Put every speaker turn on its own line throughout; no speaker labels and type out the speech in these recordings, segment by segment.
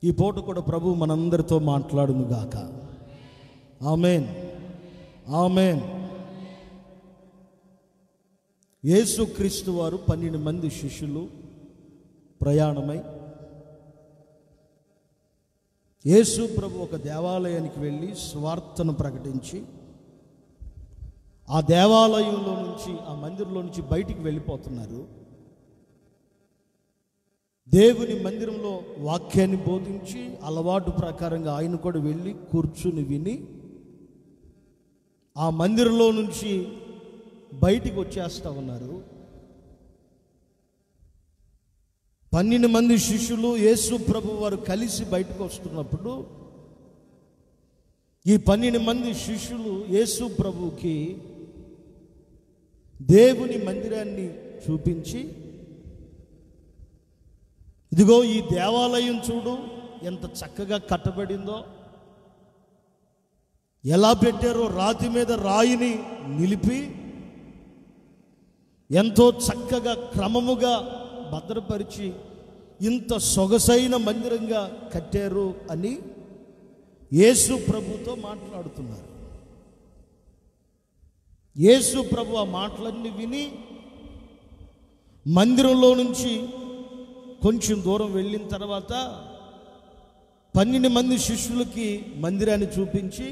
ఈ పూట కూడా ప్రభు మనందరితో మాట్లాడును గాక. ఆమేన్, ఆమేన్. యేసుక్రీస్తు వారు 12 మంది శిష్యులు ప్రయాణమై యేసు ప్రభు ఒక దేవాలయానికి వెళ్ళి స్వార్థను ప్రకటించి ఆ దేవాలయంలో నుంచి, ఆ మందిరంలో నుంచి బయటికి వెళ్ళిపోతున్నారు. దేవుని మందిరంలో వాక్యాన్ని బోధించి అలవాటు ప్రకారంగా ఆయన కూడా వెళ్ళి కూర్చుని విని ఆ మందిరంలో నుంచి బయటికి వచ్చేస్తూ ఉన్నారు. 12 మంది శిష్యులు యేసు ప్రభు వారు కలిసి బయటకు వస్తున్నప్పుడు ఈ 12 మంది శిష్యులు యేసు ప్రభుకి దేవుని మందిరాన్ని చూపించి, ఇదిగో ఈ దేవాలయం చూడు ఎంత చక్కగా కట్టబడిందో, ఎలా పెట్టారో, రాతి మీద రాయిని నిలిపి ఎంతో చక్కగా క్రమముగా భద్రపరిచి ఇంత సొగసైన మందిరంగా కట్టారు అని యేసు ప్రభుతో మాట్లాడుతున్నారు. యేసు ప్రభు ఆ మాటలన్నీ విని మందిరంలో నుంచి కొంచెం దూరం వెళ్ళిన తర్వాత 12 మంది శిష్యులకి మందిరాన్ని చూపించి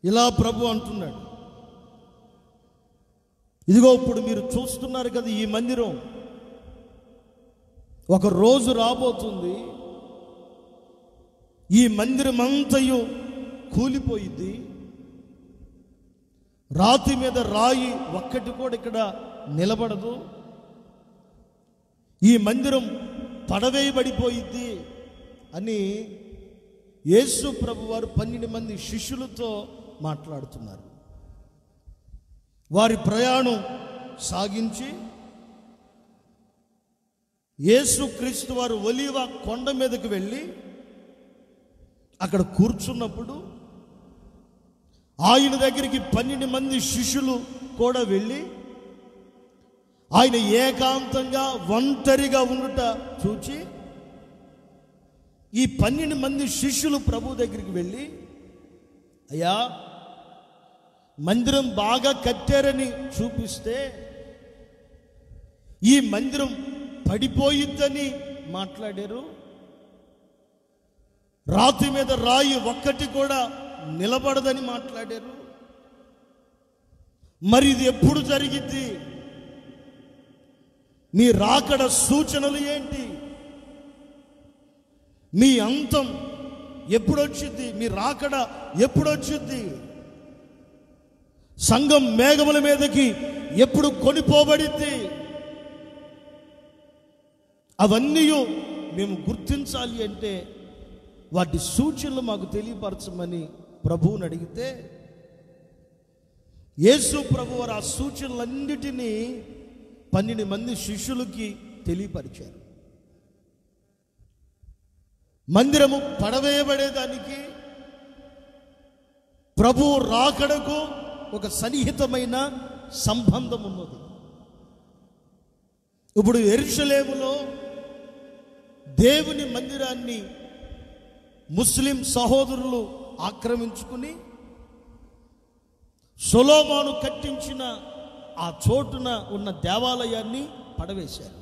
ఇలా ప్రభు అంటున్నాడు, ఇదిగో ఇప్పుడు మీరు చూస్తున్నారు కదా, ఈ మందిరం ఒక రోజు రాబోతుంది, ఈ మందిరం అంతయు కూలిపోయింది, రాతి మీద రాయి ఒక్కటి కూడా ఇక్కడ నిలబడదు, ఈ మందిరం పడవేయబడిపోయింది అని యేసు ప్రభు వారు 12 మంది శిష్యులతో మాట్లాడుతున్నారు. వారి ప్రయాణం సాగించి యేసుక్రీస్తు వారు ఒలీవ కొండ మీదకి వెళ్ళి అక్కడ కూర్చున్నప్పుడు ఆయన దగ్గరికి 12 మంది శిష్యులు కూడా వెళ్ళి ఆయన ఏకాంతంగా ఒంటరిగా ఉండుట చూచి ఈ 12 మంది శిష్యులు ప్రభు దగ్గరికి వెళ్ళి, అయ్యా మందిరం బాగా కట్టారని చూపిస్తే ఈ మందిరం పడిపోయిద్దని మాట్లాడారు, రాతి మీద రాయి ఒక్కటి కూడా నిలబడదని మాట్లాడారు, మరి ఇది ఎప్పుడు జరిగిద్ది? మీ రాకడ సూచనలు ఏంటి? మీ అంతం ఎప్పుడొచ్చింది? మీ రాకడ ఎప్పుడొచ్చింది? సంఘం మేఘముల మీదకి ఎప్పుడు కొనిపోబడింది? అవన్నీ మేము గుర్తించాలి అంటే వాటి సూచనలు మాకు తెలియపరచమని ప్రభువుని అడిగితే యేసు ప్రభు వారు ఆ సూచనలన్నిటినీ 12 మంది శిష్యులకి తెలియపరిచారు. మందిరము పడవేయబడేదానికి ప్రభు రాకడకు ఒక సన్నిహితమైన సంబంధం ఉన్నది. ఇప్పుడు యెరూషలేములో దేవుని మందిరాన్ని ముస్లిం సహోదరులు ఆక్రమించుకుని సొలొమోను కట్టించిన ఆ చోటున ఉన్న దేవాలయాన్ని పడవేశారు.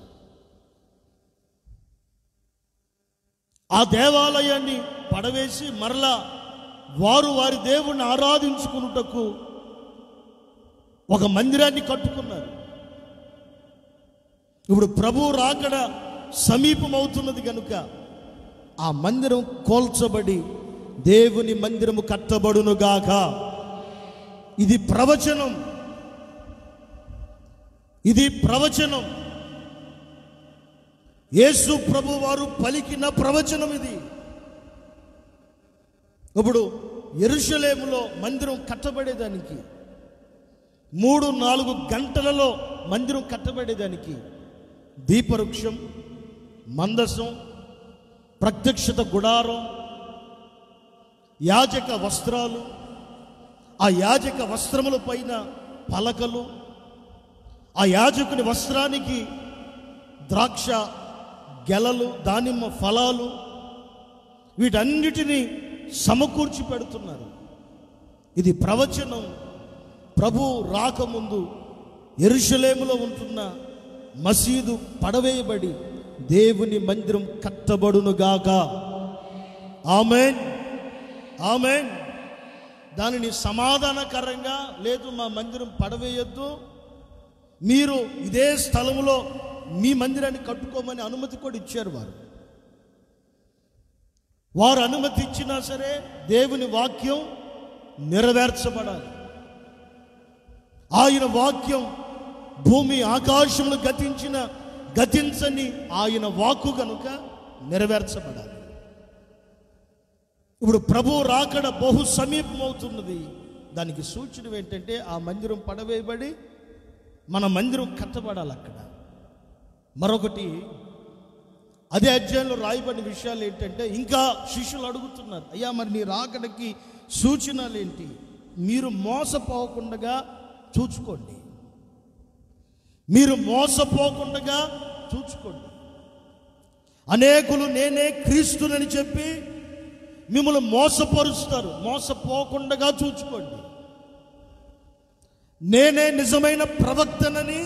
ఆ దేవాలయాన్ని పడవేసి మరలా వారు వారి దేవుణ్ణి ఆరాధించుకున్నటకు ఒక మందిరాన్ని కట్టుకున్నారు. ఇప్పుడు ప్రభు రాకడ సమీపమవుతున్నది కనుక ఆ మందిరం కోల్చబడి దేవుని మందిరము కట్టబడునుగాక. ఇది ప్రవచనం, ఇది ప్రవచనం. యేసు ప్రభు వారు పలికిన ప్రవచనం ఇది. ఇప్పుడు యెరూషలేములో మందిరం కట్టబడేదానికి 3-4 గంటలలో మందిరం కట్టబడేదానికి దీపవృక్షం, మందసం, ప్రత్యక్షత గుడారం, యాజక వస్త్రాలు, ఆ యాజక వస్త్రముల పైన పలకలు, ఆ యాజకుని వస్త్రానికి ద్రాక్ష గెలలు, దానిమ్మ ఫలాలు వీటన్నిటినీ సమకూర్చి పెడుతున్నారు. ఇది ప్రవచనం. ప్రభు రాకముందు యెరూషలేములో ఉంటున్న మసీదు పడవేయబడి దేవుని మందిరం కట్టబడునుగాక. ఆమేన్, ఆమేన్. దానిని సమాధానకరంగా, లేదు మా మందిరం పడవేయొద్దు, మీరు ఇదే స్థలంలో మీ మందిరాన్ని కట్టుకోమని అనుమతి కూడా ఇచ్చారు. వారు అనుమతి ఇచ్చినా సరే దేవుని వాక్యం నెరవేర్చబడాలి. ఆయన వాక్యం భూమి ఆకాశములు గతించని ఆయన వాక్కు కనుక నెరవేర్చబడాలి. ఇప్పుడు ప్రభు రాకడ బహు సమీపమవుతున్నది. దానికి సూచన ఏంటంటే ఆ మందిరం పడవేయబడి మన మందిరం కట్టబడాలి అక్కడ. మరొకటి, అదే అధ్యాయంలో రాయబడిన విషయాలు ఏంటంటే, ఇంకా శిష్యులు అడుగుతున్నారు, అయ్యా మరి నీ రాకడకి సూచనలు ఏంటి? మీరు మోసపోకుండా చూచుకోండి, మీరు మోసపోకుండా చూచుకోండి. అనేకులు నేనే క్రీస్తునని చెప్పి మిమ్మల్ని మోసపరుస్తారు, మోసపోకుండా చూచుకోండి. నేనే నిజమైన ప్రవక్తనని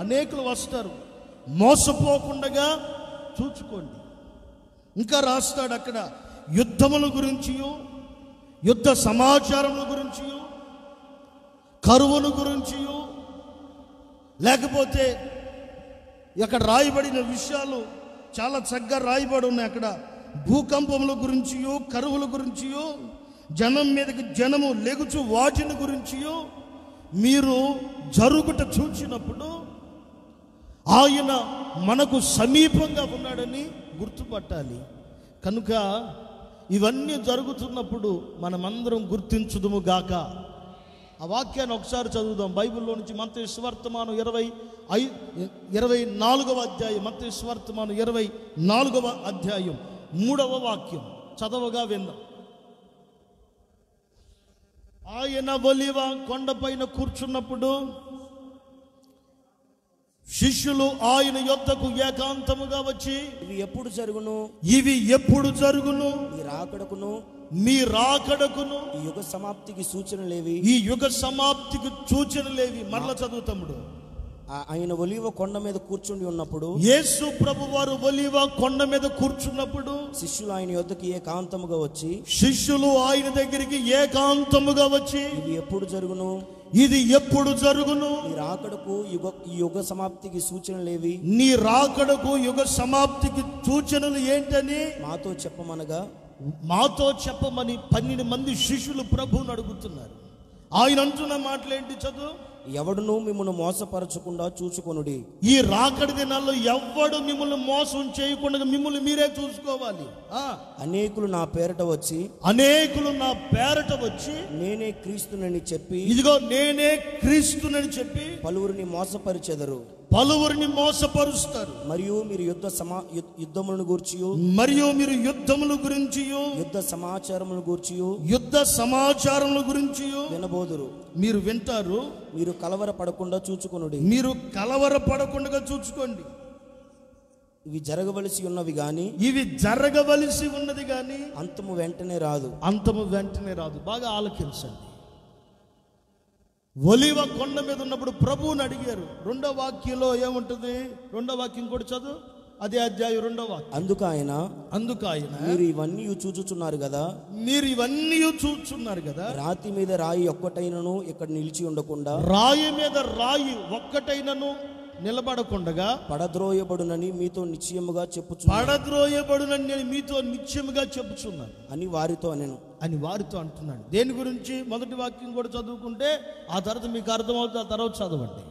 అనేకులు వస్తారు, మోసపోకుండా చూచుకోండి. ఇంకా రాస్తాడు అక్కడ, యుద్ధముల గురించియు, యుద్ధ సమాచారముల గురించియు, కరువుల గురించియు, లేకపోతే అక్కడ రాయబడిన విషయాలు చాలా చక్కగా రాయబడి ఉన్నాయి. అక్కడ భూకంపముల గురించియు, కరువుల గురించియు, జనం మీదకి జనము లెగుచు వాటిని గురించియు మీరు జరుగుట చూచినప్పుడు ఆయన మనకు సమీపంగా ఉన్నాడని గుర్తుపట్టాలి. కనుక ఇవన్నీ జరుగుతున్నప్పుడు మనమందరం గుర్తించుదుము గాక. ఆ వాక్యాన్ని ఒకసారి చదువుదాం. బైబిల్లో నుంచి మత్తయి సువార్తమానం 24వ అధ్యాయం, మత్తయి సువార్తమానం 24వ అధ్యాయం 3వ వాక్యం చదవగా విందాం. ఆయన ఒలీవ కొండపైన కూర్చున్నప్పుడు శిష్యులు ఆయన యొద్దకు ఏకాంతముగా వచ్చి,
ఇవి ఎప్పుడు జరుగును,
ఇవి ఎప్పుడు జరుగును, మీ రాకడకును
ఈ యుగ సమాప్తికి సూచనలేవి,
ఈ యుగ సమాప్తికి సూచనలేవి. మరల చదువు తమ్ముడు.
ఆయన ఒలీవ కొండ మీద కూర్చుండి ఉన్నప్పుడు,
యేసు ప్రభు వారు ఒలీవ కొండ మీద కూర్చున్నప్పుడు
శిష్యులు ఆయన యొద్దకు ఏకాంతముగా వచ్చి,
శిష్యులు ఆయన దగ్గరికి ఏకాంతముగా వచ్చి,
ఇవి ఎప్పుడు జరుగును,
ఇది ఎప్పుడు జరుగును,
నీ రాకడకు ఈ యుగ సమాప్తికి సూచనలేవి,
నీ రాకడకు యుగ సమాప్తికి సూచనలు ఏంటని మాతో చెప్పమని 12 మంది శిష్యులు ప్రభువుని అడుగుతున్నారు. ఆయన అంటున్న మాటలేంటి? చదువు.
ఎవడును మిమ్మల్ని మోసపరచకుండా చూచుకొనుడి.
ఈ రాకడి దినాల్లో ఎవడు మిమ్మల్ని మోసం చేయకుండా మిమ్మల్ని మీరే చూసుకోవాలి.
అనేకులు నా పేరట వచ్చి నేనే క్రీస్తునని చెప్పి,
ఇదిగో నేనే క్రీస్తునని చెప్పి
పలువురిని మోసపరిచెదరు,
పలువురిని మోసపరుస్తారు.
మరియు మీరు యుద్ధములను గూర్చియు, యుద్ధ సమాచారముల గురించియు
వినబోదురు. మీరు వింటారు.
మీరు కలవరపడకుండా చూచుకొనుడి.
మీరు కలవరపడకుండా చూచుకోండి.
ఇవి జరగవలసి ఉన్నది గాని అంతము వెంటనే రాదు. బాగా ఆలకించండి.
ఒలీవ కొండ మీద ఉన్నప్పుడు ప్రభువుని అడిగారు. 2వ వాక్యంలో ఏముంటుంది? 2వ వాక్యం కూడా చదువు. అదే అధ్యాయం 2వ వాక్యం.
అందుకు ఆయన మీరు ఇవన్నీ చూచుచున్నారు కదా, రాతి మీద రాయి ఒక్కటైనను ఇక్కడ నిలిచి ఉండకుండా,
రాయి మీద రాయి ఒక్కటైనను నిలబడకుండా
పడద్రోయబడునని మీతో నిశ్చయముగా చెప్పుచున్నాను అని వారితో
అంటున్నాడు. దేని గురించి? మొదటి వాక్యం కూడా చదువుకుంటే ఆ తర్వాత మీకు అర్థమవుతుంది. ఆ తర్వాత చదవండి.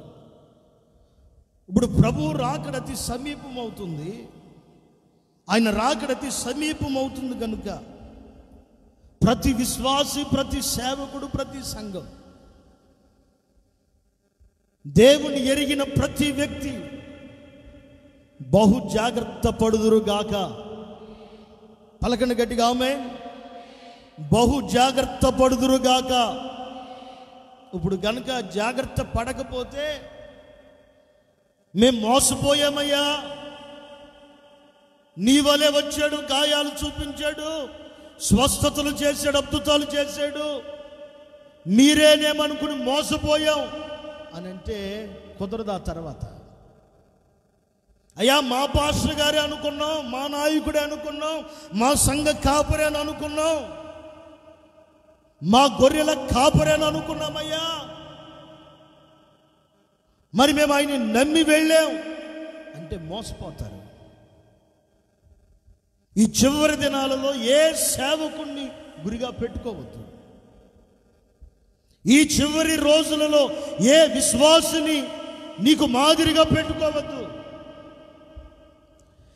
ఇప్పుడు ప్రభు రాకడ అతి సమీపం అవుతుంది. ఆయన రాకడ అతి సమీపం అవుతుంది కనుక ప్రతి విశ్వాసి, ప్రతి సేవకుడు, ప్రతి సంఘం, దేవుని ఎరిగిన ప్రతి వ్యక్తి బహు జాగ్రత్త పడుదురుగాక. పలకండి గట్టిగా ఆమేన్. బహు జాగ్రత్త పడుదురుగాక. ఇప్పుడు గనుక జాగ్రత్త పడకపోతే మేము మోసపోయామయ్యా, నీ వలే వచ్చాడు, గాయాలు చూపించాడు, స్వస్థతలు చేశాడు, అద్భుతాలు చేశాడు, మీరేనేమనుకుని మోసపోయాం అని అంటే కుదరదు. ఆ తర్వాత అయ్యా మా పాస్టర్ గారే అనుకున్నాం, మా నాయకుడే అనుకున్నాం, మా సంఘ కాపరే అని అనుకున్నాం, మా గొర్రెల కాపరే అని అనుకున్నామయ్యా, మరి మేము ఆయన్ని నమ్మి వెళ్ళాం అంటే మోసపోతారు. ఈ చివరి దినాలలో ఏ సేవకుణ్ణి గురిగా పెట్టుకోవద్దు. ఈ చివరి రోజులలో ఏ విశ్వాసిని నీకు మాదిరిగా పెట్టుకోవద్దు.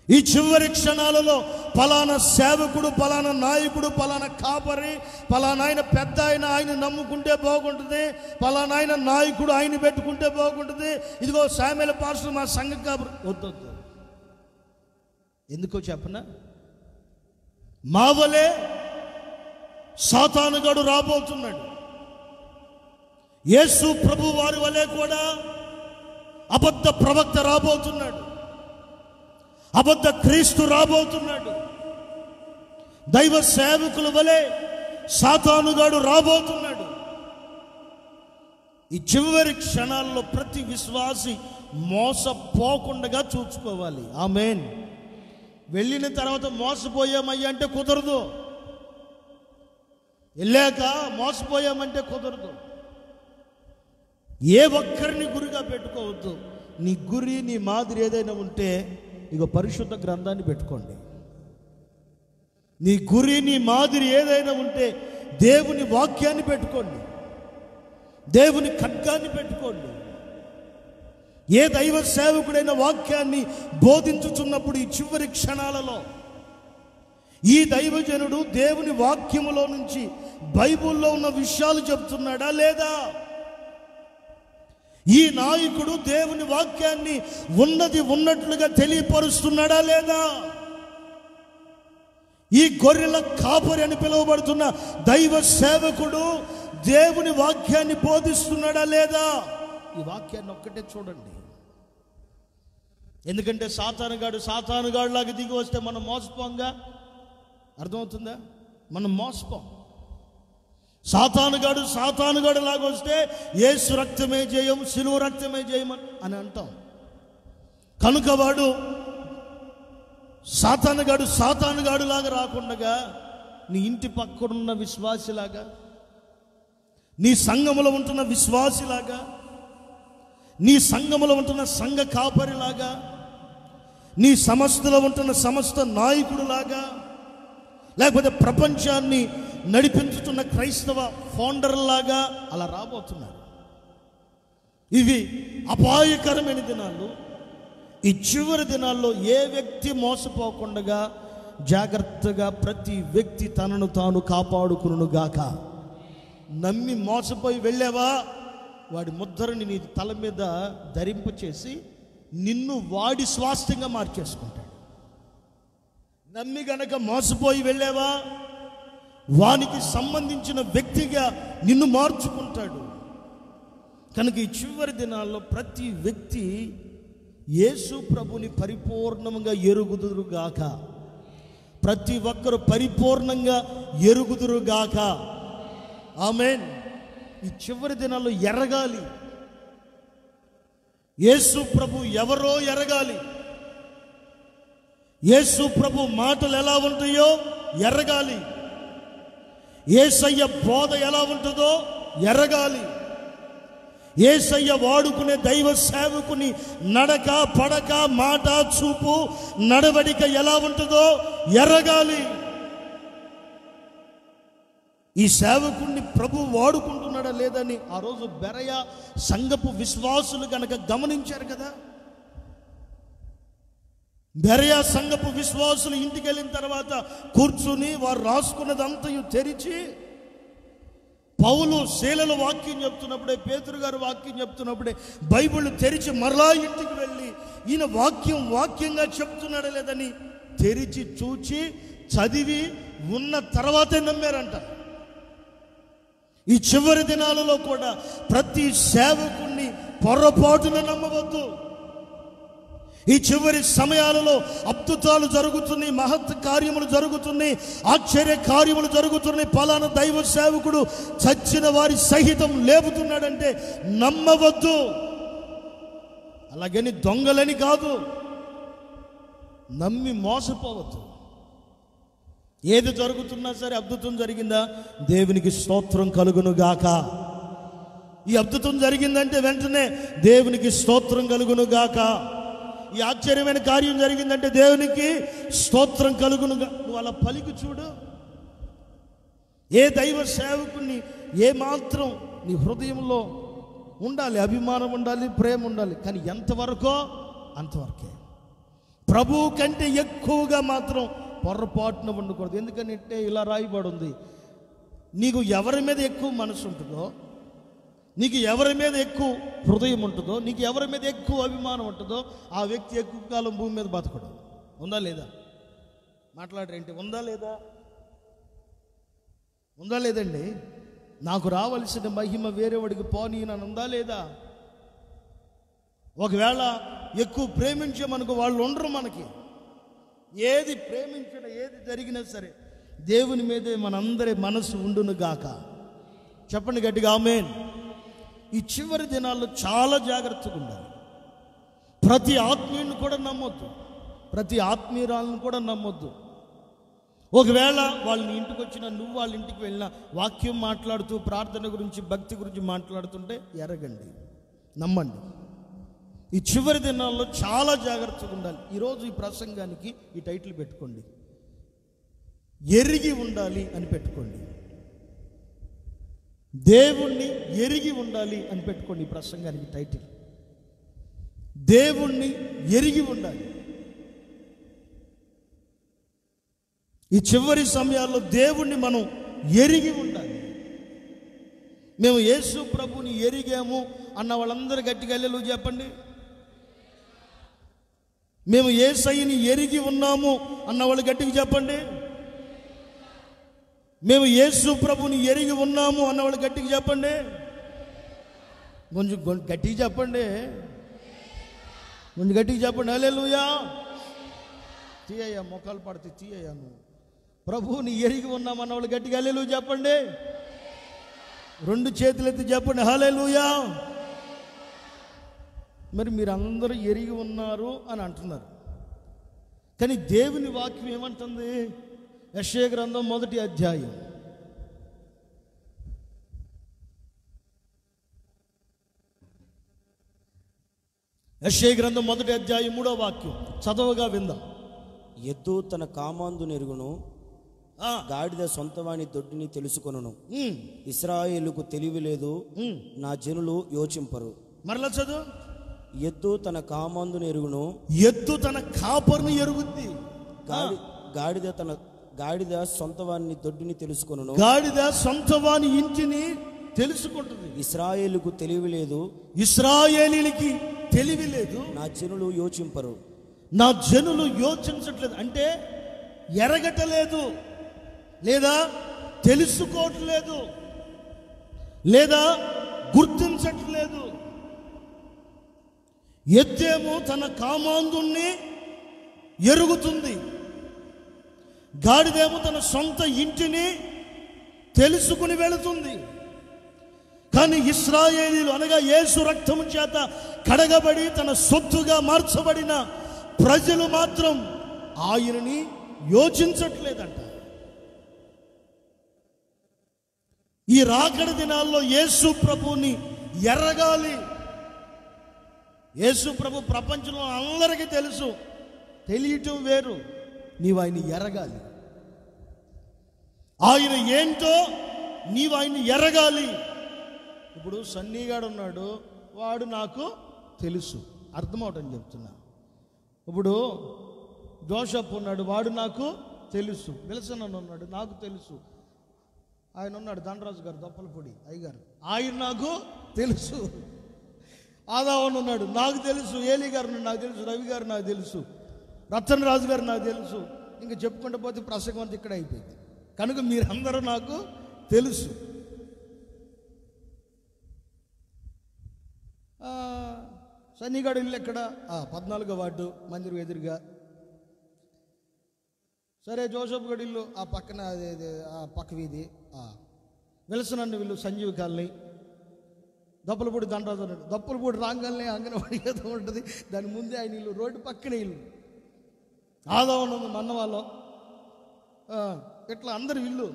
ఈ చివరి క్షణాలలో పలానా సేవకుడు, పలానా నాయకుడు, పలానా కాపరి, పలానా ఆయన పెద్ద ఆయన నమ్ముకుంటే బాగుంటుంది, పలానా ఆయన నాయకుడు ఆయన పెట్టుకుంటే బాగుంటుంది, ఇదిగో సామెల పాస్టర్ మా సంఘ కాపరి. వద్దొద్దు. ఎందుకో చెప్పనా? మా వలే సాతానుగాడు రాబోతున్నాడు. యేసు ప్రభు వారి వలె కూడా అబద్ధ ప్రవక్త రాబోతున్నాడు, అబద్ధ క్రీస్తు రాబోతున్నాడు. దైవ సేవకుల వలె సాతానుగాడు రాబోతున్నాడు. ఈ చివరి క్షణాల్లో ప్రతి విశ్వాసి మోసపోకుండా చూసుకోవాలి. ఆమేన్. వెళ్ళిన తర్వాత మోసపోయామయ్యా అంటే కుదరదు. వెళ్ళాక మోసపోయామంటే కుదరదు. ఏ ఒక్కరిని గురిగా పెట్టుకోవద్దు. నీ గురి, నీ మాదిరి ఏదైనా ఉంటే ఇక పరిశుద్ధ గ్రంథాన్ని పెట్టుకోండి. నీ గురి, నీ మాదిరి ఏదైనా ఉంటే దేవుని వాక్యాన్ని పెట్టుకోండి, దేవుని ఖడ్గాన్ని పెట్టుకోండి. ఏ దైవ సేవకుడైన వాక్యాన్ని బోధించుచున్నప్పుడు ఈ చివరి క్షణాలలో ఈ దైవజనుడు దేవుని వాక్యములో నుంచి బైబిల్లో ఉన్న విషయాలు చెప్తున్నాడా లేదా? ఈ నాయకుడు దేవుని వాక్యాన్ని ఉన్నది ఉన్నట్లుగా తెలియపరుస్తున్నాడా లేదా? ఈ గొర్రెల కాపరి అని పిలువబడుతున్న దైవ సేవకుడు దేవుని వాక్యాన్ని బోధిస్తున్నాడా లేదా? ఈ వాక్యాన్ని ఒక్కటే చూడండి. ఎందుకంటే సాతానుగాడు లాగా దిగి వస్తే మనం మోసపోంగా. అర్థమవుతుందా? మనం మోసపోం. సాతానుగాడు లాగా వస్తే యేసు రక్తమే జయం, సిలువ రక్తమే జయం అని అంటాం. కనుక వాడు సాతానుగాడు లాగా రాకుండా నీ ఇంటి పక్కనున్న విశ్వాసిలాగా, నీ సంఘములో ఉంటున్న విశ్వాసిలాగా, నీ సంఘములో ఉంటున్న సంఘ కాపరిలాగా, నీ సమస్తలో ఉంటున్న సమస్త నాయకుడులాగా, లేకపోతే ప్రపంచాన్ని నడిపించుతున్న క్రైస్తవ ఫౌండర్లాగా అలా రాబోతున్నారు. ఇవి అపాయకరమైన దినాలు. ఈ చివరి దినాల్లో ఏ వ్యక్తి మోసపోకుండా జాగ్రత్తగా ప్రతి వ్యక్తి తనను తాను కాపాడుకునుగాక. నమ్మి మోసపోయి వెళ్ళావా, వాడి ముద్రని నీ తల మీద ధరింపచేసి నిన్ను వాడి స్వాస్థ్యంగా మార్చేసుకుంటాడు. నమ్మి గనక మోసపోయి వెళ్ళావా, వానికి సంబంధించిన వ్యక్తిగా నిన్ను మార్చుకుంటాడు. కనుక ఈ చివరి దినాల్లో ప్రతి వ్యక్తి యేసు ప్రభుని పరిపూర్ణంగా ఎరుగుదురుగాక. ప్రతి ఒక్కరు పరిపూర్ణంగా ఎరుగుదురుగాక. ఆమేన్. ఈ చివరి దినాల్లో ఎరగాలి. యేసు ప్రభు ఎవరో ఎరగాలి. యేసు ప్రభు మాటలు ఎలా ఉంటాయో ఎరగాలి. యేసయ్య బోధ ఎలా ఉంటుందో ఎరగాలి. యేసయ్య వాడుకునే దైవ సేవకుని నడక, పడక, మాట, చూపు, నడవడిక ఎలా ఉంటుందో ఎరగాలి. ఈ సేవకుణ్ణి ప్రభు వాడుకుంటున్నాడా లేదని ఆ రోజు బెరయ సంఘపు విశ్వాసులు గనక గమనించారు కదా. బెరయ సంఘపు విశ్వాసులు ఇంటికి వెళ్ళిన తర్వాత కూర్చుని వారు రాసుకున్నదంతయు తెరిచి పౌలు శీలల వాక్యం చెప్తున్నప్పుడే, పేతురు గారు వాక్యం చెప్తున్నప్పుడే బైబిల్ తెరిచి మరలా ఇంటికి వెళ్ళి ఈయన వాక్యంగా చెప్తున్నాడా లేదని తెరిచి చూచి చదివి ఉన్న తర్వాతే నమ్మారంట. ఈ చివరి దినాలలో కూడా ప్రతి సేవకుణ్ణి పొరపాటున నమ్మవద్దు. ఈ చివరి సమయాలలో అద్భుతాలు జరుగుతున్నాయి, మహత్ కార్యములు జరుగుతున్నాయి, ఆశ్చర్య కార్యములు జరుగుతున్నాయి. పలానా దైవ సేవకుడు చచ్చిన వారి సహితం లేపుతున్నాడంటే నమ్మవద్దు. అలాగని దొంగలని కాదు, నమ్మి మోసపోవద్దు. ఏది జరుగుతున్నా సరే, అద్భుతం జరిగిందా, దేవునికి స్తోత్రం కలుగును గాక. ఈ అద్భుతం జరిగిందంటే వెంటనే దేవునికి స్తోత్రం కలుగును గాక. ఈ ఆశ్చర్యమైన కార్యం జరిగిందంటే దేవునికి స్తోత్రం కలుగునుగా. నువ్వు అలా పలికి చూడు. ఏ దైవ సేవకుని ఏ మాత్రం నీ హృదయంలో ఉండాలి, అభిమానం ఉండాలి, ప్రేమ ఉండాలి. కానీ ఎంతవరకో అంతవరకే. ప్రభువు కంటే ఎక్కువగా మాత్రం పొరపాటున ఉండకూడదు. ఎందుకంటే ఇలా రాయబడి ఉంది, నీకు ఎవరి మీద ఎక్కువ మనసు ఉంటుందో, నీకు ఎవరి మీద ఎక్కువ హృదయం ఉంటుందో, నీకు ఎవరి మీద ఎక్కువ అభిమానం ఉంటుందో, ఆ వ్యక్తి ఎక్కువ కాలం భూమి మీద బతకడం. ఉందా లేదా? మాట్లాడరేంటి? ఉందా లేదా? ఉందా లేదండి? నాకు రావలసిన మహిమ వేరేవాడికి పోనీనని ఉందా లేదా? ఒకవేళ ఎక్కువ ప్రేమించే మనకు వాళ్ళు ఉండరు. మనకి ఏది ప్రేమించినా, ఏది జరిగినా సరే దేవుని మీదే మనందరి మనసు ఉండును గాక. చెప్పండి గట్టిగా ఆమేన్. ఈ చివరి దినాల్లో చాలా జాగ్రత్తగా ఉండాలి. ప్రతి ఆత్మీయుని కూడా నమ్మొద్దు, ప్రతి ఆత్మీయురాలను కూడా నమ్మొద్దు. ఒకవేళ వాళ్ళని ఇంటికి వచ్చినా, నువ్వు వాళ్ళ ఇంటికి వెళ్ళినా, వాక్యం మాట్లాడుతూ ప్రార్థన గురించి, భక్తి గురించి మాట్లాడుతుంటే ఎరగండి, నమ్మండి. ఈ చివరి దినాల్లో చాలా జాగ్రత్తగా ఉండాలి. ఈరోజు ఈ ప్రసంగానికి ఈ టైటిల్ పెట్టుకోండి, ఎరిగి ఉండాలి అని పెట్టుకోండి. దేవుణ్ణి ఎరిగి ఉండాలి అని పెట్టుకోండి. ఈ ప్రసంగానికి టైటిల్ దేవుణ్ణి ఎరిగి ఉండాలి. ఈ చివరి సమయాల్లో దేవుణ్ణి మనం ఎరిగి ఉండాలి. మేము యేసు ప్రభుని ఎరిగాము అన్న వాళ్ళందరూ గట్టిగా హల్లెలూయా చెప్పండి. మేము యేసయ్యని ఎరిగి ఉన్నాము అన్న వాళ్ళు గట్టిగా చెప్పండి. మేము యేసు ప్రభుని ఎరిగి ఉన్నాము అన్నవాళ్ళు గట్టిగా చెప్పండి. కొంచెం గట్టిగా చెప్పండి, కొంచెం గట్టిగా చెప్పండి. హల్లెలూయా. తీయ్యా, మొక్కలు పడితే తీయ్యా. నువ్వు ప్రభువుని ఎరిగి ఉన్నాము అన్నవాళ్ళు గట్టిగా హల్లెలూయా చెప్పండి. రెండు చేతులు ఎత్తి చెప్పండి హల్లెలూయా. మరి మీరు అందరూ ఎరిగి ఉన్నారు అని అంటున్నారు, కానీ దేవుని వాక్యం ఏమంటుంది? యెషయా గ్రంథం 1వ అధ్యాయం యెషయా గ్రంథం 1వ అధ్యాయం 3వ వాక్యం చదవగా విందాం.
ఎద్దు తన కామాందు నెరుగును, గాడిద సొంతవాని దొడ్డిని తెలుసుకొనును. ఇశ్రాయేలుకు తెలివి లేదు, నా జనులు యోచింపరు.
మరలా చదువు.
ఎద్దు తన కామాందును ఎరుగును,
ఎద్దు తన కాపర్ను ఎరుగుద్ది.
గాడిద సొంతవాని దొడ్డిని తెలుసుకొనును.
గాడిద సొంతవాని ఇంటిని తెలుసుకుంటుంది.
ఇశ్రాయేలుకు తెలివి లేదు,
ఇశ్రాయేలీలకి తెలివి లేదు,
నా జనులు యోచింపరు.
నా జనులు యోచించట్లేదు అంటే ఎరగటలేదు, లేదా తెలుసుకోవట్లేదు, లేదా గుర్తించట్లేదు. ఎద్దేమో తన కామాందుని ఎరుగుతుంది, గాడిదేమో తన సొంత ఇంటిని తెలుసుకుని వెళుతుంది. కానీ ఇశ్రాయేలీలు అనగా యేసు రక్తము చేత కడగబడి తన సొత్తుగా మార్చబడిన ప్రజలు మాత్రం ఆయనని యోచించట్లేదంట. ఈ రాకడ దినాల్లో యేసు ప్రభుని ఎరగాలి. యేసు ప్రభు ప్రపంచంలో అందరికీ తెలుసు, తెలియటం వేరు, నీవు ఆయన్ని ఎరగాలి. ఆయన ఏంటో నీవు ఆయన్ని ఎరగాలి. ఇప్పుడు సన్నీగాడు ఉన్నాడు, వాడు నాకు తెలుసు, అర్థమవుటని చెప్తున్నా. ఇప్పుడు జోసెఫ్ ఉన్నాడు, వాడు నాకు తెలుసు. విల్సన్ ఉన్నాడు, నాకు తెలుసు. ఆయన ఉన్నాడు ధనరాజు గారు, దొప్పలపొడి అయ్యగారు, ఆయన నాకు తెలుసు. ఆదావన్ ఉన్నాడు, నాకు తెలుసు. ఏలి గారు నాకు తెలుసు, రవి గారు నాకు తెలుసు, రతన్ రాజు గారు నాకు తెలుసు. ఇంకా చెప్పుకుంటూ పోతే ప్రసంగం అంతా ఇక్కడ అయిపోయింది. కనుక మీరందరూ నాకు తెలుసు. సన్నిగాడు ఇల్లు ఎక్కడ? 14వ వార్డు మందిరం ఎదురుగా. సరే, జోసఫ్ గడి ఇల్లు ఆ పక్కన, ఆ పక్క వీధి. విల్సన్ అన్న వీళ్ళు సంజీవ్ కాలనీ. దప్పలపూడి దండరాజు అన్నాడు. దప్పలపూడి రాంగాల్ని అంగన్వాడి ఏదో ఉంటుంది, దాని ముందే ఆయన ఇల్లు, రోడ్డు పక్కనే ఇల్లు. ఆదావన్ ఉంది మన్నవాళ్ళం. ఇట్లా అందరు ఇల్లు.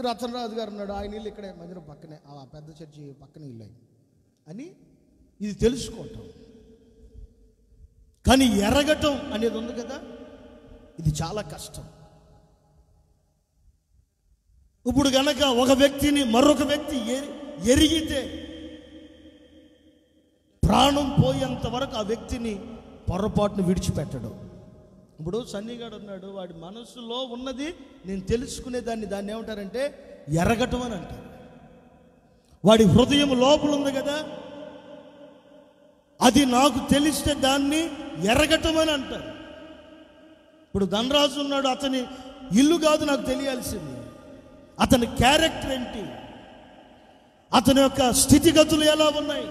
రతనరాజు గారు ఉన్నాడు, ఆయన ఇల్లు ఇక్కడే మందిరం పక్కనే, ఆ పెద్ద చర్చి పక్కనే ఇల్లు అయింది అని ఇది తెలుసుకోవటం. కానీ ఎరగటం అనేది ఉంది కదా, ఇది చాలా కష్టం. ఇప్పుడు గనక ఒక వ్యక్తిని మరొక వ్యక్తి ఎరిగితే ప్రాణం పోయేంత వరకు ఆ వ్యక్తిని పొరపాటును విడిచిపెట్టడం. ఇప్పుడు సన్నిగాడు ఉన్నాడు, వాడి మనసులో ఉన్నది నేను తెలుసుకునే దాన్ని ఏమంటారంటే ఎరగటం అని అంటారు. వాడి హృదయం లోపల ఉంది కదా, అది నాకు తెలిస్తే దాన్ని ఎరగటం అని అంటారు. ఇప్పుడు ధనరాజు ఉన్నాడు, అతని ఇల్లు కాదు నాకు తెలియాల్సింది, అతని క్యారెక్టర్ ఏంటి, అతని యొక్క స్థితిగతులు ఎలా ఉన్నాయి.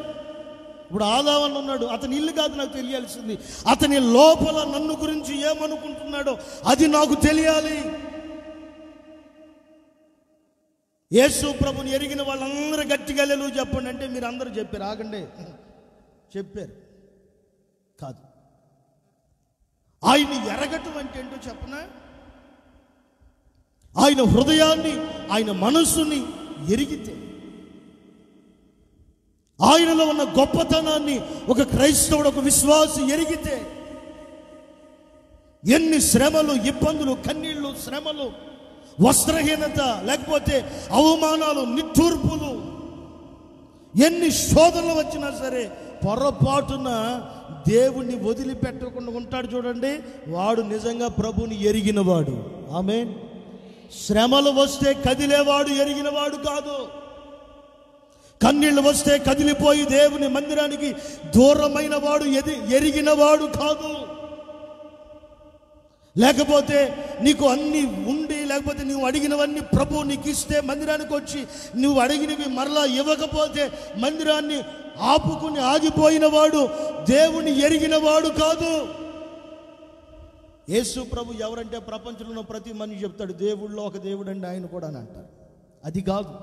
ఇప్పుడు ఆదావన్ ఉన్నాడు, అతని ఇల్లు కాదు నాకు తెలియాల్సింది, అతని లోపల నన్ను గురించి ఏమనుకుంటున్నాడో అది నాకు తెలియాలి. యేసు ప్రభుని ఎరిగిన వాళ్ళందరూ గట్టిగా హల్లెలూయా చెప్పండి అంటే మీరు అందరూ చెప్పారు. ఆగండి, చెప్పారు కాదు. ఆయన ఎరగటం అంటే ఏంటో చెప్పనా? ఆయన హృదయాన్ని, ఆయన మనస్సుని ఎరిగితే, ఆయనలో ఉన్న గొప్పతనాన్ని ఒక క్రైస్తవుడు, ఒక విశ్వాసి ఎరిగితే, ఎన్ని శ్రమలు, ఇబ్బందులు, కన్నీళ్లు, శ్రమలు, వస్త్రహీనత, లేకపోతే అవమానాలు, నిట్టూర్పులు, ఎన్ని శోధనలు వచ్చినా సరే పొరపాటున దేవుణ్ణి వదిలిపెట్టకుండా ఉంటాడు చూడండి, వాడు నిజంగా ప్రభుని ఎరిగినవాడు. ఆమేన్. శ్రమలు వస్తే కదిలేవాడు ఎరిగినవాడు కాదు. కన్నీళ్ళు వస్తే కదిలిపోయి దేవుని మందిరానికి దూరమైన వాడు ఎరిగినవాడు కాదు. లేకపోతే నీకు అన్ని ఉండి, లేకపోతే నువ్వు అడిగినవన్నీ ప్రభు నీకు ఇస్తే మందిరానికి వచ్చి నువ్వు అడిగినవి మరలా ఇవ్వకపోతే మందిరాన్ని ఆపుకుని ఆగిపోయిన వాడు దేవుని ఎరిగినవాడు కాదు. యేసు ప్రభు ఎవరంటే ప్రపంచంలో ప్రతి మనిషి చెప్తాడు దేవుళ్ళో ఒక దేవుడు అండి ఆయన కూడా అని అంటారు. అది కాదు.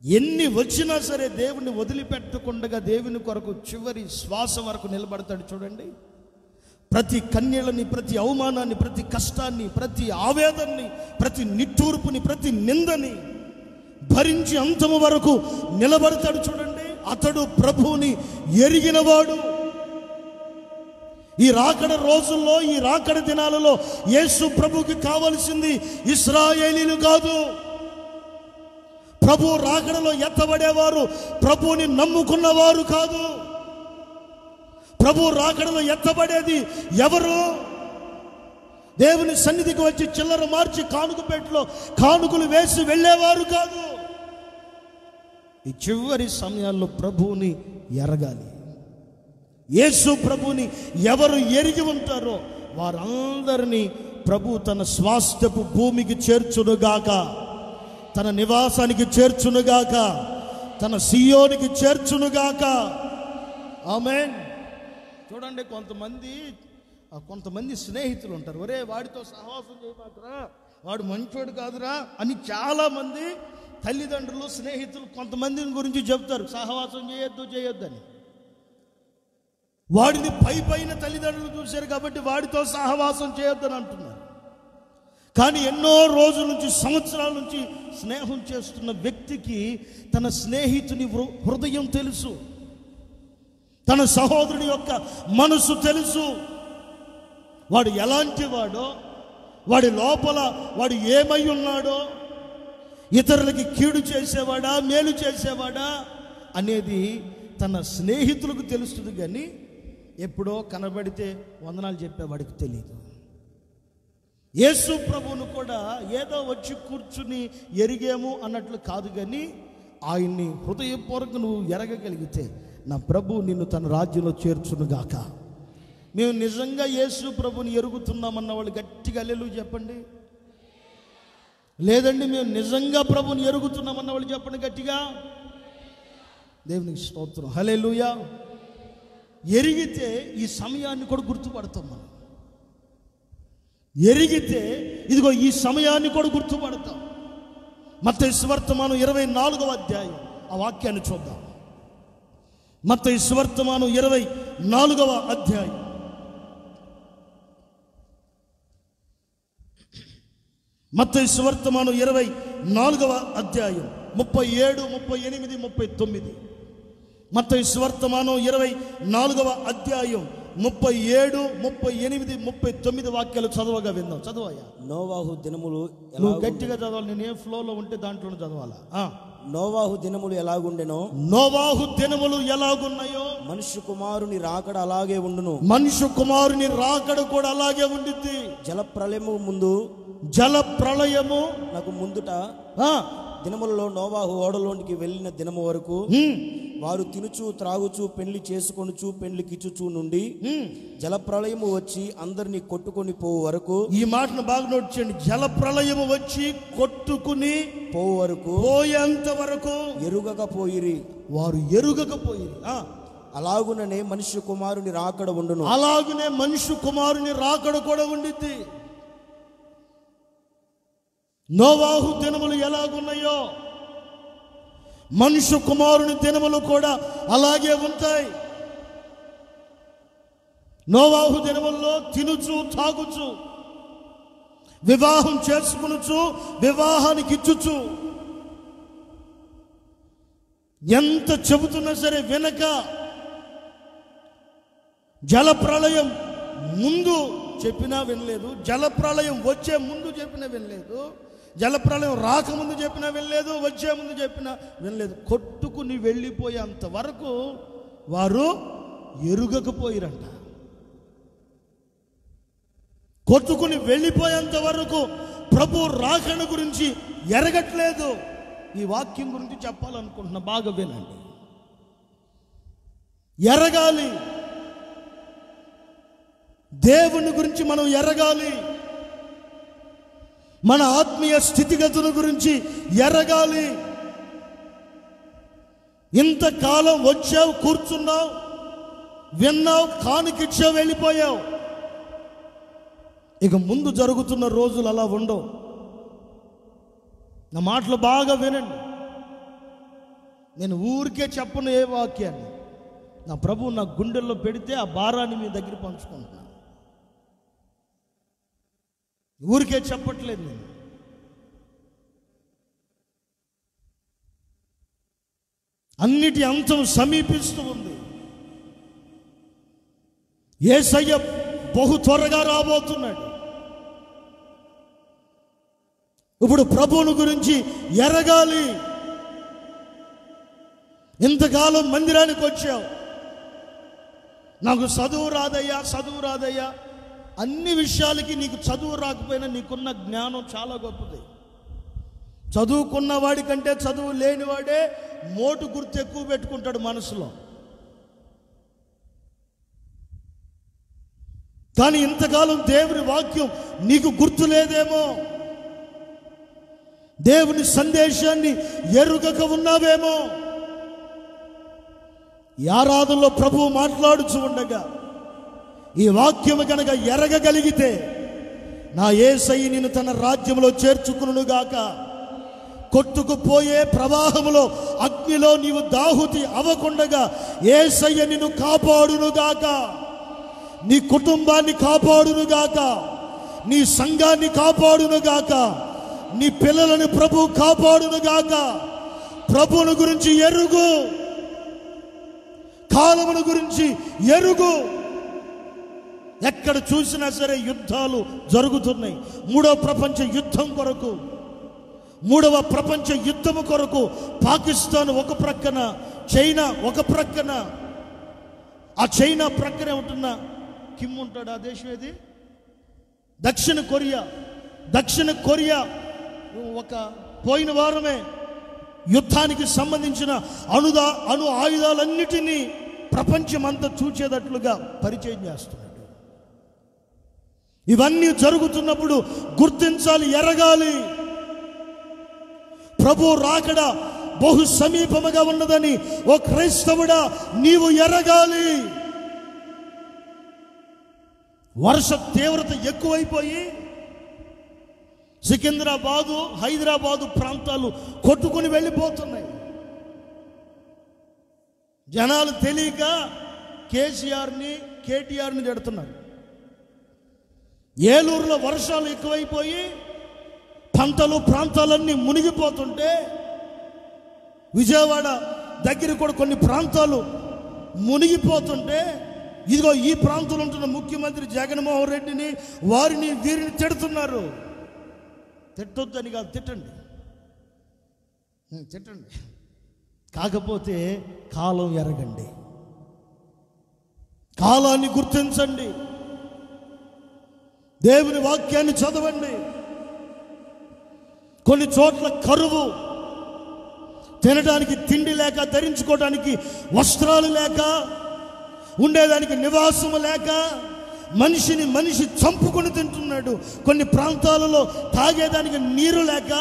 ఎన్ని వచ్చినా సరే దేవుణ్ణి వదిలిపెట్టకుండా దేవుని కొరకు చివరి శ్వాస వరకు నిలబడతాడు చూడండి. ప్రతి కన్నీళ్ళని, ప్రతి అవమానాన్ని, ప్రతి కష్టాన్ని, ప్రతి ఆవేదనని, ప్రతి నిట్టూర్పుని, ప్రతి నిందని భరించి అంతము వరకు నిలబడతాడు చూడండి. అతడు ప్రభువుని ఎరిగినవాడు. ఈ రాకడ రోజుల్లో, ఈ రాకడ దినాలలో యేసు ప్రభుకి కావలసింది ఇశ్రాయేలీలు కాదు. ప్రభు రాకడలో ఎత్తబడేవారు ప్రభువుని నమ్ముకున్నవారు కాదు. ప్రభు రాకడలో ఎత్తబడేది ఎవరు? దేవుని సన్నిధికి వచ్చి చిల్లర మార్చి కానుకపేటలో కానుకలు వేసి వెళ్ళేవారు కాదు. ఈ చివరి సమయాల్లో ప్రభువుని ఎరగాలి. యేసు ప్రభుని ఎవరు ఎరిగి ఉంటారో వారందరినీ ప్రభు తన స్వాస్థ్యపు భూమికి చేర్చునుగాక, తన నివాసానికి చేర్చునుగాక, తన సియోనికి చేర్చునుగాక. ఆమేన్. చూడండి, కొంతమంది స్నేహితులు ఉంటారు. ఒరే వాడితో సహవాసం చేయమాకరా, వాడు మంచోడు కాదురా అని చాలామంది తల్లిదండ్రులు, స్నేహితులు కొంతమందిని గురించి చెప్తారు. సహవాసం చేయొద్దు అని. వాడిని పైన తల్లిదండ్రులు చూశారు కాబట్టి వాడితో సహవాసం చేయొద్దని అంటున్నారు. కానీ ఎన్నో రోజుల నుంచి, సంవత్సరాల నుంచి స్నేహం చేస్తున్న వ్యక్తికి తన స్నేహితుని హృదయం తెలుసు, తన సహోదరుడి యొక్క మనసు తెలుసు. వాడు ఎలాంటి వాడో, వాడి లోపల వాడు ఏమై ఉన్నాడో, ఇతరులకి కీడు చేసేవాడా మేలు చేసేవాడా అనేది తన స్నేహితులకు తెలుస్తుంది. కానీ ఎప్పుడో కనబడితే వందనాలు చెప్పేవాడికి తెలియదు. యేసు ప్రభువును కూడా ఏదో వచ్చి కూర్చుని ఎరిగేము అన్నట్లు కాదు, కానీ ఆయన్ని హృదయపూర్వకంగా నువ్వు ఎరగగలిగితే నా ప్రభు నిన్ను తన రాజ్యంలో చేర్చునుగాక. మేము నిజంగా యేసు ప్రభుని ఎరుగుతున్నామన్న వాళ్ళు గట్టిగా హల్లెలూయా చెప్పండి. లేదండి మేము నిజంగా ప్రభుని ఎరుగుతున్నామన్న వాళ్ళు చెప్పండి గట్టిగా. దేవునికి స్తోత్రం, హల్లెలూయా. ఎరిగితే ఈ సమయాన్ని కూడా గుర్తుపడతాం మనం. ఎరిగితే ఇదిగో ఈ సమయాన్ని కూడా గుర్తుపడతాం. మత్తయి సువార్తమానం 24వ అధ్యాయం ఆ వాక్యాన్ని చూద్దాం. మత్తయి సువార్తమానం 24వ అధ్యాయం. మత్తయి సువార్తమానం 24వ అధ్యాయం 37, 38, 39. మత్తయి సువార్తమానం 24వ అధ్యాయం 37, 38, 39 వాక్యాలు చదవగా విందాం. చదవయ్యా.
నోవాహు దినములు
నువ్వు గట్టిగా చదవాలి, నేను ఏ ఫ్లోలో ఉంటే దాంట్లోనే చదవాలా.
నోవాహు దినములు ఎలాగుండెనో,
నోవాహు దినములు ఎలాగున్నాయో
మనుష్య కుమారుని రాకడ అలాగే ఉండును.
మనుష్య కుమారుని రాకడ కూడా అలాగే ఉండిద్ది.
జల ప్రళయము ముందు,
జల ప్రళయము
నాకు ముందుట దినములలో నోవాహు ఓడలోనికి వెళ్ళిన దినము వరకు వారు తినుచు త్రాగుచు పెళ్లి చేసుకొనుచు పెళ్లికిచ్చుచు నుండి జల ప్రళయము వచ్చి అందరినీ కొట్టుకొని పోవు వరకు. ఈ మాటను బాగా నోట్ చేయండి. జల ప్రళయము వచ్చి కొట్టుకుని పోవు వరకు, పోయేంత వరకు ఎరుగకపోయిరి, వారు ఎరుగకపోయిరి. అలాగుననే మనుష్య కుమారుని రాకడ ఉండును. అలాగునే మనుష్య కుమారుని రాకడ కూడా ఉండిద్ది. నోవాహు దినములు ఎలాగున్నాయో మనుష్య కుమారుని దినములు కూడా అలాగే ఉంటాయి. నోవాహు దినముల్లో తినుచు తాగుచు వివాహం చేసుకునుచు వివాహానికి ఇచ్చుచు, ఎంత చెబుతున్నా సరే వినక, జల ప్రళయం ముందు చెప్పినా వినలేదు, జల ప్రళయం వచ్చే ముందు చెప్పినా వినలేదు, జలప్రళయం రాకముందు చెప్పినా వినలేదు, వచ్చే ముందు చెప్పినా వినలేదు. కొట్టుకుని వెళ్ళిపోయేంత వరకు వారు ఎరుగకపోయిరంట. కొట్టుకుని వెళ్ళిపోయేంత వరకు ప్రభు రాకడ గురించి ఎరగట్లేదు. ఈ వాక్యం గురించి చెప్పాలనుకుంటున్నా, బాగా వినండి. ఎరగాలి, దేవుని గురించి మనం ఎరగాలి, మన ఆత్మీయ స్థితిగతుల గురించి ఎరగాలి. ఇంతకాలం వచ్చావు, కూర్చున్నావు, విన్నావు, కానుకిచ్చావు, వెళ్ళిపోయావు. ఇక ముందు జరుగుతున్న రోజులు అలా ఉండవు. నా మాటలు బాగా వినండి. నేను ఊరికే చెప్పను ఏ వాక్యాన్ని, నా ప్రభు నా గుండెల్లో పెడితే ఆ భారాన్ని మీ దగ్గర పంచుకుంటున్నాను. ఊరికే చెప్పట్లేదు నేను. అన్నిటి అంతం సమీపిస్తూ ఉంది. యేసయ్య బహు త్వరగా రాబోతున్నాడు. ఇప్పుడు ప్రభువుని గురించి ఎరగాలి. ఇంతకాలం మందిరానికి వచ్చావు, నాకు చదువు రాదయ్యా. అన్ని విషయాలకి నీకు చదువు రాకపోయినా నీకున్న జ్ఞానం చాలా గొప్పది. చదువుకున్న వాడి కంటే చదువు లేనివాడే మోటు గుర్తు ఎక్కువ పెట్టుకుంటాడు మనసులో. కానీ ఇంతకాలం దేవుని వాక్యం నీకు గుర్తు లేదేమో, దేవుని సందేశాన్ని ఎరుగక ఉన్నావేమో. ఈ ఆరాధనలో ప్రభువు మాట్లాడుచు ఉండగా ఈ వాక్యము కనుక ఎరగగలిగితే, నా యేసయ్య నిన్ను తన రాజ్యంలో చేర్చుకునుగాక, కొట్టుకుపోయే ప్రవాహములో అగ్నిలో నీవు దాహుతి అవ్వకుండగా యేసయ్య నిన్ను కాపాడునుగాక, నీ కుటుంబాన్ని కాపాడునుగాక, నీ సంఘాన్ని కాపాడునుగాక, నీ పిల్లలను ప్రభు కాపాడునుగాక. ప్రభువుని గురించి ఎరుగు, కాలమును గురించి ఎరుగు. ఎక్కడ చూసినా సరే యుద్ధాలు జరుగుతున్నాయి. మూడవ ప్రపంచ యుద్ధం కొరకు, మూడవ ప్రపంచ యుద్ధము కొరకు పాకిస్తాన్ ఒక ప్రక్కన, చైనా ఒక ప్రక్కన. ఆ చైనా ప్రక్కనే ఉంటున్న కిమ్ ఉంటాడు. ఆ దేశం ఏది? దక్షిణ కొరియా. దక్షిణ కొరియా ఒక పోయిన వారమే యుద్ధానికి సంబంధించిన అణు ఆయుధాలన్నిటినీ ప్రపంచమంతా చూచేటట్లుగా పరిచయం చేస్తున్నాడు. ఇవన్నీ జరుగుతున్నప్పుడు గుర్తించాలి, ఎరగాలి. ప్రభు రాకడ
బహు సమీపముగా ఉన్నదని ఓ క్రైస్తవుడా నీవు ఎరగాలి. వర్ష తీవ్రత ఎక్కువైపోయి సికింద్రాబాదు, హైదరాబాదు ప్రాంతాలు కొట్టుకుని వెళ్ళిపోతున్నాయి. జనాలు తెలియక కేసీఆర్ని, కేటీఆర్ని తిడుతున్నారు. ఏలూరులో వర్షాలు ఎక్కువైపోయి పంటలు ప్రాంతాలన్నీ మునిగిపోతుంటే విజయవాడ దగ్గర కూడా కొన్ని ప్రాంతాలు మునిగిపోతుంటే ఇదిగో ఈ ప్రాంతంలో ఉంటున్న ముఖ్యమంత్రి జగన్మోహన్ రెడ్డిని, వారిని వీరిని తిడుతున్నారు. తిట్టొద్దని కాదు, తిట్టండి. కాకపోతే కాలం ఎరగండి, కాలాన్ని గుర్తించండి, దేవుని వాక్యాన్ని చదవండి. కొన్ని చోట్ల కరువు, తినడానికి తిండి లేక, ధరించుకోవడానికి వస్త్రాలు లేక, ఉండేదానికి నివాసము లేక మనిషిని మనిషి చంపుకొని తింటున్నాడు. కొన్ని ప్రాంతాలలో తాగేదానికి నీరు లేక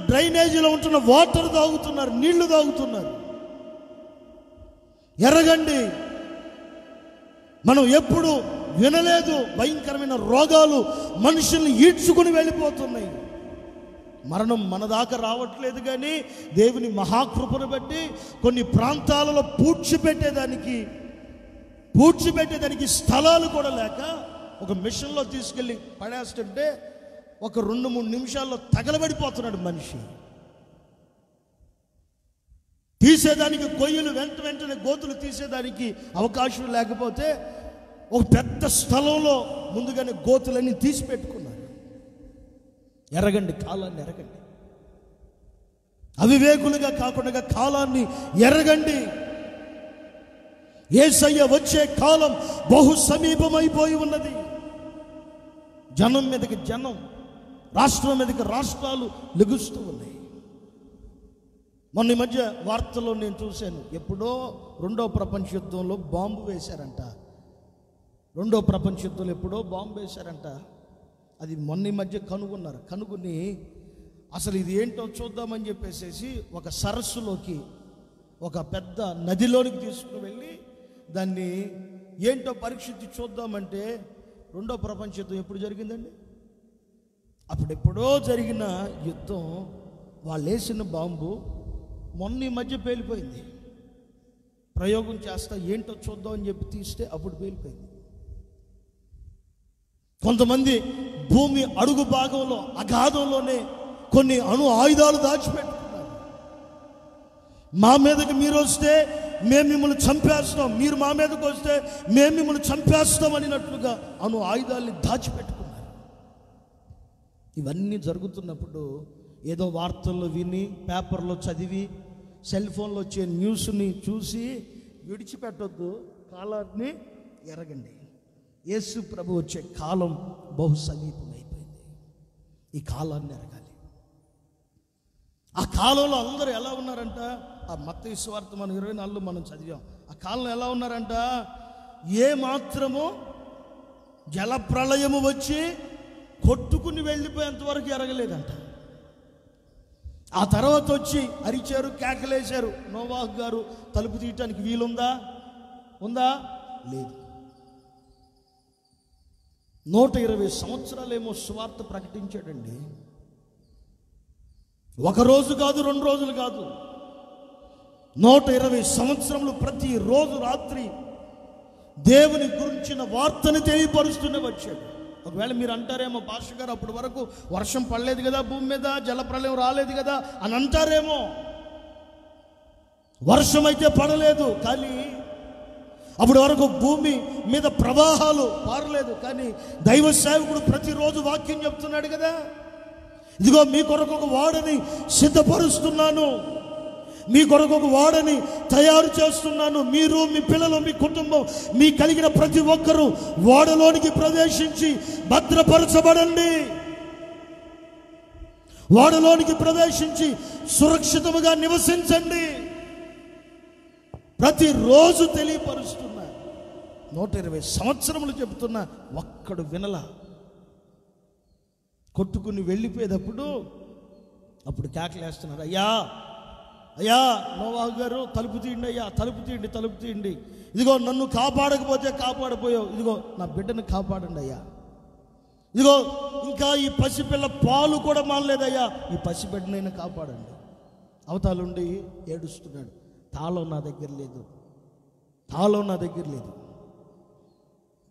డ్రైనేజీలో ఉంటున్న వాటర్ తాగుతున్నారు, నీళ్లు తాగుతున్నారు. ఎరగండి. మనం ఎప్పుడు వినలేదు, భయంకరమైన రోగాలు మనుషుల్ని ఈడ్చుకుని వెళ్ళిపోతున్నాయి. మరణం మన దాకా రావట్లేదు, కానీ దేవుని మహాకృపను బట్టి కొన్ని ప్రాంతాలలో పూడ్చిపెట్టేదానికి స్థలాలు కూడా లేక ఒక మిషన్లో తీసుకెళ్ళి పడేస్తుంటే ఒక 2-3 నిమిషాల్లో తగలబడిపోతున్నాడు మనిషి. తీసేదానికి కొయ్యలు వెంటనే గోతులు తీసేదానికి అవకాశం లేకపోతే ఒక పెద్ద స్థలంలో ముందుగానే గోతులన్నీ తీసి పెట్టుకున్నారు. ఎరగండి, కాలాన్ని ఎరగండి. అవివేకులుగా కాకుండా కాలాన్ని ఎరగండి. యేసయ్య వచ్చే కాలం బహు సమీపమైపోయి ఉన్నది. జనం మీదకి జనం, రాష్ట్రం మీదకి రాష్ట్రాలు లెగుస్తూ ఉన్నాయి. మొన్న ఈ మధ్య వార్తల్లో నేను చూశాను, ఎప్పుడో 2వ ప్రపంచ యుద్ధంలో బాంబు వేశారంట. 2వ ప్రపంచ యుద్ధంలో ఎప్పుడో బాంబు వేశారంట. అది మొన్న ఈ మధ్య కనుగొని అసలు ఇది ఏంటో చూద్దామని చెప్పేసి ఒక సరస్సులోకి, ఒక పెద్ద నదిలోనికి తీసుకుని వెళ్ళి దాన్ని ఏంటో పరీక్షించి చూద్దామంటే 2వ ప్రపంచ యుద్ధం ఎప్పుడు జరిగిందండి? అప్పుడెప్పుడో జరిగిన యుద్ధం, వాళ్ళు వేసిన బాంబు మొన్న ఈ మధ్య పేలిపోయింది. ప్రయోగం చేస్తా ఏంటో చూద్దాం అని చెప్పి తీస్తే అప్పుడు పేలిపోయింది. కొంతమంది భూమి అడుగు భాగంలో, అగాధంలోనే కొన్ని అణు ఆయుధాలు దాచిపెట్టుకున్నారు. మా మీదకి మీరు వస్తే మేము మిమ్మల్ని చంపేస్తాం, మీరు మా మీదకి వస్తే మేము మిమ్మల్ని చంపేస్తాం అనినట్లుగా అణు ఆయుధాలని దాచిపెట్టుకున్నారు. ఇవన్నీ జరుగుతున్నప్పుడు ఏదో వార్తల్లో విని, పేపర్లో చదివి, సెల్ ఫోన్లో వచ్చే న్యూస్ని చూసి విడిచిపెట్టొద్దు. కాలాన్ని ఎరగండి. యేసు ప్రభు వచ్చే కాలం బహు సమీపమైపోయింది. ఈ కాలాన్ని ఎరగాలి. ఆ కాలంలో అందరూ ఎలా ఉన్నారంట? ఆ మత్తయి సువార్త మనం 24 మనం చదివాం. ఆ కాలంలో ఎలా ఉన్నారంట? ఏ మాత్రము జల ప్రళయము వచ్చి కొట్టుకుని వెళ్ళిపోయేంత వరకు ఎరగలేదంట. ఆ తర్వాత వచ్చి అరిచారు, కేకలేశారు. నోవాహు గారు తలుపు తీయటానికి వీలుందా? లేదు. 120 సంవత్సరాలేమో సువార్త ప్రకటించాడండి. ఒక రోజు కాదు, 2 రోజులు కాదు, 120 సంవత్సరములు ప్రతిరోజు రాత్రి దేవుని గురించిన వార్తను తెలియపరుస్తూనే వచ్చాడు. ఒకవేళ మీరు అంటారేమో, పాస్టర్ గారు అప్పటి వరకు వర్షం పడలేదు కదా, భూమి మీద జలప్రలయం రాలేదు కదా అని అంటారేమో. వర్షం అయితే పడలేదు, కానీ అప్పటి వరకు భూమి మీద ప్రవాహాలు పారలేదు. కానీ దైవ సేవకుడు ప్రతిరోజు వాక్యం చెప్తున్నాడు కదా, ఇదిగో మీ కొరకు ఒక వాడని సిద్ధపరుస్తున్నాను, మీ కొరకు ఒక వాడని తయారు చేస్తున్నాను. మీరు, మీ పిల్లలు, మీ కుటుంబం, మీ కలిగిన ప్రతి ఒక్కరూ వాడలోనికి ప్రవేశించి భద్రపరచబడండి. వాడలోనికి ప్రవేశించి సురక్షితముగా నివసించండి. ప్రతిరోజు తెలియపరుస్తున్నా. 120 సంవత్సరములు చెబుతున్నా, ఒక్కడు వినలా. కొట్టుకుని వెళ్ళిపోయేటప్పుడు అప్పుడు కేకలేస్తున్నారు, అయ్యా అయ్యా నోవాహు గారు తలుపు తీయండి, అయ్యా తలుపు తీయండి, తలుపు తీయండి, ఇదిగో నన్ను కాపాడకపోతే కాపాడిపోయావు, ఇదిగో నా బిడ్డను కాపాడండి అయ్యా, ఇదిగో ఇంకా ఈ పసిపిల్ల పాలు కూడా మానలేదయ్యా, ఈ పసిబిడ్డనైనా కాపాడండి. అవతాలుండి ఏడుస్తున్నాడు, తాళం నా దగ్గర లేదు, తాళం నా దగ్గర లేదు.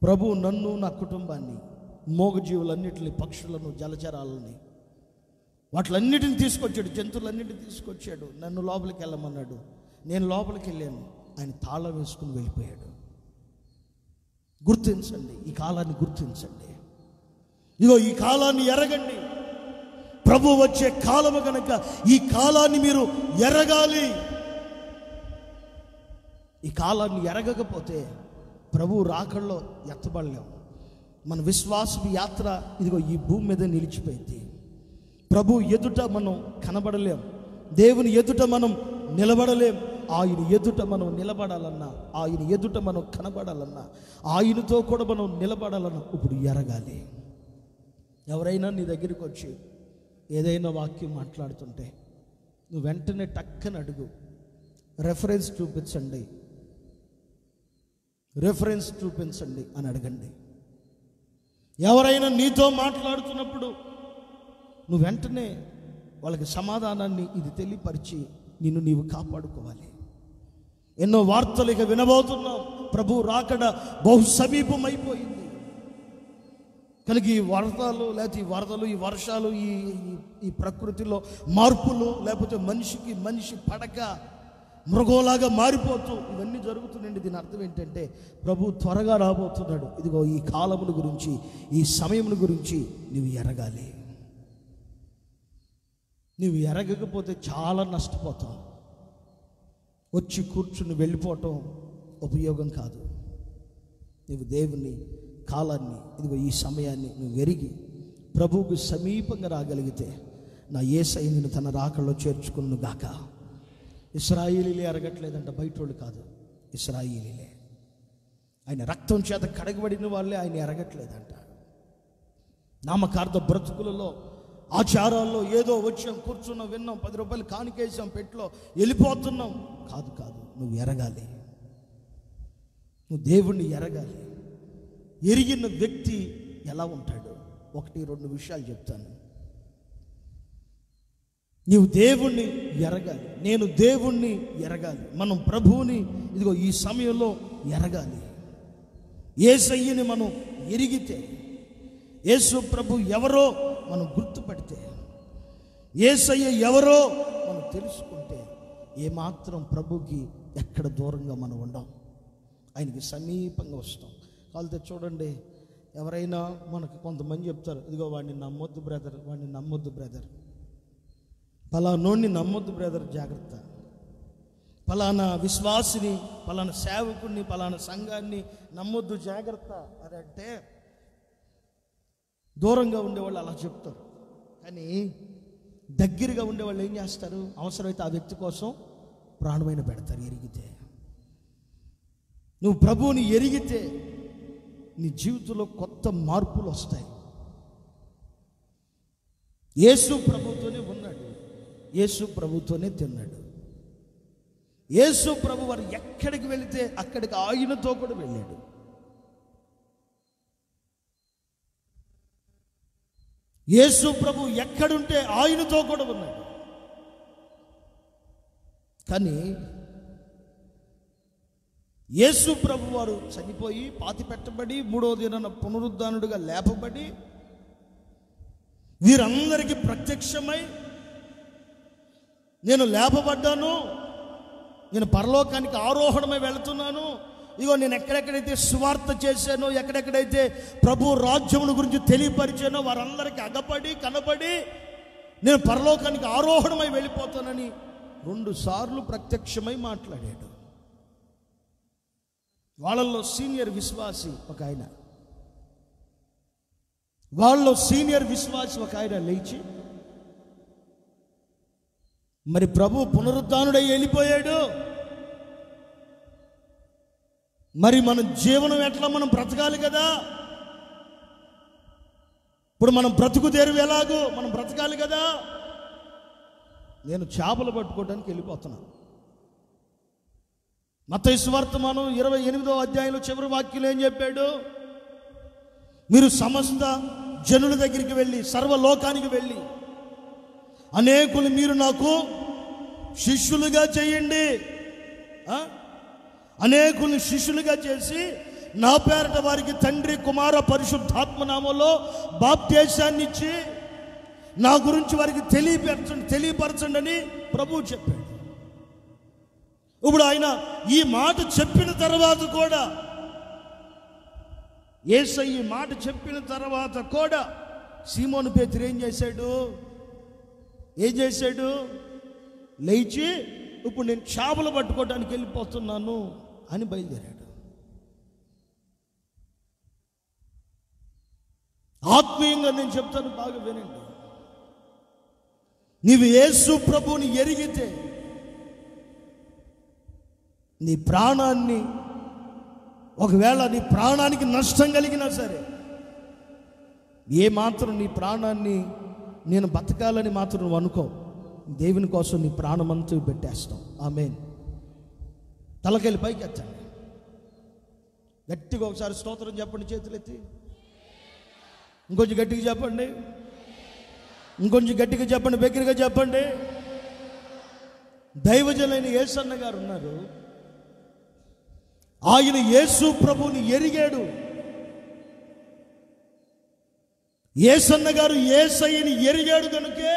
ప్రభు నన్ను, నా కుటుంబాన్ని, మోగజీవులన్నిటిని, పక్షులను, జలచరాలని, వాటిలన్నిటిని తీసుకొచ్చాడు, జంతువులన్నిటిని తీసుకొచ్చాడు. నన్ను లోపలికి వెళ్ళమన్నాడు, నేను లోపలికి వెళ్ళాను, ఆయన తాళం వేసుకుని వెళ్ళిపోయాడు. గుర్తించండి, ఈ కాలాన్ని గుర్తించండి. ఇగో ఈ కాలాన్ని ఎరగండి. ప్రభు వచ్చే కాలము కనుక ఈ కాలాన్ని మీరు ఎరగాలి. ఈ కాలాన్ని ఎరగకపోతే ప్రభు రాకడలో ఎత్తబడలేం. మన విశ్వాసపు యాత్ర ఇదిగో ఈ భూమి మీద నిలిచిపోయింది. ప్రభు ఎదుట మనం కనబడలేం, దేవుని ఎదుట మనం నిలబడలేం. ఆయన ఎదుట మనం నిలబడాలన్నా, ఆయన ఎదుట మనం కనబడాలన్నా, ఆయనతో కూడా మనం నిలబడాలన్నా ఇప్పుడు ఎరగాలి. ఎవరైనా నీ దగ్గరికి వచ్చి ఏదైనా వాక్యం మాట్లాడుతుంటే నువ్వు వెంటనే టక్కని అడుగు, రెఫరెన్స్ చూపించండి, రెఫరెన్స్ చూపించండి అని అడగండి. ఎవరైనా నీతో మాట్లాడుతున్నప్పుడు నువ్వు వెంటనే వాళ్ళకి సమాధానాన్ని ఇది తెలియపరిచి నిన్ను నీవు కాపాడుకోవాలి. ఎన్నో వార్తలు ఇక వినబోతున్నాం, ప్రభు రాకడ బహు సమీపం అయిపోయింది కనుక ఈ వరదలు, లేకపోతే ఈ వరదలు, ఈ వర్షాలు, ఈ ప్రకృతిలో మార్పులు, లేకపోతే మనిషికి మనిషి పడక మృగంలాగా మారిపోతూ ఇవన్నీ జరుగుతున్నాయండి. దీని అర్థం ఏంటంటే ప్రభు త్వరగా రాబోతున్నాడు. ఇదిగో ఈ కాలముల గురించి, ఈ సమయముల గురించి నువ్వు ఎరగాలి. నువ్వు ఎరగకపోతే చాలా నష్టపోతావు. వచ్చి కూర్చుని వెళ్ళిపోవటం ఉపయోగం కాదు. నువ్వు దేవుని కాలాన్ని, ఇదిగో ఈ సమయాన్ని నువ్వు ఎరిగి ప్రభువుకు సమీపంగా రాగలిగితే నా యేసయ్య నిన్ను తన రాకడలో చేర్చుకును గాక. ఇశ్రాయేలీలే ఎరగట్లేదంట, బయటోళ్ళు కాదు, ఇశ్రాయేలీలే. ఆయన రక్తం చేత కడగబడిన వాళ్ళే ఆయన ఎరగట్లేదంట. నామకార్థ బ్రతుకులలో, ఆచారాల్లో ఏదో వచ్చాం, కూర్చున్నాం, విన్నాం, 10 రూపాయలు కానికేసాం, పెట్లో వెళ్ళిపోతున్నాం. కాదు కాదు, నువ్వు ఎరగాలి, నువ్వు దేవుణ్ణి ఎరగాలి. ఎరిగిన వ్యక్తి ఎలా ఉంటాడు? 1-2 విషయాలు చెప్తాను. నీవు దేవుణ్ణి ఎరగాలి, నేను దేవుణ్ణి ఎరగాలి, మనం ప్రభువుని ఇదిగో ఈ సమయంలో ఎరగాలి. యేసయ్యని మనం ఎరిగితే, యేసు ప్రభు ఎవరో మనం గుర్తుపడితే, యేసయ్య ఎవరో మనం తెలుసుకుంటే ఏమాత్రం ప్రభుకి ఎక్కడ దూరంగా మనం ఉండం, ఆయనకి సమీపంగా వస్తాం. వాళ్ళతో చూడండి, ఎవరైనా మనకు కొంతమంది చెప్తారు, ఇదిగో వాడిని నమ్మొద్దు బ్రదర్, వాడిని నమ్మొద్దు బ్రదర్, ఫలానోడిని నమ్మొద్దు బ్రదర్, జాగ్రత్త, ఫలానా విశ్వాసిని, ఫలానా సేవకుడిని, ఫలానా సంఘాన్ని నమ్మొద్దు, జాగ్రత్త అని అంటే దూరంగా ఉండేవాళ్ళు అలా చెప్తారు. కానీ దగ్గరగా ఉండేవాళ్ళు ఏం చేస్తారు? అవసరమైతే ఆ వ్యక్తి కోసం ప్రాణమైన పెడతారు. ఎరిగితే, నువ్వు ప్రభువుని ఎరిగితే నీ జీవితంలో కొత్త మార్పులు వస్తాయి. యేసు ప్రభుతోనే ఉన్నాడు, యేసు ప్రభుతోనే తిన్నాడు. యేసు ప్రభు వారు ఎక్కడికి వెళితే అక్కడికి ఆయనతో కూడా వెళ్ళాడు. యేసు ప్రభు ఎక్కడుంటే ఆయనతో కూడా ఉన్నాడు. కానీ యేసు ప్రభు వారు చనిపోయి పాతి పెట్టబడి 3వ దినాన పునరుద్ధానుడిగా లేపబడి వీరందరికీ ప్రత్యక్షమై, నేను లేపబడ్డాను, నేను పరలోకానికి ఆరోహణమై వెళుతున్నాను, ఇగో నేను ఎక్కడెక్కడైతే సువార్త చేశానో, ఎక్కడెక్కడైతే ప్రభు రాజ్యముల గురించి తెలియపరిచానో వారందరికీ అగపడి కనబడి నేను పరలోకానికి ఆరోహణమై వెళ్ళిపోతానని 2 సార్లు ప్రత్యక్షమై మాట్లాడాడు. వాళ్ళల్లో సీనియర్ విశ్వాసి ఒక ఆయన, వాళ్ళలో సీనియర్ విశ్వాసి ఒక ఆయన లేచి, మరి ప్రభు పునరుద్ధానుడై వెళ్ళిపోయాడు, మరి మన జీవనం ఎట్లా మనం బ్రతకాలి కదా, ఇప్పుడు మనం బ్రతుకు తెరువు ఎలాగో మనం బ్రతకాలి కదా, నేను చేపలు పట్టుకోవడానికి వెళ్ళిపోతున్నాను. మత్తయి సువార్తమానం 28వ అధ్యాయంలో చివరి వాక్యంలో ఏం చెప్పాడు? మీరు సమస్త జనుల దగ్గరికి వెళ్ళి, సర్వలోకానికి వెళ్ళి అనేకులు మీరు నాకు శిష్యులుగా చేయండి. అనేకుల్ని శిష్యులుగా చేసి నా పేరట వారికి తండ్రి కుమార పరిశుద్ధాత్మ నామములో బాప్తిసాన్ని ఇచ్చి నా గురించి వారికి తెలియపరచండి అని ప్రభువు చెప్పాడు. ఇప్పుడు ఆయన ఈ మాట చెప్పిన తర్వాత కూడా, యేసయ్య ఈ మాట చెప్పిన తర్వాత కూడా సీమోను పేతురు ఏం చేశాడు? లేచి ఇప్పుడు నేను చేపలు పట్టుకోవడానికి వెళ్ళిపోతున్నాను అని బయలుదేరాడు. ఆత్మీయంగా నేను చెప్తాను, బాగా వినండి. నీవు యేసు ప్రభువుని ఎరిగితే నీ ప్రాణాన్ని, ఒకవేళ నీ ప్రాణానికి నష్టం కలిగినా సరే, ఏ మాత్రం నీ ప్రాణాన్ని నేను బతకాలని మాత్రం నువ్వు అనుకో, దేవుని కోసం నీ ప్రాణమంతా పెట్టేస్తాం. ఆమేన్. తలకెళ్ళి పైకి ఎత్తండి, గట్టిగా ఒకసారి స్తోత్రం చెప్పండి, చేతులెత్తి. ఇంకొంచెం గట్టిగా చెప్పండి, ఇంకొంచెం గట్టిగా చెప్పండి, బిగ్గరగా చెప్పండి. దైవజనులైన యేసన్న గారు ఉన్నారు. ఆయన యేసు ప్రభువుని ఎరిగాడు. యేసన్న గారు యేసయ్యని ఎరిగాడు కనుకే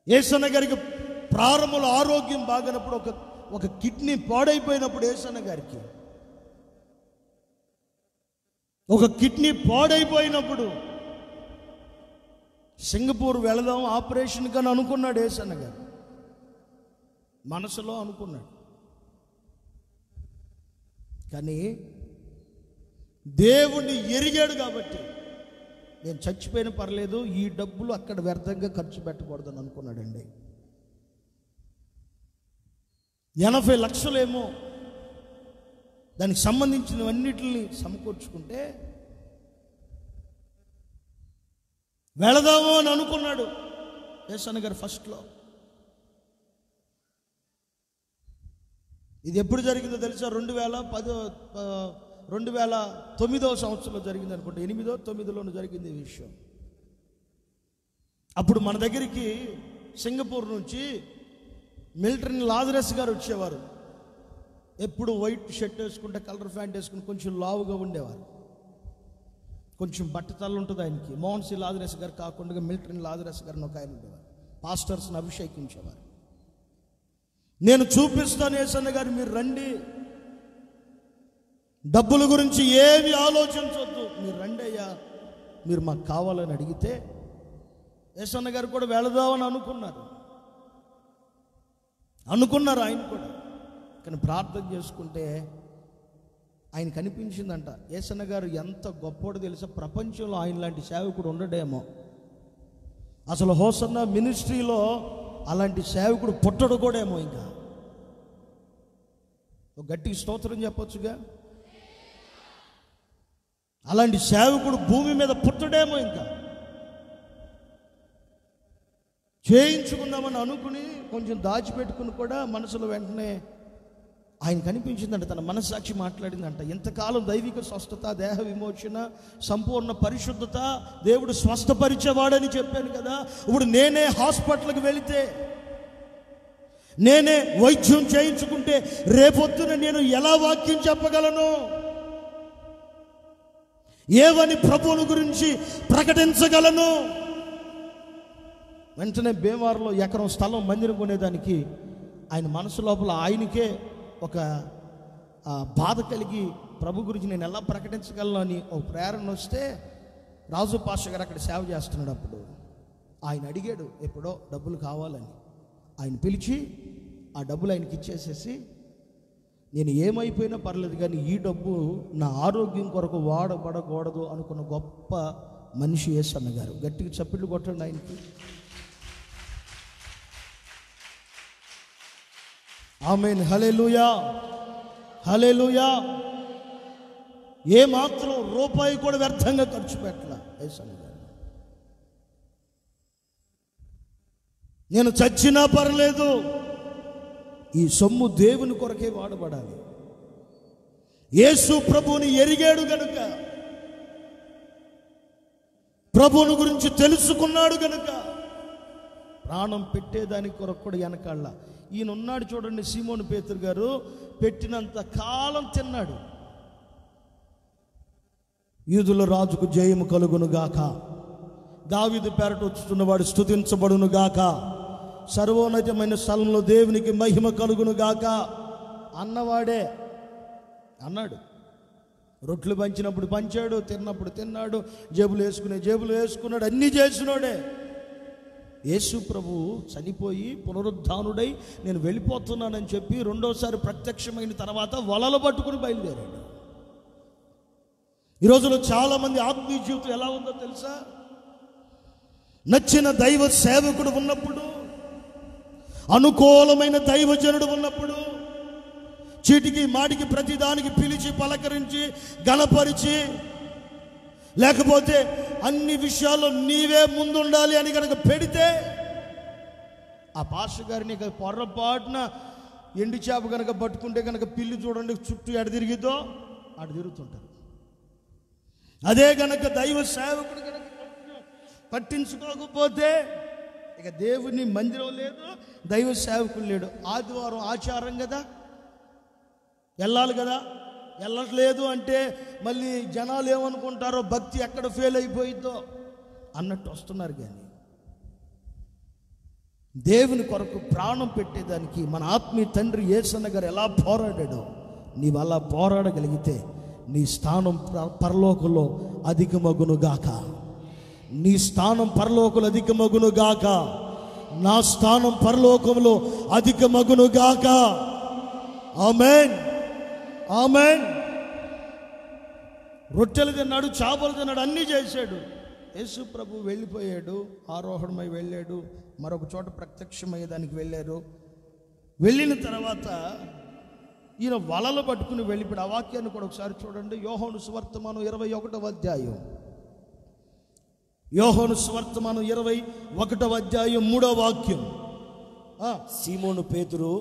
యేసన్న గారికి ప్రారంభంలో ఆరోగ్యం బాగానప్పుడు, ఒక కిడ్నీ పాడైపోయినప్పుడు, యేసన్న గారికి ఒక కిడ్నీ పాడైపోయినప్పుడు సింగపూర్ వెళదాం ఆపరేషన్ కని అనుకున్నాడు యేసన్న గారు, మనసులో అనుకున్నాడు. కానీ దేవుణ్ణి ఎరిగాడు కాబట్టి, నేను చచ్చిపోయిన పర్లేదు, ఈ డబ్బులు అక్కడ వ్యర్థంగా ఖర్చు పెట్టకూడదని అనుకున్నాడండి. 80 లక్షలేమో దానికి సంబంధించినవన్నిటిని సమకూర్చుకుంటే వెళదాము అని అనుకున్నాడు యేసన్న గారు ఫస్ట్లో. ఇది ఎప్పుడు జరిగిందో తెలుసా? 2009వ సంవత్సరంలో జరిగింది అనుకుంటా. 8ో 9లోనూ జరిగింది ఈ విషయం. అప్పుడు మన దగ్గరికి సింగపూర్ నుంచి మిలిటరీ లాజరస్ గారు వచ్చేవారు. ఎప్పుడు వైట్ షర్ట్ వేసుకుంటే, కలర్ ప్యాంట్ వేసుకుని కొంచెం లావుగా ఉండేవారు. కొంచెం బట్టతలు ఉంటుంది ఆయనకి. మోహన్ సి లాజరస్ గారు కాకుండా మిలిటరీ లాజరస్ గారిని ఒక ఆయన ఉండేవారు. పాస్టర్స్ని అభిషేకించేవారు. నేను చూపిస్తాను యేసన్న గారు, మీరు రండి, డబ్బుల గురించి ఏమి ఆలోచించవద్దు, మీరు రండి అయ్యా, మీరు మాకు కావాలని అడిగితే యేసన్న గారు కూడా వెళదామని అనుకున్నారు ఆయన కూడా. కానీ ప్రార్థన చేసుకుంటే ఆయన కనిపించిందంట. యేసన్న గారు ఎంత గొప్పోడో తెలుసా? ప్రపంచంలో ఆయన లాంటి సేవకుడు ఉండడేమో. అసలు హోసన్న మినిస్ట్రీలో అలాంటి సేవకుడు పుట్టడు కూడా ఏమో. ఇంకా ఒక గట్టి స్తోత్రం చెప్పొచ్చుగా. అలాంటి సేవకుడు భూమి మీద పుట్టడేమో. ఇంకా చేయించుకుందామని అనుకుని కొంచెం దాచిపెట్టుకుని కూడా మనసులో వెంటనే ఆయన కనిపించిందంట. తన మనస్సాక్షి మాట్లాడిందంట, ఇంతకాలం దైవిక స్వస్థత, దేహ విమోచన, సంపూర్ణ పరిశుద్ధత దేవుడు స్వస్థపరిచేవాడని చెప్పాను కదా. ఇప్పుడు నేనే హాస్పిటల్కి వెళితే, నేనే వైద్యం చేయించుకుంటే రేపొద్దున నేను ఎలా వాక్యం చెప్పగలను? ఏవని ప్రభువుని గురించి ప్రకటించగలను? వెంటనే భీమవరంలో ఎకరం స్థలం మందిరం కొనేదానికి ఆయన మనసు లోపల ఆయనకే ఒక బాధ కలిగి, ప్రభు గురించి నేను ఎలా ప్రకటించగలను అని ఒక ప్రేరణ వస్తే, రాజు పాష గారు అక్కడ సేవ చేస్తున్నాడు. అప్పుడు ఆయన అడిగాడు ఎప్పుడో డబ్బులు కావాలని. ఆయన పిలిచి ఆ డబ్బులు ఆయనకి ఇచ్చేసేసి, నేను ఏమైపోయినా పర్లేదు కానీ ఈ డబ్బు నా ఆరోగ్యం కొరకు వాడబడకూడదు అనుకున్న గొప్ప మనిషి యేసన్న గారు. గట్టిగా చప్పట్లు కొట్టండి ఆయనకి. ఆమేన్. హల్లెలూయా, హల్లెలూయా. ఏ మాత్రం రూపాయి కూడా వ్యర్థంగా ఖర్చు పెట్టలా యేసన్న గారు. నేను చచ్చినా పర్లేదు, ఈ సొమ్ము దేవుని కొరకే వాడబడాలి. యేసు ప్రభువుని ఎరిగాడు గనుక, ప్రభువుని గురించి తెలుసుకున్నాడు గనుక ప్రాణం పెట్టేదాని కొరకు కూడా వెనకాళ్ళ. ఈయన ఉన్నాడు చూడండి, సీమోను పేతురు గారు పెట్టినంత కాలం తిన్నాడు. యూదుల రాజుకు జయము కలుగును గాక, దావీదు పేరట వచ్చుతున్నవాడు స్తుతించబడును గాక, సర్వోన్నతమైన స్థలంలో దేవునికి మహిమ కలుగును గాక అన్నవాడే అన్నాడు. రొట్లు పంచినప్పుడు పంచాడు, తిన్నప్పుడు తిన్నాడు, జేబులు వేసుకున్నాడు, అన్నీ చేసినోడే. యేసు ప్రభు చనిపోయి పునరుద్ధానుడై నేను వెళ్ళిపోతున్నానని చెప్పి రెండోసారి ప్రత్యక్షమైన తర్వాత వలలు పట్టుకుని బయలుదేరాడు. ఈ రోజులో చాలామంది ఆత్మీయ జీవితం ఎలా ఉందో తెలుసా? నచ్చిన దైవ సేవకుడు ఉన్నప్పుడు, అనుకూలమైన దైవజనుడు ఉన్నప్పుడు, చీటికి మాటికి ప్రతిదానికి పిలిచి పలకరించి గణపరిచి, లేకపోతే అన్ని విషయాల్లో నీవే ముందుండాలి అని కనుక పెడితే, ఆ పాస్టర్ గారిని పొర్రపాటున ఎండి చేప కనుక పట్టుకుంటే కనుక పిల్లి చూడండి చుట్టూ ఎడ తిరిగిద్దో అటు తిరుగుతుంటారు. అదే కనుక దైవ సేవకుడు కనుక పట్టించుకోకపోతే ఇక దేవుని మందిరం లేదు, దైవ సేవకుడు లేడు. ఆదివారం ఆచారం కదా, వెళ్ళాలి కదా, వెళ్ళట్లేదు అంటే మళ్ళీ జనాలు ఏమనుకుంటారో, భక్తి ఎక్కడ ఫెయిల్ అయిపోయిందో అన్నట్టు వస్తున్నారు. కానీ దేవుని కొరకు ప్రాణం పెట్టేదానికి మన ఆత్మీయ తండ్రి యేసన్న గారు ఎలా పోరాడాడో, నీవు అలా పోరాడగలిగితే నీ స్థానం పరలోకంలో అధికమగునుగాక. నీ స్థానం పరలోకంలో అధికమగునుగాక. నా స్థానం పరలోకంలో అధికమగునుగాక. ఆమేన్, ఆమేన్. రొట్టెలు తిన్నాడు, చేపలు తిన్నాడు, అన్నీ చేశాడు. యేసు ప్రభు వెళ్ళిపోయాడు, ఆరోహణమై వెళ్ళాడు, మరొక చోట ప్రత్యక్షమయ్యేదానికి వెళ్ళారు. వెళ్ళిన తర్వాత ఈయన వలలు పట్టుకుని వెళ్ళిపోయాడు. ఆ వాక్యాన్ని కూడా ఒకసారి చూడండి. యోహాను సువార్తమానం 21వ అధ్యాయం, యోహాను సువార్తమానం 21వ అధ్యాయం 3వ వాక్యం.
సీమోను పేతురు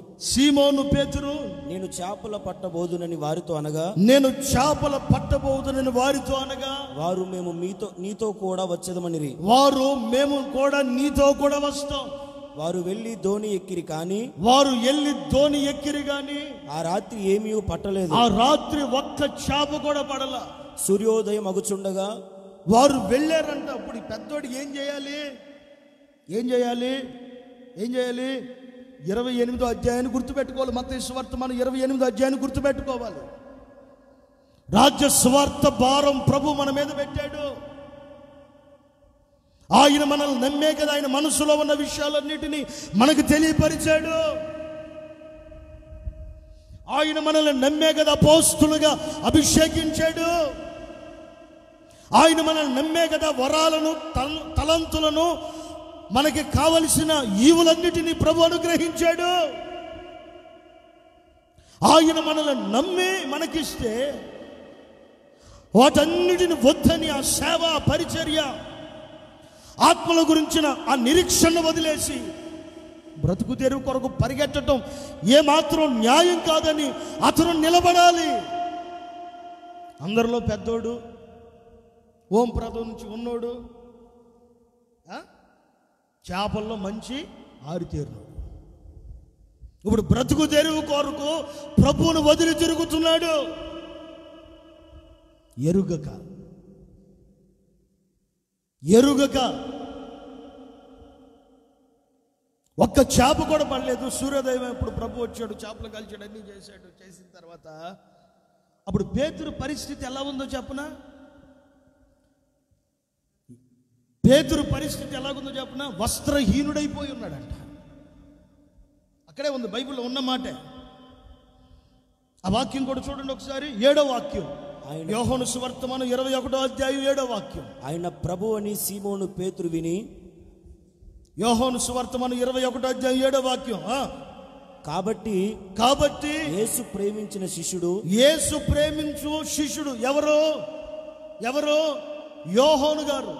నేను చేపల పట్టబోదునని వారితో అనగా వారు మేము నీతో కూడా వచ్చేదమనిరి.
మేము కూడా నీతో కూడా వస్తాం.
వారు వెళ్ళి దోణి ఎక్కిరి కానీ ఆ రాత్రి ఏమీ పట్టలేదు.
ఆ రాత్రి ఒక్క చేప కూడా పడల.
సూర్యోదయం అగుచుండగా
వారు వెళ్ళారంట. అప్పుడు పెద్దోడు ఏం చేయాలి? 28వ అధ్యాయాన్ని గుర్తుపెట్టుకోవాలి. మత్తయి సువార్త మనం 28వ అధ్యాయాన్ని గుర్తుపెట్టుకోవాలి. రాజ్య సువార్త భారం ప్రభు మన మీద పెట్టాడు. ఆయన మనల్ని నమ్మే కదా, ఆయన మనసులో ఉన్న విషయాలన్నిటినీ మనకు తెలియపరిచాడు. ఆయన మనల్ని నమ్మే కదా అపోస్తులుగా అభిషేకించాడు. ఆయన మనల్ని నమ్మే కదా వరాలను తలంతులను మనకి కావలసిన ఈవులన్నిటినీ ప్రభు అనుగ్రహించాడు. ఆయన మనల్ని నమ్మి మనకిస్తే వాటన్నిటిని వద్దని ఆ సేవ, పరిచర్య, ఆత్మల గురించిన ఆ నిరీక్షణ వదిలేసి బ్రతుకు తెరువు కొరకు పరిగెట్టడం ఏమాత్రం న్యాయం కాదని అతను నిలబడాలి. అందరిలో పెద్దోడు, ఓం ప్రదం నుంచి ఉన్నోడు, చేపల్లో మంచి ఆరితేరుడు. ఇప్పుడు బ్రతుకు తెరువు కొరకు ప్రభువును వదిలి తిరుగుతున్నాడు. ఎరుగక ఒక్క చేప కూడా పడలేదు. సూర్యోదయం ఇప్పుడు ప్రభు వచ్చాడు, చేపలు కాల్చాడు, అన్నీ చేశాడు. చేసిన తర్వాత అప్పుడు పేతురు పరిస్థితి ఎలా ఉందో చెప్పనా? పేతురు పరిస్థితి ఎలాగుందో చెప్పనా? వస్త్రహీనుడైపోయి ఉన్నాడంట. అక్కడే ఉంది, బైబిల్లో ఉన్న మాటే. ఆ వాక్యం కూడా చూడండి ఒకసారి. 7వ వాక్యం, యోహాను సువార్తమానం 21వ అధ్యాయం 7వ వాక్యం.
ఆయన ప్రభు అని సీమోను పేతురు విని,
యోహాను సువార్తమానం 21వ అధ్యాయం 7వ వాక్యం. కాబట్టి యేసు ప్రేమించు శిష్యుడు ఎవరు? యోహాను గారు.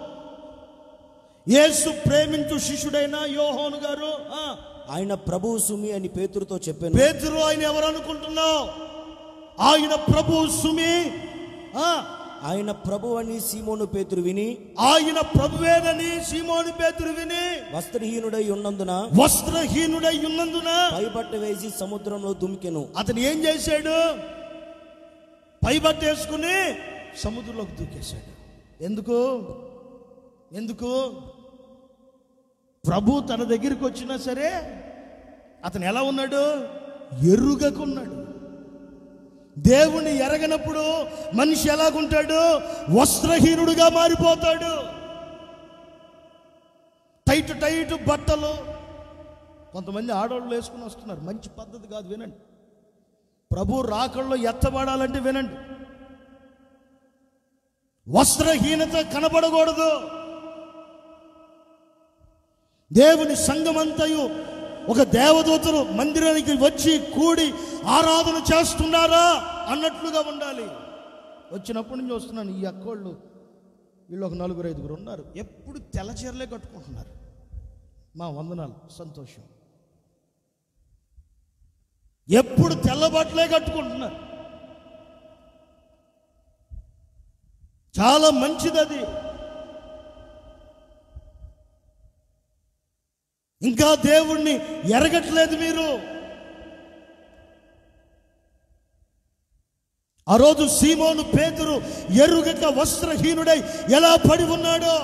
యేసు ప్రేమించు శిష్యుడైన యోహాను గారు
ఆయన ప్రభువు సుమి అని పేతురుతో చెప్పాను.
పేతురు ఆయన ఎవరు అనుకుంటున్నావు? ఆయన ప్రభువు సుమి.
ఆయన ప్రభు అని సీమోను పేతురు విని,
ఆయన ప్రభువేనని సీమోను పేతురు విని
వస్త్రహీనుడై ఉన్నందున పైబట్ట వేసి సముద్రంలో దుమికెను.
అతను ఏం చేశాడు? పైబట్ట వేసుకుని సముద్రంలోకి దూకేశాడు. ఎందుకు? ప్రభు తన దగ్గరికి వచ్చినా సరే అతను ఎలా ఉన్నాడు? ఎరుగకున్నాడు. దేవుణ్ణి ఎరగనప్పుడు మనిషి ఎలాగుంటాడు? వస్త్రహీనుడుగా మారిపోతాడు. టైట్ బట్టలు కొంతమంది ఆడవాళ్ళు వేసుకుని వస్తున్నారు. మంచి పద్ధతి కాదు, వినండి. ప్రభు రాకల్లో ఎత్తబడాలంటే వినండి, వస్త్రహీనత కనబడకూడదు. దేవుని సంఘమంతయు ఒక దేవదూతలు మందిరానికి వచ్చి కూడి ఆరాధన చేస్తున్నారా అన్నట్లుగా ఉండాలి. వచ్చినప్పటి నుంచి వస్తున్నాను, ఈ అక్కోళ్ళు వీళ్ళు ఒక 4-5 ఉన్నారు. ఎప్పుడు తెల్ల చీరలే కట్టుకుంటున్నారు. మా వందనాలు, సంతోషం. ఎప్పుడు తెల్ల బట్టలే కట్టుకుంటున్నారు. చాలా మంచిది అది. ఇంకా దేవుణ్ణి ఎరగట్లేదు మీరు. ఆ రోజు సీమోను పేతురు ఎరుగక వస్త్రహీనుడై ఎలా పడి ఉన్నాడో,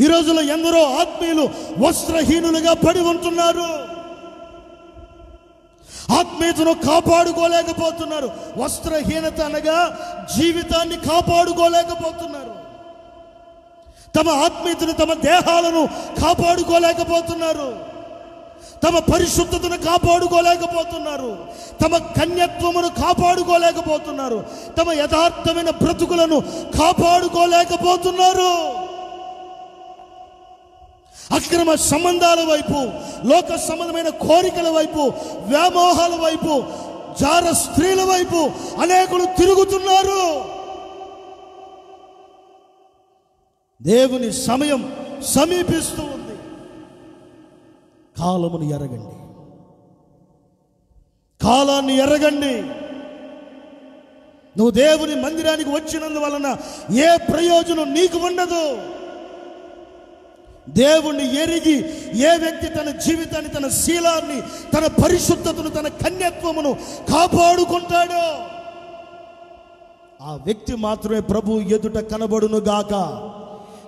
ఈ రోజులో ఎందరో ఆత్మీయులు వస్త్రహీనులుగా పడి ఉంటున్నారు. ఆత్మీయతను కాపాడుకోలేకపోతున్నారు. వస్త్రహీనత అనగా జీవితాన్ని కాపాడుకోలేకపోతున్నారు. తమ ఆత్మీయతను, తమ దేహాలను కాపాడుకోలేకపోతున్నారు. తమ పరిశుద్ధతను కాపాడుకోలేకపోతున్నారు. తమ కన్యత్వమును కాపాడుకోలేకపోతున్నారు. తమ యథార్థమైన బ్రతుకులను కాపాడుకోలేకపోతున్నారు. అక్రమ సంబంధాల వైపు, లోక సంబంధమైన కోరికల వైపు, వ్యామోహాల వైపు, జార స్త్రీల వైపు అనేకులు తిరుగుతున్నారు. దేవుని సమయం సమీపిస్తూ ఉంది. కాలమును ఎరగండి, కాలాన్ని ఎరగండి. నువ్వు దేవుని మందిరానికి వచ్చినందువలన ఏ ప్రయోజనం నీకు ఉండదు. దేవుణ్ణి ఎరిగి ఏ వ్యక్తి తన జీవితాన్ని, తన శీలాన్ని, తన పరిశుద్ధతను, తన కన్యత్వమును కాపాడుకుంటాడో ఆ వ్యక్తి మాత్రమే ప్రభు ఎదుట కనబడును గాక,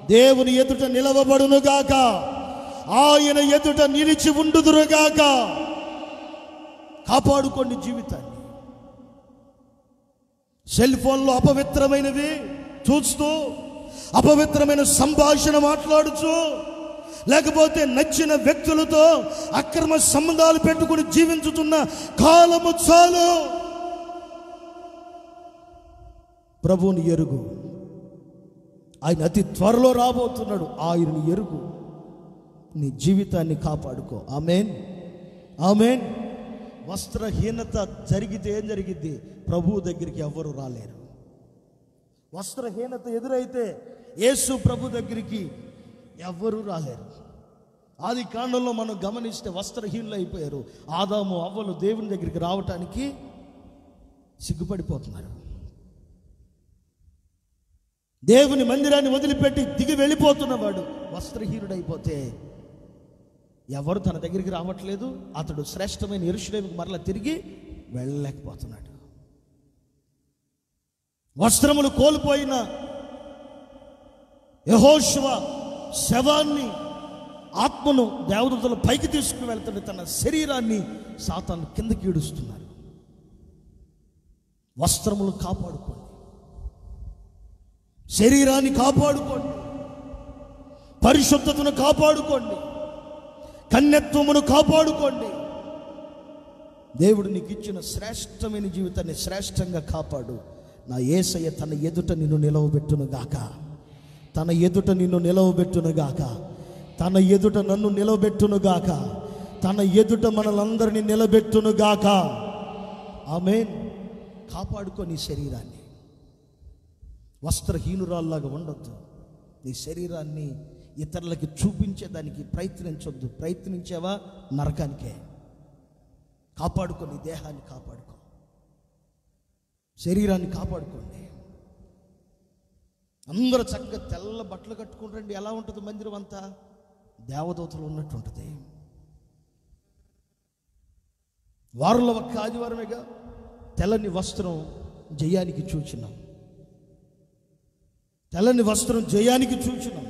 దేవుని ఎదుట నిలవబడును గాక, ఆయన ఎదుట నిలిచి ఉండుదురుగాక. కాపాడుకోండి జీవితాన్ని. సెల్ ఫోన్లో అపవిత్రమైనవి చూస్తూ, అపవిత్రమైన సంభాషణ మాట్లాడుచు, లేకపోతే నచ్చిన వ్యక్తులతో అక్రమ సంబంధాలు పెట్టుకుని జీవించుతున్న కాలము చాలు. ప్రభువుని ఎరుగు. ఆయన అతి త్వరలో రాబోతున్నాడు. ఆయనని ఎరుగు. నీ జీవితాన్ని కాపాడుకో. ఆమేన్, ఆమేన్. వస్త్రహీనత జరిగితే ఏం జరిగిద్ది? ప్రభువు దగ్గరికి ఎవరు రాలేరు. వస్త్రహీనత ఎదురైతే యేసు ప్రభు దగ్గరికి ఎవ్వరూ రాలేరు. ఆది కాండంలో మనం గమనిస్తే వస్త్రహీనులు అయిపోయారు. ఆదాము అవ్వలు దేవుని దగ్గరికి రావటానికి సిగ్గుపడిపోతున్నారు. దేవుని మందిరాన్ని వదిలిపెట్టి దిగి వెళ్ళిపోతున్నవాడు వస్త్రహీనుడైపోతే ఎవరు తన దగ్గరికి రావట్లేదు. అతడు శ్రేష్టమైన యెరూషలేముకు మరలా తిరిగి వెళ్ళలేకపోతున్నాడు. వస్త్రములు కోల్పోయిన యెహోషువ శవాన్ని, ఆత్మను దేవదూతలు పైకి తీసుకుని వెళ్తాడు. తన శరీరాన్ని సాతాను కిందకి ఈడుస్తున్నారు. వస్త్రములు కాపాడుకోండి, శరీరాన్ని కాపాడుకోండి, పరిశుద్ధతను కాపాడుకోండి, కన్యత్వమును కాపాడుకోండి. దేవుడు నీకు ఇచ్చిన శ్రేష్టమైన జీవితాన్ని శ్రేష్టంగా కాపాడు. నా యేసయ్య తన ఎదుట నిన్ను నిలవబెట్టును గాక, తన ఎదుట నిన్ను నిలవబెట్టును గాక, తన ఎదుట నన్ను నిలవబెట్టును గాక, తన ఎదుట మనలందరినీ నిలబెట్టును గాక. ఆమేన్. కాపాడుకో నీ శరీరాన్ని. వస్త్రహీనురాల్లాగా ఉండొద్దు. నీ శరీరాన్ని ఇతరులకి చూపించేదానికి ప్రయత్నించొద్దు. ప్రయత్నించావా నరకానికే. కాపాడుకో, నీ దేహాన్ని కాపాడుకో, శరీరాన్ని కాపాడుకోండి. అందరూ చక్కగా తెల్ల బట్టలు కట్టుకుంటారండి. ఎలా ఉంటుంది మందిరం అంతా? దేవదూతలు ఉన్నట్టు ఉంటుంది. వారంలో ఒక్క ఆదివారమేగా తెల్లని వస్త్రం జయానికి చూచినాం. తెల్లని వస్త్రం జయానికి చూచినాం.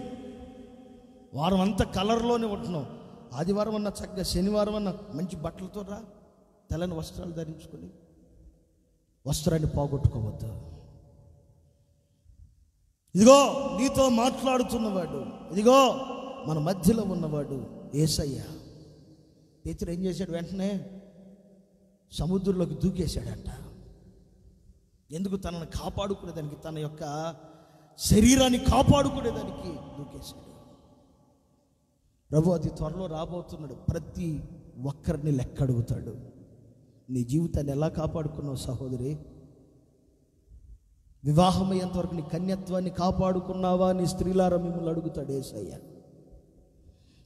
వారం అంతా కలర్లోనే ఉంటున్నాం. ఆదివారం అన్న చక్కగా, శనివారం అన్న మంచి బట్టలతో రా, తెల్లని వస్త్రాలు ధరించుకొని. వస్త్రాన్ని పోగొట్టుకోవద్దు. ఇదిగో నీతో మాట్లాడుతున్నవాడు, ఇదిగో మన మధ్యలో ఉన్నవాడు యేసయ్య. పేతురు ఏం చేశాడు? వెంటనే సముద్రంలోకి దూకేశాడంట. ఎందుకు? తనను కాపాడుకునేదానికి, తన యొక్క శరీరాన్ని కాపాడుకునేదానికి దూకేశాడు. ప్రభు అతి త్వరలో రాబోతున్నాడు. ప్రతి ఒక్కరిని లెక్క అడుగుతాడు. నీ జీవితాన్ని ఎలా కాపాడుకున్నావు సహోదరి? వివాహం అయ్యేంతవరకు నీ కన్యత్వాన్ని కాపాడుకున్నావా? నీ స్త్రీలారా మిమ్మల్ని అడుగుతాడు యేసయ్య.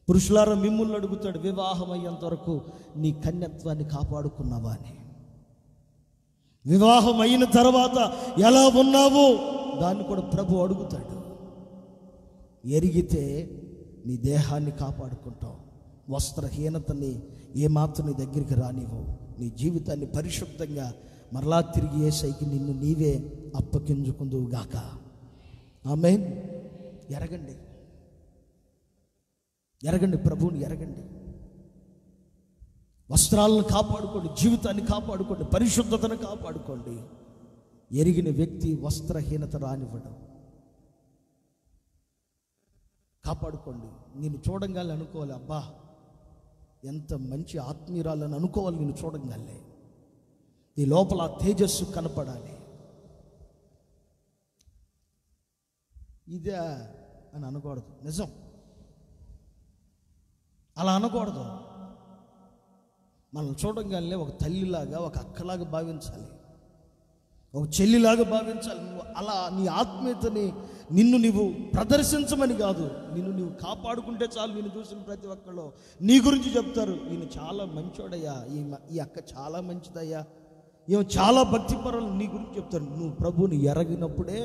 పురుషులారా మిమ్మల్ని అడుగుతాడు, వివాహం అయ్యేంతవరకు నీ కన్యత్వాన్ని కాపాడుకున్నావా అని. వివాహం అయిన తర్వాత ఎలా ఉన్నావు దాన్ని కూడా ప్రభు అడుగుతాడు. ఎరిగితే నీ దేహాన్ని కాపాడుకుంటావు. వస్త్రహీనతని ఏమాత్రం నీ దగ్గరికి రానివ్వు. నీ జీవితాన్ని పరిశుద్ధంగా మరలా తిరిగి యేసయ్యకి నిన్ను నీవే అప్పగించుకుందువు గాక. ఆమేన్. ఎరగండి, ఎరగండి, ప్రభువుని ఎరగండి. వస్త్రాలను కాపాడుకోండి, జీవితాన్ని కాపాడుకోండి, పరిశుద్ధతను కాపాడుకోండి. ఎరిగిన వ్యక్తి వస్త్రహీనత రానివ్వడం. కాపాడుకోండి. నేను చూడంగానే అనుకోవాలి, అబ్బా ఎంత మంచి ఆత్మీయురాలని అనుకోవాలి. నేను చూడంగానే నీ లోపల ఆ తేజస్సు కనపడాలి. ఇదే అని అనకూడదు. నిజం, అలా అనకూడదు. మనం చూడంగానే ఒక తల్లిలాగా, ఒక అక్కలాగా భావించాలి, ఒక చెల్లిలాగా భావించాలి. నువ్వు అలా నీ ఆత్మీయతని నిన్ను నీవు ప్రదర్శించమని కాదు, నిన్ను నీవు కాపాడుకుంటే చాలు. నిన్ను చూసిన ప్రతి ఒక్కళ్ళు నీ గురించి చెప్తారు, ఈయన చాలా మంచోడయ్యా, ఈ అక్క చాలా మంచిదయ్యా, ఏమో చాలా భక్తిపరులు నీ గురించి చెప్తారు. నువ్వు ప్రభుని ఎరగినప్పుడే,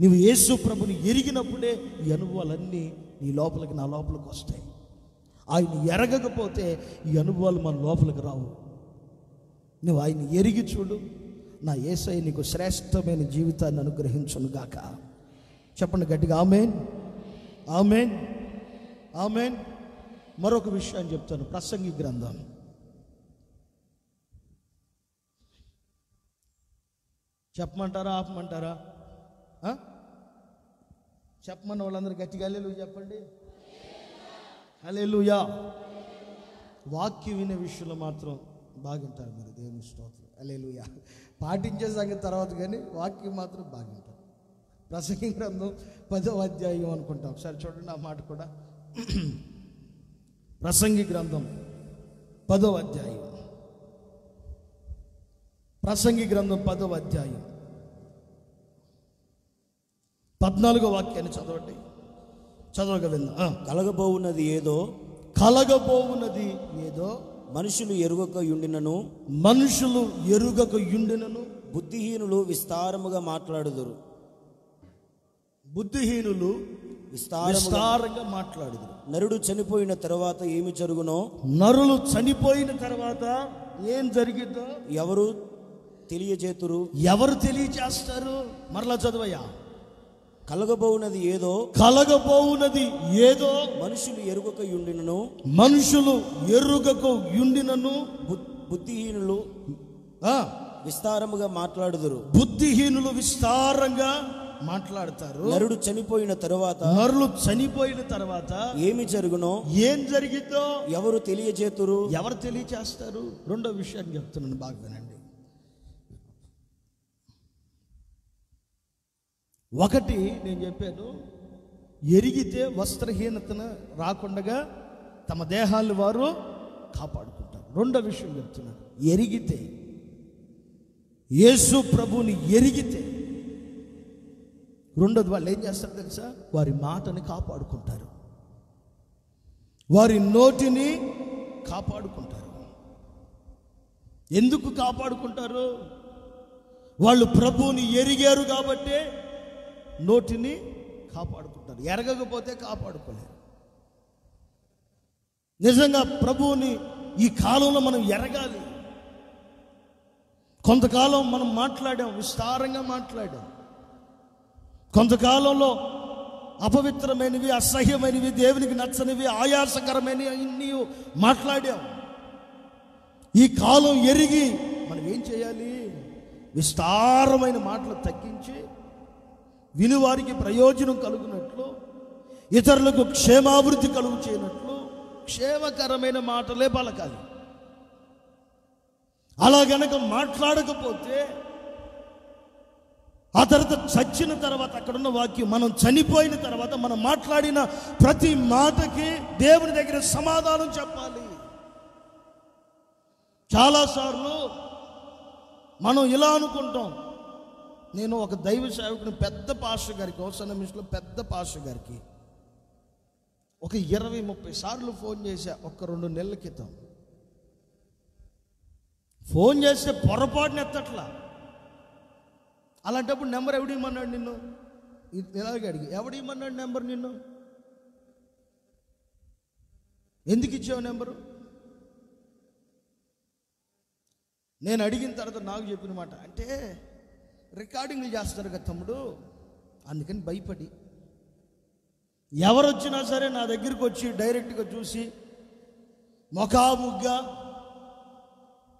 నువ్వు యేసు ప్రభుని ఎరిగినప్పుడే ఈ అనుభవాలన్నీ నీ లోపలికి, నా లోపలికి వస్తాయి. ఆయన ఎరగకపోతే ఈ అనుభవాలు మన లోపలికి రావు. నువ్వు ఆయన ఎరిగి చూడు. నా యేసయ్య నీకు శ్రేష్టమైన జీవితాన్ని అనుగ్రహించును గాక. చెప్పండి గట్టిగా ఆమేన్, ఆమేన్, ఆమేన్. మరొక విషయాన్ని చెప్తాను. ప్రసంగి గ్రంథం చెప్పమంటారా ఆపమంటారా? చెప్పమన్న వాళ్ళందరూ గట్టిగా హల్లెలూయా చెప్పండి. హల్లెలూయా. వాక్యం వినే విషయంలో మాత్రం బాగుంటారు మీరు. దేవుని స్తోత్రం. హల్లెలూయా. పాటించే సంగతి తర్వాత, కానీ వాక్యం మాత్రం బాగుంటారు. ప్రసంగి గ్రంథం 10వ అధ్యాయం అనుకుంటాం. ఒకసారి చూడండి ఆ మాట కూడా. ప్రసంగి గ్రంథం 10వ అధ్యాయం. ప్రసంగి గ్రంథం 10వ అధ్యాయం 14వ వాక్యాన్ని చదవండి. చదవగా విందాం.
కలగబోవున్నది ఏదో,
కలగబోవున్నది ఏదో,
మనుషులు ఎరుగక యుండినను,
మనుషులు ఎరుగక యుండినను,
బుద్ధిహీనులు విస్తారముగా మాట్లాడుదురు.
బుద్ధిహీనులు విస్తారంగా మాట్లాడుదురు.
నరుడు చనిపోయిన తర్వాత ఏమి జరుగునో,
నరులు చనిపోయిన తర్వాత ఏం జరిగిద్దో
ఎవరు తెలియజేతురు?
ఎవరు తెలియజేస్తారు? మరలా చదవయ్యా.
కలగబోవున్నది ఏదో,
కలగబోవున్నది ఏదో,
మనుషులు ఎరుగక యుండినను,
మనుషులు ఎరుగక యుండినను,
బుద్ధిహీనులు విస్తారముగా మాట్లాడుదురు.
బుద్ధిహీనులు విస్తారంగా మాట్లాడతారు.
నరుడు చనిపోయిన తర్వాత,
నరులు చనిపోయిన తర్వాత
ఏమి జరుగునో,
ఏం జరిగిద్దో
ఎవరు తెలియజేతురు?
ఎవరు తెలియజేస్తారు? రెండో విషయాన్ని చెప్తున్నాను, బాగా వినండి. ఒకటి నేను చెప్పాను, ఎరిగితే వస్త్రహీనతను రాకుండా తమ దేహాలు వారు కాపాడుకుంటారు. రెండో విషయం చెప్తున్నాను, ఎరిగితే, యేసు ప్రభుని ఎరిగితే రెండోది వాళ్ళు ఏం చేస్తారు తెలుసా? వారి మాటని కాపాడుకుంటారు, వారి నోటిని కాపాడుకుంటారు. ఎందుకు కాపాడుకుంటారు? వాళ్ళు ప్రభువుని ఎరిగారు కాబట్టి నోటిని కాపాడుకుంటారు. ఎరగకపోతే కాపాడుకోలేరు. నిజంగా ప్రభువుని ఈ కాలంలో మనం ఎరగాలి. కొంతకాలం మనం మాట్లాడాం, విస్తారంగా మాట్లాడాం. కొంతకాలంలో అపవిత్రమైనవి, అసహ్యమైనవి, దేవునికి నచ్చనివి, ఆయాసకరమైనవి అన్నీ మాట్లాడాం. ఈ కాలం ఎరిగి మనం ఏం చేయాలి? విస్తారమైన మాటలు తగ్గించి వినివారికి ప్రయోజనం కలుగునట్లు, ఇతరులకు క్షేమాభివృద్ధి కలుగు చేయనట్లు క్షేమకరమైన మాటలే పలకాలి. అలా గనక మాట్లాడకపోతే ఆ తర్వాత చచ్చిన తర్వాత, అక్కడున్న వాక్యం, మనం చనిపోయిన తర్వాత మనం మాట్లాడిన ప్రతి మాటకి దేవుని దగ్గర సమాధానం చెప్పాలి. చాలాసార్లు మనం ఇలా అనుకుంటాం. నేను ఒక దైవ సేవకుని, పెద్ద పాస్టర్ గారికి, హోసన్న మిషన్లో పెద్ద పాస్టర్ గారికి ఒక 20-30 సార్లు ఫోన్ చేశా. ఒక 2 నెలల క్రితం ఫోన్ చేస్తే పొరపాటున ఎత్తట్లా. అలాంటప్పుడు నెంబర్ ఎవడిమ్మన్నాడు నిన్ను? ఇలాగే అడిగి, ఎవడిమ్మన్నాడు నెంబర్ నిన్ను? ఎందుకు ఇచ్చావు నెంబరు? నేను అడిగిన తర్వాత నాకు చెప్పిన మాట, అంటే రికార్డింగ్లు చేస్తారు కదా తమ్ముడు, అందుకని భయపడి ఎవరు వచ్చినా సరే నా దగ్గరికి వచ్చి డైరెక్ట్గా చూసి ముఖాముగ్గా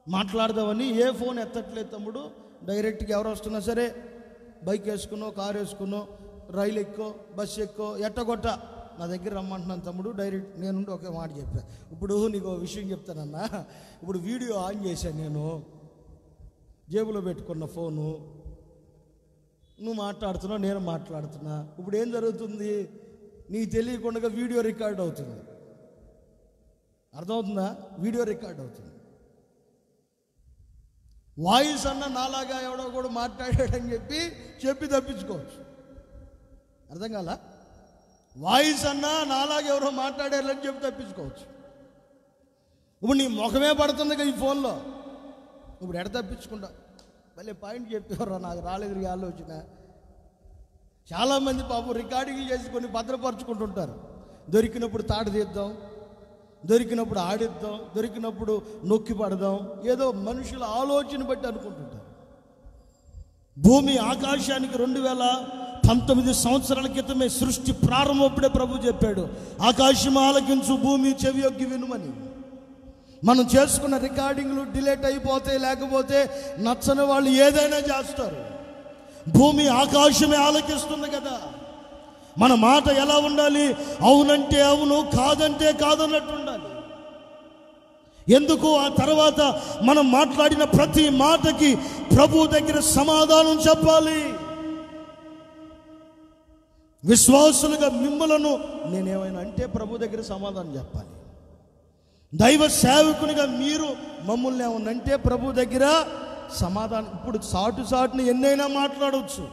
మాట్లాడదామని ఏ ఫోన్ ఎత్తట్లేదు తమ్ముడు. డైరెక్ట్గా ఎవరు వస్తున్నా సరే బైక్ వేసుకున్నో, కారు వేసుకున్నో, రైలు ఎక్కువ, బస్సు ఎక్కువ, ఎట్టగొట్ట నా దగ్గర రమ్మంటున్నాను తమ్ముడు. డైరెక్ట్ నేను ఒకే మాట చెప్పా. ఇప్పుడు నీకు విషయం చెప్తానన్నా. ఇప్పుడు వీడియో ఆన్ చేశాను, నేను జేబులో పెట్టుకున్న ఫోను, నువ్వు మాట్లాడుతున్నావు, నేను మాట్లాడుతున్నా. ఇప్పుడు ఏం జరుగుతుంది? నీకు తెలియకుండా వీడియో రికార్డ్ అవుతుంది. అర్థమవుతుందా? వీడియో రికార్డ్ అవుతుంది. వాయిస్ అన్న నాలాగా ఎవడో కూడా మాట్లాడాడని చెప్పి తప్పించుకోవచ్చు. అర్థం కాల? వాయిస్ అన్నా నాలాగా ఎవరో మాట్లాడారని చెప్పి తప్పించుకోవచ్చు. ఇప్పుడు నీ ముఖమే పడుతుంది కదా ఈ ఫోన్లో. ఇప్పుడు ఎడ తప్పించుకుంటా? మళ్ళీ పాయింట్ చెప్పేవారు, నాకు రాలేదు ఈ ఆలోచన. చాలామంది పాపం రికార్డింగ్ చేసి కొన్ని భద్రపరుచుకుంటుంటారు. దొరికినప్పుడు తాట తీద్దాం, దొరికినప్పుడు ఆడిద్దాం, దొరికినప్పుడు నొక్కి పడదాం, ఏదో మనుషుల ఆలోచన బట్టి అనుకుంటుంటారు. భూమి ఆకాశానికి 2019 సంవత్సరాల క్రితమే సృష్టి ప్రారంభప్పుడే ప్రభు చెప్పాడు, ఆకాశం ఆలకించు, భూమి చెవి యొగ్గి వినుమని. మనం చేసుకున్న రికార్డింగ్లు డిలేట్ అయిపోతాయి, లేకపోతే నచ్చని వాళ్ళు ఏదైనా చేస్తారు. భూమి ఆకాశమే ఆలకిస్తుంది కదా. మన మాట ఎలా ఉండాలి? అవునంటే అవును, కాదంటే కాదన్నట్టు ఉండాలి. ఎందుకు? ఆ తర్వాత మనం మాట్లాడిన ప్రతి మాటకి ప్రభు దగ్గర సమాధానం చెప్పాలి. విశ్వాసులుగా మిమ్మలను నేనేమైనా అంటే ప్రభు దగ్గర సమాధానం చెప్పాలి. దైవ సేవకునిగా మీరు మమ్మల్ని ఏమన్నా అంటే ప్రభు దగ్గర సమాధానం. ఇప్పుడు సాటుని ఎన్నైనా మాట్లాడవచ్చు.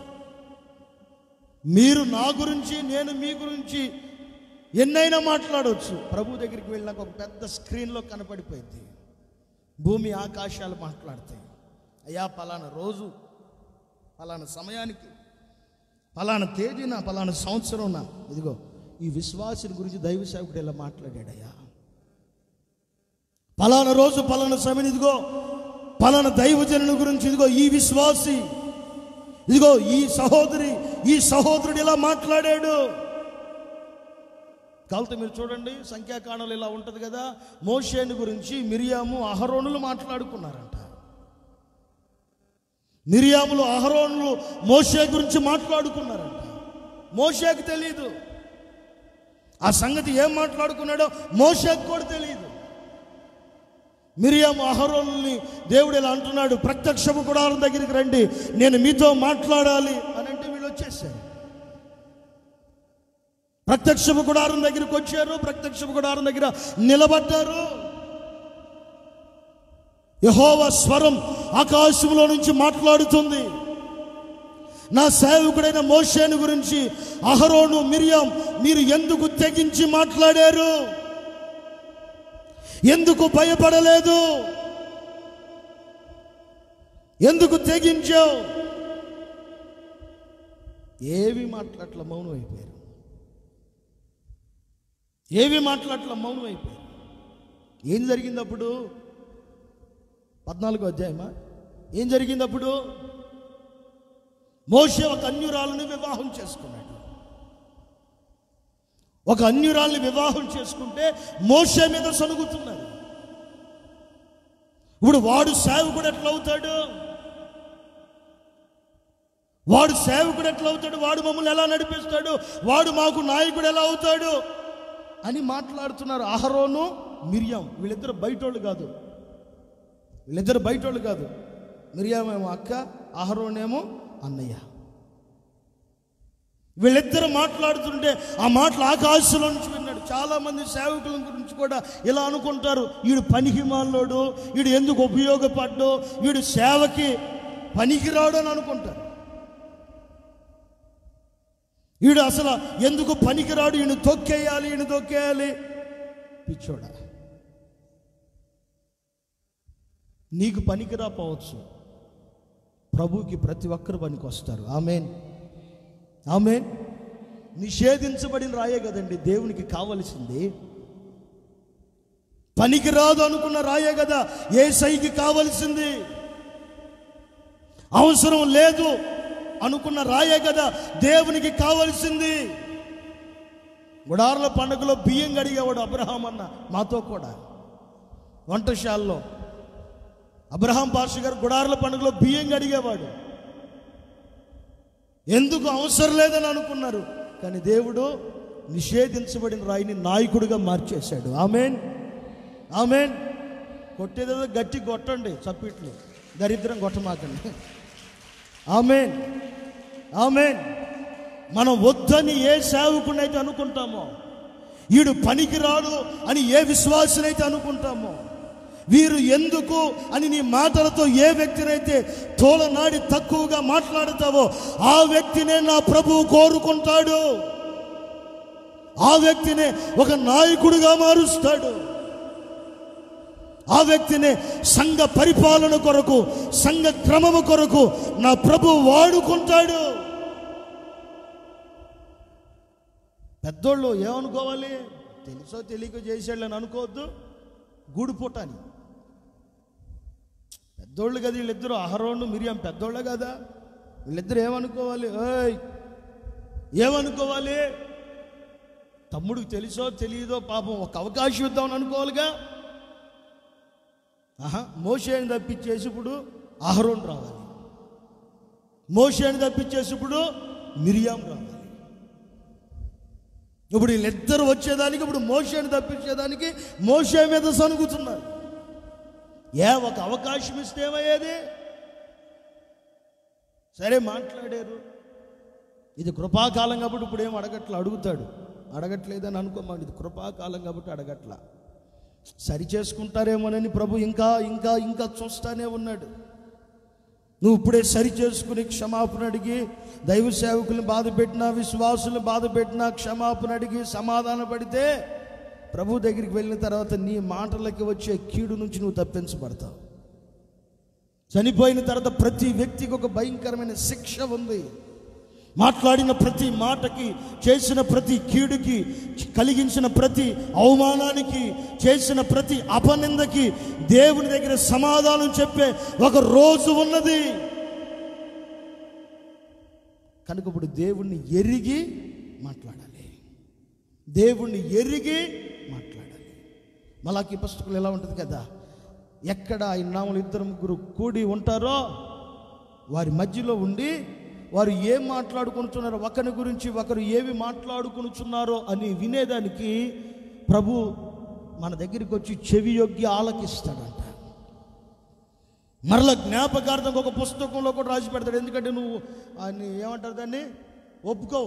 మీరు నా గురించి, నేను మీ గురించి ఎన్నైనా మాట్లాడవచ్చు. ప్రభు దగ్గరికి వెళ్ళినాక ఒక పెద్ద స్క్రీన్లో కనపడిపోయింది, భూమి ఆకాశాలు మాట్లాడతాయి. అయ్యా పలానా రోజు, పలానా సమయానికి, పలానా తేదీన, పలానా సంవత్సరం, ఇదిగో ఈ విశ్వాసుని గురించి దైవ సేవకుడు ఇలా మాట్లాడాడయ్యా. పలానా రోజు, పలానా సమయం, ఇదిగో పలానా దైవజనుని గురించి, ఇదిగో ఈ విశ్వాసి, ఇదిగో ఈ సహోదరి, ఈ సహోదరుడు ఇలా మాట్లాడాడు. కాలతో మీరు చూడండి, సంఖ్యాకాండంలో ఇలా ఉంటుంది కదా, మోషేని గురించి మిరియాము అహరోనులు మాట్లాడుకున్నారంట. మిరియాములు అహరోనులు మోషే గురించి మాట్లాడుకున్నారంట. మోషేకి తెలియదు ఆ సంగతి, ఏం మాట్లాడుకున్నాడో మోషేకి కూడా తెలియదు. మిరియాము అహరోనుల్ని దేవుడు ఇలా అంటున్నాడు, ప్రత్యక్షపు గుడారం దగ్గరికి రండి, నేను మీతో మాట్లాడాలి అని అంటే వీళ్ళు వచ్చేసారు. ప్రత్యక్షపు గుడారం దగ్గరికి వచ్చారు, ప్రత్యక్షపు గుడారం దగ్గర నిలబడ్డారు. యెహోవా స్వరం ఆకాశంలో నుంచి మాట్లాడుతుంది. నా సేవకుడైన మోషేను గురించి అహరోను మిరియాం మీరు ఎందుకు తెగించి మాట్లాడారు? ఎందుకు భయపడలేదు? ఎందుకు తెగించావు? ఏవి మాట్లాడట్ల మౌనం అయిపోయారు. ఏవి మాట్లాడట్ల మౌనం అయిపోయారు. ఏం జరిగింది అప్పుడు? 14వ అధ్యాయమా? ఏం జరిగింది అప్పుడు? మోషే ఒక అన్యురాలను వివాహం చేసుకున్నాడు. ఒక అన్యురాల్ని వివాహం చేసుకుంటే మోషే మీద సనుగుతున్నారు. ఇప్పుడు వాడు సేవకుడు ఎట్లా అవుతాడు? వాడు సేవకుడు ఎట్లా అవుతాడు? వాడు మమ్మల్ని ఎలా నడిపిస్తాడు? వాడు మాకు నాయకుడు ఎలా అవుతాడు అని మాట్లాడుతున్నారు. అహరోను మిరియాం వీళ్ళిద్దరు బయటోళ్ళు కాదు. వీళ్ళిద్దరు బయటోళ్ళు కాదు. మిరియాం ఏమో అక్క, అహరోనేమో అన్నయ్య. వీళ్ళిద్దరు మాట్లాడుతుంటే ఆ మాటలు ఆకాశంలో నుంచి విన్నాడు. చాలా మంది సేవకుల గురించి కూడా ఇలా అనుకుంటారు, వీడు పనికిమాలోడు, వీడు ఎందుకు ఉపయోగపడ్డు, వీడు సేవకి పనికిరాడు అని అనుకుంటారు. వీడు అసలు ఎందుకు పనికిరాడు, ఈయన తొక్కేయాలి, ఈయన తొక్కేయాలి. పిచ్చోడా, నీకు పనికిరాపోవచ్చు, ప్రభువుకి ప్రతి ఒక్కరు పనికి వస్తారు. ఆమేన్, ఆమేన్. నిషేధించబడిన రాయే కదండి దేవునికి కావలసింది. పనికిరాదు అనుకున్న రాయే కదా యేసయ్యకి కావలసింది. అవసరం లేదు అనుకున్న రాయే కదా దేవునికి కావలసింది. గుడార్ల పండుగలో బియ్యం కడిగేవాడు అబ్రహాం అన్న మాతో కూడా వంటశాలలో. అబ్రహాం పాష గారు గుడార్ల పండుగలో బియ్యం కడిగేవాడు. ఎందుకు అవసరం లేదని అనుకున్నారు, కానీ దేవుడు నిషేధించబడిన రాయిని నాయకుడిగా మార్చేశాడు. ఆమేన్, ఆమేన్. కొట్టేదో గట్టి కొట్టండి, చప్పిట్లు దరిద్రం కొట్టమాకండి. ఆమేన్, ఆమేన్. మనం వద్దని ఏ సేవకునైతే అనుకుంటామో, వీడు పనికిరాడు అని ఏ విశ్వాసునైతే అనుకుంటామో, వీరు ఎందుకు అని నీ మాటలతో ఏ వ్యక్తినైతే తోలనాడి తక్కువగా మాట్లాడతావో ఆ వ్యక్తినే నా ప్రభువు కోరుకుంటాడు. ఆ వ్యక్తినే ఒక నాయకుడిగా మారుస్తాడు. ఆ వ్యక్తినే సంఘ పరిపాలన కొరకు, సంఘ క్రమము కొరకు నా ప్రభువు వాడుకుంటాడు. పెద్దోళ్ళు ఏమనుకోవాలి? తెలుసో తెలియక చేసేళ్ళని అనుకోవద్దు. గూడుపోటాని పెద్దోళ్ళు కదా వీళ్ళిద్దరు, అహరోను మిరియాం పెద్దోళ్ళే కదా. వీళ్ళిద్దరు ఏమనుకోవాలి? ఏమనుకోవాలి? తమ్ముడికి తెలుసో తెలియదో పాపం ఒక అవకాశం ఇద్దామని అనుకోవాలిగా. మోషేని తప్పించేసి ఇప్పుడు అహరోను రావాలి, మోషేని తప్పించేసి ఇప్పుడు మిరియాం రావాలి. ఇప్పుడు వీళ్ళిద్దరు వచ్చేదానికి, ఇప్పుడు మోషేని తప్పించేదానికి మోషే మీద సనుగుతున్నారు. ఒక అవకాశం ఇస్తే ఏమయ్యేది? సరే మాట్లాడారు, ఇది కృపాకాలం కాబట్టి ఇప్పుడు ఏం అడగట్లా. అడుగుతాడు, అడగట్లేదని అనుకోమండి. ఇది కృపాకాలం కాబట్టి అడగట్లా. సరి చేసుకుంటారేమోనని ప్రభు ఇంకా ఇంకా ఇంకా చూస్తానే ఉన్నాడు. నువ్వు ఇప్పుడే సరి చేసుకుని క్షమాపణ అడిగి, దైవ సేవకులను బాధ పెట్టినా, విశ్వాసులను బాధ పెట్టినా క్షమాపణ అడిగి సమాధాన పడితే ప్రభు దగ్గరికి వెళ్ళిన తర్వాత నీ మాటలకి వచ్చే కీడు నుంచి నువ్వు తప్పించబడతావు. చనిపోయిన తర్వాత ప్రతి వ్యక్తికి ఒక భయంకరమైన శిక్ష ఉంది. మాట్లాడిన ప్రతి మాటకి, చేసిన ప్రతి కీడుకి, కలిగించిన ప్రతి అవమానానికి, చేసిన ప్రతి అపనిందకి దేవుని దగ్గర సమాధానం చెప్పే ఒక రోజు ఉన్నది. కనుక ఇప్పుడు దేవుణ్ణి ఎరిగి మాట్లాడాలి, దేవుణ్ణి ఎరిగి మాట్లాడాలి. మలాకీ పుస్తకంలో ఎలా ఉంటుంది కదా, ఎక్కడ ఆయన నామములో 2-3 కూడి ఉంటారో వారి మధ్యలో ఉండి వారు ఏం మాట్లాడుకుంటున్నారో, ఒకరి గురించి ఒకరు ఏవి మాట్లాడుకుంటున్నారో అని వినేదానికి ప్రభు మన దగ్గరికి వచ్చి చెవి యొగ్గి ఆలకిస్తాడంట. మరలా జ్ఞాపకార్థం ఒక పుస్తకంలో కూడా రాసి పెడతాడు. ఎందుకంటే నువ్వు అని ఏమంటారు దాన్ని, ఒప్పుకో,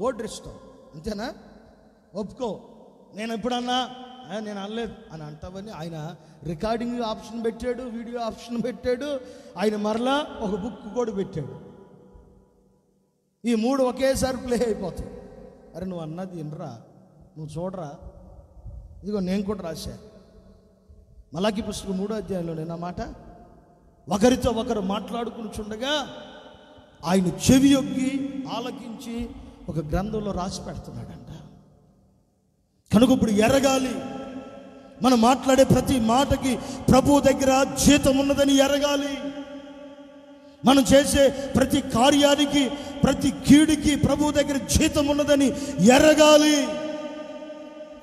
ఓటర్ ఇస్తావు, అంతేనా? ఒప్పుకో, నేను ఎప్పుడన్నా నేను అనలేదు అని అంటావని ఆయన రికార్డింగ్ ఆప్షన్ పెట్టాడు, వీడియో ఆప్షన్ పెట్టాడు. ఆయన మరలా ఒక బుక్ కూడా పెట్టాడు. ఈ 3 ఒకేసారి ప్లే అయిపోతాయి. అరే నువ్వు అన్నది వినరా, నువ్వు చూడరా, ఇదిగో నేను కూడా రాశా. మలాకి పుస్తకం 3వ అధ్యాయంలో నేను మాట, ఒకరితో ఒకరు మాట్లాడుకుంటుండగా ఆయన చెవి యొగ్గి ఆలకించి ఒక గ్రంథంలో రాసి పెడుతున్నాడంట. కనుక ఇప్పుడు ఎరగాలి, మనం మాట్లాడే ప్రతి మాటకి ప్రభు దగ్గర జీతం ఉన్నదని ఎరగాలి. మనం చేసే ప్రతి కార్యానికి, ప్రతి కీడుకి ప్రభు దగ్గర జీతం ఉన్నదని ఎరగాలి.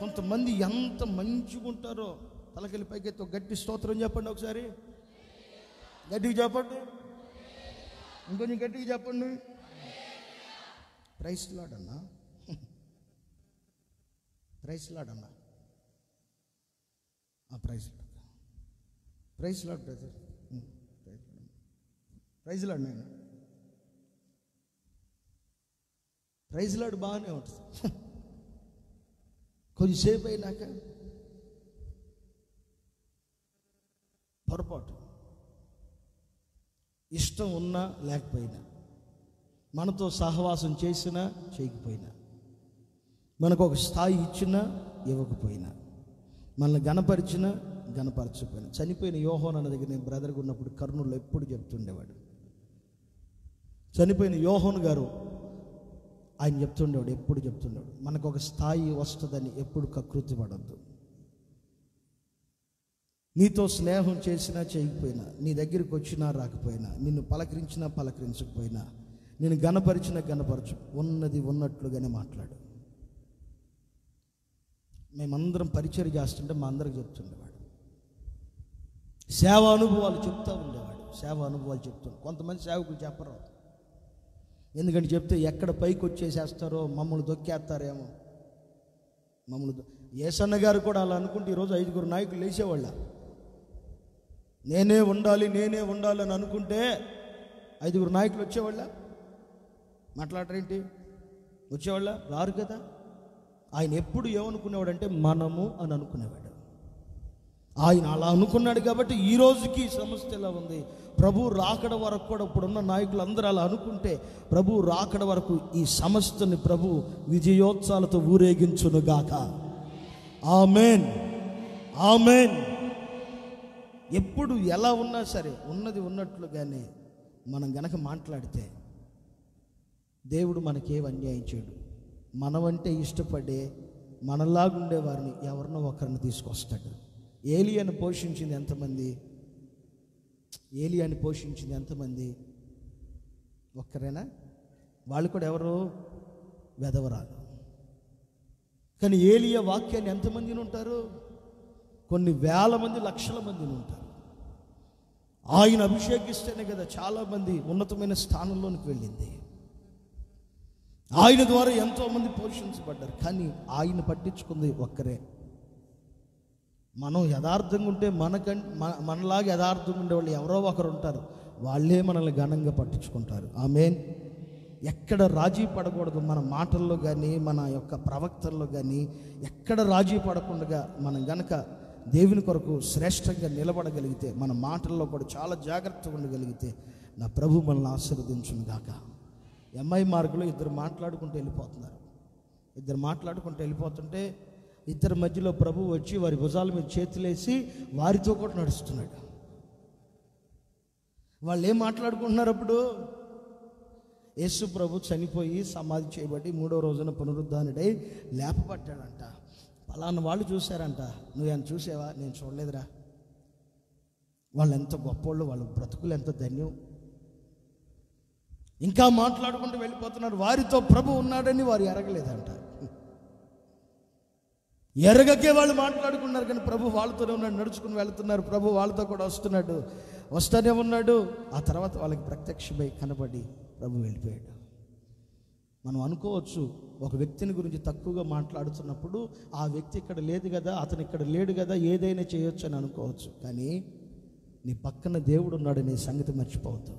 కొంతమంది ఎంత మంచిగా ఉంటారో, తలకెళ్ళి పైకెత్తి ఒక గట్టి స్తోత్రం చెప్పండి, ఒకసారి గట్టిగా చెప్పండి, ఇంకొంచెం గట్టిగా చెప్పండి. ప్రైస్ లార్డ్ అన్నా, ప్రైస్ లార్డ్ అన్నా, praise Lord, praise Lord brother, praise Lord నేను, ప్రైజ్ లార్డ్ బాగానే ఉంటుంది. కొద్దిసేపు అయినాక పొరపాటు, ఇష్టం ఉన్నా లేకపోయినా, మనతో సహవాసం చేసినా చేయకపోయినా, మనకు ఒక స్థాయి ఇచ్చినా ఇవ్వకపోయినా, మనల్ని గణపరిచినా గణపరచకపోయినా. చనిపోయిన యోహాను అన్న దగ్గర నేను బ్రదర్గా ఉన్నప్పుడు కర్నూలులో ఎప్పుడు చెప్తుండేవాడు. చనిపోయిన యోహాను గారు ఆయన చెప్తుండేవాడు, ఎప్పుడు చెప్తుండేవాడు, మనకు ఒక స్థాయి వస్తుందని ఎప్పుడు కకృతి పడద్దు. నీతో స్నేహం చేసినా చేయకపోయినా, నీ దగ్గరికి వచ్చినా రాకపోయినా, నిన్ను పలకరించినా పలకరించకపోయినా, నేను గణపరిచినా గణపరచు, ఉన్నది ఉన్నట్లుగానే మాట్లాడు. మేమందరం పరిచయం చేస్తుంటే మా అందరికి చెప్తుండేవాడు, సేవా అనుభవాలు చెప్తూ ఉండేవాడు. సేవా అనుభవాలు చెప్తాడు. కొంతమంది సేవకులు చెప్పరు, ఎందుకంటే చెప్తే ఎక్కడ పైకి వచ్చేసేస్తారో, మమ్మల్ని దొక్కేస్తారేమో. యేసన్న గారు కూడా అలా అనుకుంటే ఈరోజు 5 నాయకులు లేచేవాళ్ళ. నేనే ఉండాలి అని అనుకుంటే 5 నాయకులు వచ్చేవాళ్ళ? మాట్లాడరేంటి? వచ్చేవాళ్ళ? రారు కదా. ఆయన ఎప్పుడు ఏమనుకునేవాడంటే మనము అని అనుకునేవాడు. ఆయన అలా అనుకున్నాడు కాబట్టి ఈ రోజుకి సమస్య ఎలా ఉంది. ప్రభు రాకడ వరకు కూడా ఇప్పుడున్న నాయకులు అందరూ అలా అనుకుంటే, ప్రభు రాకడ వరకు ఈ సమస్యని ప్రభు విజయోత్సవాలతో ఊరేగించునుగాక. ఆమేన్, ఆమేన్. ఎప్పుడు ఎలా ఉన్నా సరే ఉన్నది ఉన్నట్లుగానే మనం గనక మాట్లాడితే దేవుడు మనకేం అన్యాయం చేయడు. మనమంటే ఇష్టపడే మనలాగుండే వారిని ఎవరినో ఒకరిని తీసుకొస్తాడు. ఏలియాను పోషించింది ఎంతమంది? ఏలియాని పోషించింది ఎంతమంది? ఒక్కరేనా? వాళ్ళు కూడా ఎవరు? వెధవరాలు. కానీ ఏలియా వాక్యాన్ని ఎంతమందిని ఉంటారు? కొన్ని వేల మంది, లక్షల మందిని ఉంటారు. ఆయన అభిషేకిస్తేనే కదా చాలామంది ఉన్నతమైన స్థానంలోనికి వెళ్ళింది. ఆయన ద్వారా ఎంతోమంది పోషించబడ్డారు. కానీ ఆయన పట్టించుకుంది ఒక్కరే. మనం యథార్థంగా ఉంటే మనలాగా యథార్థంగా ఉండే వాళ్ళు ఎవరో ఒకరు ఉంటారు, వాళ్ళే మనల్ని ఘనంగా పట్టించుకుంటారు. ఆమేన్. ఎక్కడ రాజీ పడకూడదు. మన మాటల్లో కానీ, మన యొక్క ప్రవక్తల్లో కానీ ఎక్కడ రాజీ పడకుండా మనం గనక దేవుని కొరకు శ్రేష్టంగా నిలబడగలిగితే, మన మాటల్లో కూడా చాలా జాగ్రత్తగా ఉండగలిగితే, నా ప్రభు మనల్ని ఆశీర్వదించును గాక. ఎంఐ మార్గంలో ఇద్దరు మాట్లాడుకుంటూ వెళ్ళిపోతుంటే ఇద్దరి మధ్యలో ప్రభు వచ్చి వారి భుజాల మీద చేతులేసి వారితో కూడా నడుస్తున్నాడు. వాళ్ళు ఏం మాట్లాడుకుంటున్నారు? అప్పుడు యేసు ప్రభు చనిపోయి సమాధి చేయబడి 3వ రోజున పునరుద్ధానుడై లేపబడ్డాడంట. పలానా వాళ్ళు చూశారంట. నువ్వేం చూసావా? నేను చూడలేదురా. వాళ్ళు ఎంత గొప్పోళ్ళు, వాళ్ళ బ్రతుకులు ఎంత ధన్యం. ఇంకా మాట్లాడుకుంటూ వెళ్ళిపోతున్నారు. వారితో ప్రభు ఉన్నాడని వారు ఎరగలేదంట. ఎరగకే వాళ్ళు మాట్లాడుకున్నారు. కానీ ప్రభు వాళ్ళతోనే ఉన్నాడు, నడుచుకుని వెళుతున్నారు. ప్రభు వాళ్ళతో కూడా వస్తూనే ఉన్నాడు. ఆ తర్వాత వాళ్ళకి ప్రత్యక్షమై కనబడి ప్రభు వెళ్ళిపోయాడు. మనం అనుకోవచ్చు, ఒక వ్యక్తిని గురించి తక్కువగా మాట్లాడుతున్నప్పుడు ఆ వ్యక్తి ఇక్కడ లేదు కదా, అతను ఇక్కడ లేడు కదా, ఏదైనా చేయొచ్చు అని అనుకోవచ్చు. కానీ నీ పక్కన దేవుడు ఉన్నాడనే సంగతి మర్చిపోవద్దు.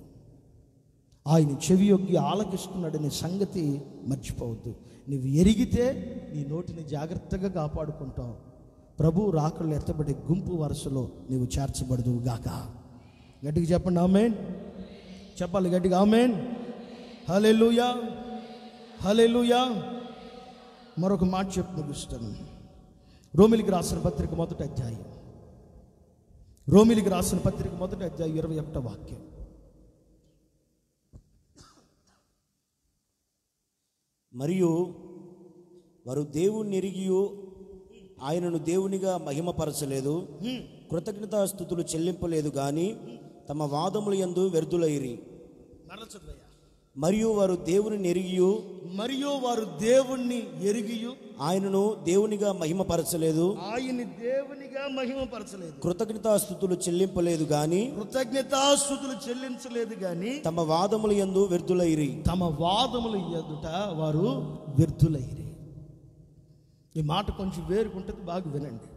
ఆయన చెవి యొగ్గి ఆలకిస్తున్నాడనే సంగతి మర్చిపోవద్దు. నువ్వు ఎరిగితే నీ నోటిని జాగ్రత్తగా కాపాడుకుంటావు. ప్రభు రాకళ్ళు ఎత్తబడే గుంపు వరుసలో నీవు చేర్చబడదు గాక. గట్టిగా చెప్పండి ఆమేన్. చెప్పాలి గట్టిగా ఆమేన్. హల్లెలూయా. హల్లెలూయా. మరొక మాట చెప్పి ముగిస్తాను. రోమిలికి రాసిన పత్రిక మొదటి అధ్యాయం, రోమిలికి రాసిన పత్రిక మొదటి అధ్యాయం 21వ వాక్యం.
మరియు వారు దేవుణ్ణి ఎరిగియు ఆయనను దేవునిగా మహిమపరచలేదు, కృతజ్ఞతాస్తుతులు చెల్లింపలేదు గాని తమ వాదముల యందు వ్యర్థులైరి. మరియు వారు దేవుని ఎరిగియు ఆయనను దేవునిగా మహిమపరచలేదు, కృతజ్ఞతాస్తుతులు చెల్లింపలేదు గాని తమ వాదముల యందు వ్యర్థులైరి.
తమ వాదముల ఎదుట వారు వ్యర్థులైరి. ఈ మాట కొంచెం వేరుకుంటుంది, బాగా వినండి.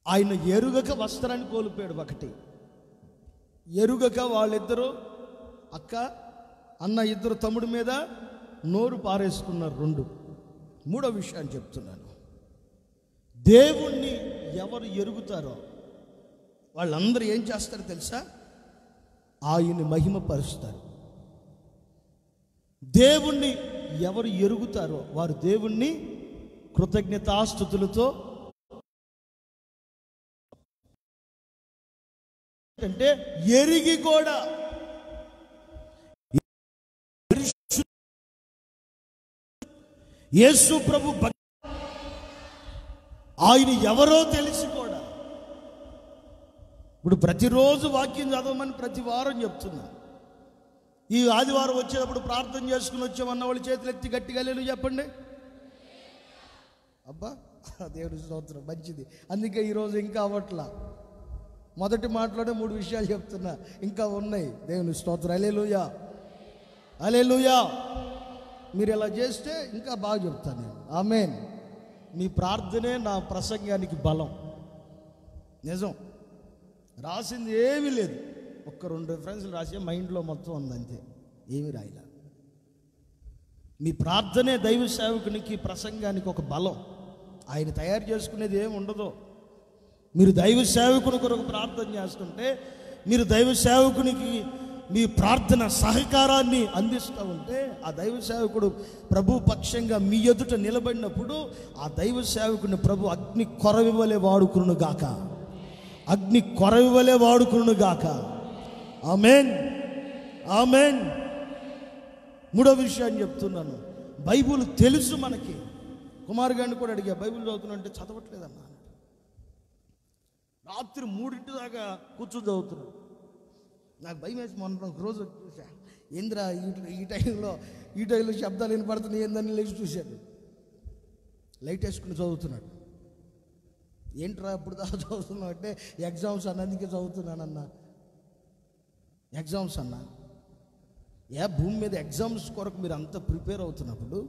ఆయన ఎరుగక వస్త్రాన్ని కోల్పోయాడు. ఒకటి, ఎరుగక వాళ్ళిద్దరూ అక్క అన్న ఇద్దరు తమ్ముడి మీద నోరు పారేసుకున్నారు. 2. మూడో విషయాన్ని చెప్తున్నాను. దేవుణ్ణి ఎవరు ఎరుగుతారో వాళ్ళందరూ ఏం చేస్తారో తెలుసా? ఆయన్ని మహిమపరుస్తారు. దేవుణ్ణి ఎవరు ఎరుగుతారో వారు దేవుణ్ణి కృతజ్ఞతాస్తుతులతో, అంటే ఎరిగి కూడా యేసు ప్రభు ఆయన ఎవరో తెలిసి కూడా. ఇప్పుడు ప్రతిరోజు వాక్యం చదవమని ప్రతి వారం చెప్తున్నా. ఈ ఆదివారం వచ్చేటప్పుడు ప్రార్థన చేసుకుని వచ్చామన్న వాళ్ళు చేతులు ఎత్తి గట్టిగా లేను చెప్పండి. అబ్బా దేవుడి స్తోత్రం, మంచిది. అందుకే ఈరోజు ఇంకా అవ్వట్లా. మొదటి మాటలోనే 3 విషయాలు చెప్తున్నా, ఇంకా ఉన్నాయి. దేవుని స్తోత్రం. హల్లెలూయా, హల్లెలూయా. మీరు ఇలా చేస్తే ఇంకా బాగా చెప్తాను నేను. ఆమేన్. మీ ప్రార్థనే నా ప్రసంగానికి బలం. నిజం, రాసింది ఏమీ లేదు. 1-2 రిఫరెన్స్లు రాసే మైండ్లో మొత్తం ఉందంతే, ఏమీ రాయలే. మీ ప్రార్థనే దైవ సేవకునికి ప్రసంగానికి ఒక బలం. ఆయన తయారు చేసుకునేది ఏమి ఉండదు. మీరు దైవ సేవకుని కొరకు ప్రార్థన చేస్తుంటే, మీరు దైవ సేవకునికి మీ ప్రార్థన సహకారాన్ని అందిస్తూ ఉంటే, ఆ దైవ సేవకుడు ప్రభు పక్షంగా మీ ఎదుట నిలబడినప్పుడు ఆ దైవ సేవకుని ప్రభు అగ్ని కొరవివలే వాడుకును గాక, అగ్ని కొరవివలే వాడుకును గాక. ఆమేన్, ఆమేన్. మూడో విషయాన్ని చెప్తున్నాను. బైబిల్ తెలుసు మనకి. కుమార్ గారిని కూడా అడిగా, బైబిల్ చదువుతున్నా అంటే చదవట్లేదన్నా. రాత్రి 3 దాకా కూర్చొని చదువుతున్నాడు. నాకు భయం వేసి మొన్న ఒక రోజు చూసా, ఏంద్రా ఈ టైంలో శబ్దాలు వినపడుతున్నాయి ఏందని లేచి చూశాడు. లైట్ వేసుకుని చదువుతున్నాడు. ఏంట్రా ఇప్పుడు దాకా చదువుతున్నావు అంటే, ఎగ్జామ్స్ అన్న, అందుకే చదువుతున్నానన్నా. ఎగ్జామ్స్ అన్నా? భూమి మీద ఎగ్జామ్స్ కొరకు మీరు అంత ప్రిపేర్ అవుతున్నప్పుడు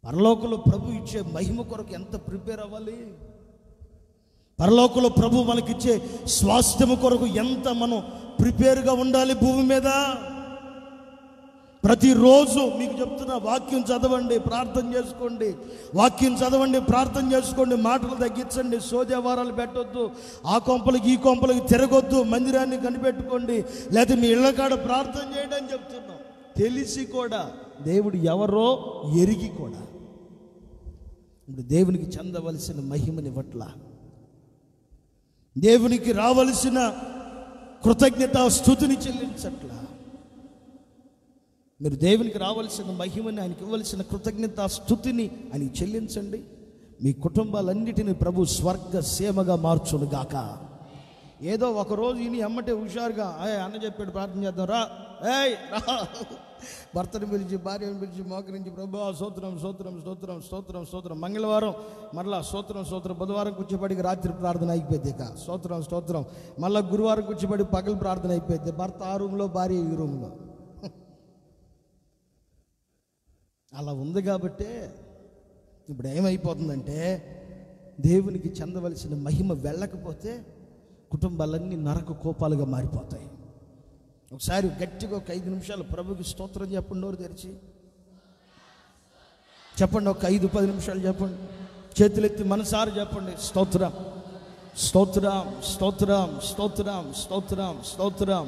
పరలోకంలో ప్రభు ఇచ్చే మహిమ కొరకు ఎంత ప్రిపేర్ అవ్వాలి? పరలోకంలో ప్రభు మనకిచ్చే స్వాస్థ్యము కొరకు ఎంత మనం ప్రిపేర్గా ఉండాలి భూమి మీద. ప్రతిరోజు మీకు చెప్తున్నా, వాక్యం చదవండి, ప్రార్థన చేసుకోండి. వాక్యం చదవండి, ప్రార్థన చేసుకోండి. మాటలు తగ్గించండి, సోదేవారాలు పెట్టొద్దు, ఆ కొంపలకి ఈ కొంపలకి తిరగొద్దు, మందిరాన్ని కనిపెట్టుకోండి, లేకపోతే మీ ఇళ్ళ కాడ ప్రార్థన చేయండి అని చెప్తున్నాం. తెలిసి కూడా, దేవుడు ఎవరో ఎరిగి కూడా ఇప్పుడు దేవునికి చెందవలసిన మహిమనివ్వట్ల, దేవునికి రావలసిన కృతజ్ఞత స్తుతిని చెల్లించట్ల. మీరు దేవునికి రావలసిన మహిమని, ఆయనకి ఇవ్వవలసిన కృతజ్ఞత స్తుతిని ఆయన చెల్లించండి. మీ కుటుంబాలన్నిటిని ప్రభు స్వర్గ సీమగా మార్చును గాక. ఏదో ఒకరోజు ఇని అమ్మటే హుషారుగా అన్న చెప్పాడు ప్రార్థన చేద్దాం రా, రా, భర్తను పిలిచి భార్యను పిలిచి మోకరించి ప్రభు స్తోత్రం స్తోత్రం స్తోత్రం స్తోత్రం స్తోత్రం. మంగళవారం మరలా స్తోత్రం స్తోత్రం. బుధవారం కూర్చోబడికి రాత్రి ప్రార్థన అయిపోయింది, ఇక స్తోత్రం స్తోత్రం. మళ్ళీ గురువారం కూర్చోబడి పగలు ప్రార్థన అయిపోయింది. భర్త ఆ రూమ్లో, భార్య ఈ రూమ్లో. అలా ఉంది కాబట్టే ఇప్పుడు ఏమైపోతుందంటే, దేవునికి చెందవలసిన మహిమ వెళ్ళకపోతే కుటుంబాలన్నీ నరక కోపాలుగా మారిపోతాయి. ఒకసారి గట్టిగా ఒక 5 నిమిషాలు ప్రభుకి స్తోత్రం చెప్పండి. నోరు తెరిచి చెప్పండి. ఒక 5-10 నిమిషాలు చెప్పండి. చేతులెత్తి మనసారి చెప్పండి. స్తోత్రం స్తోత్రం స్తోత్రం స్తోత్రం స్తోత్రం స్తోత్రం.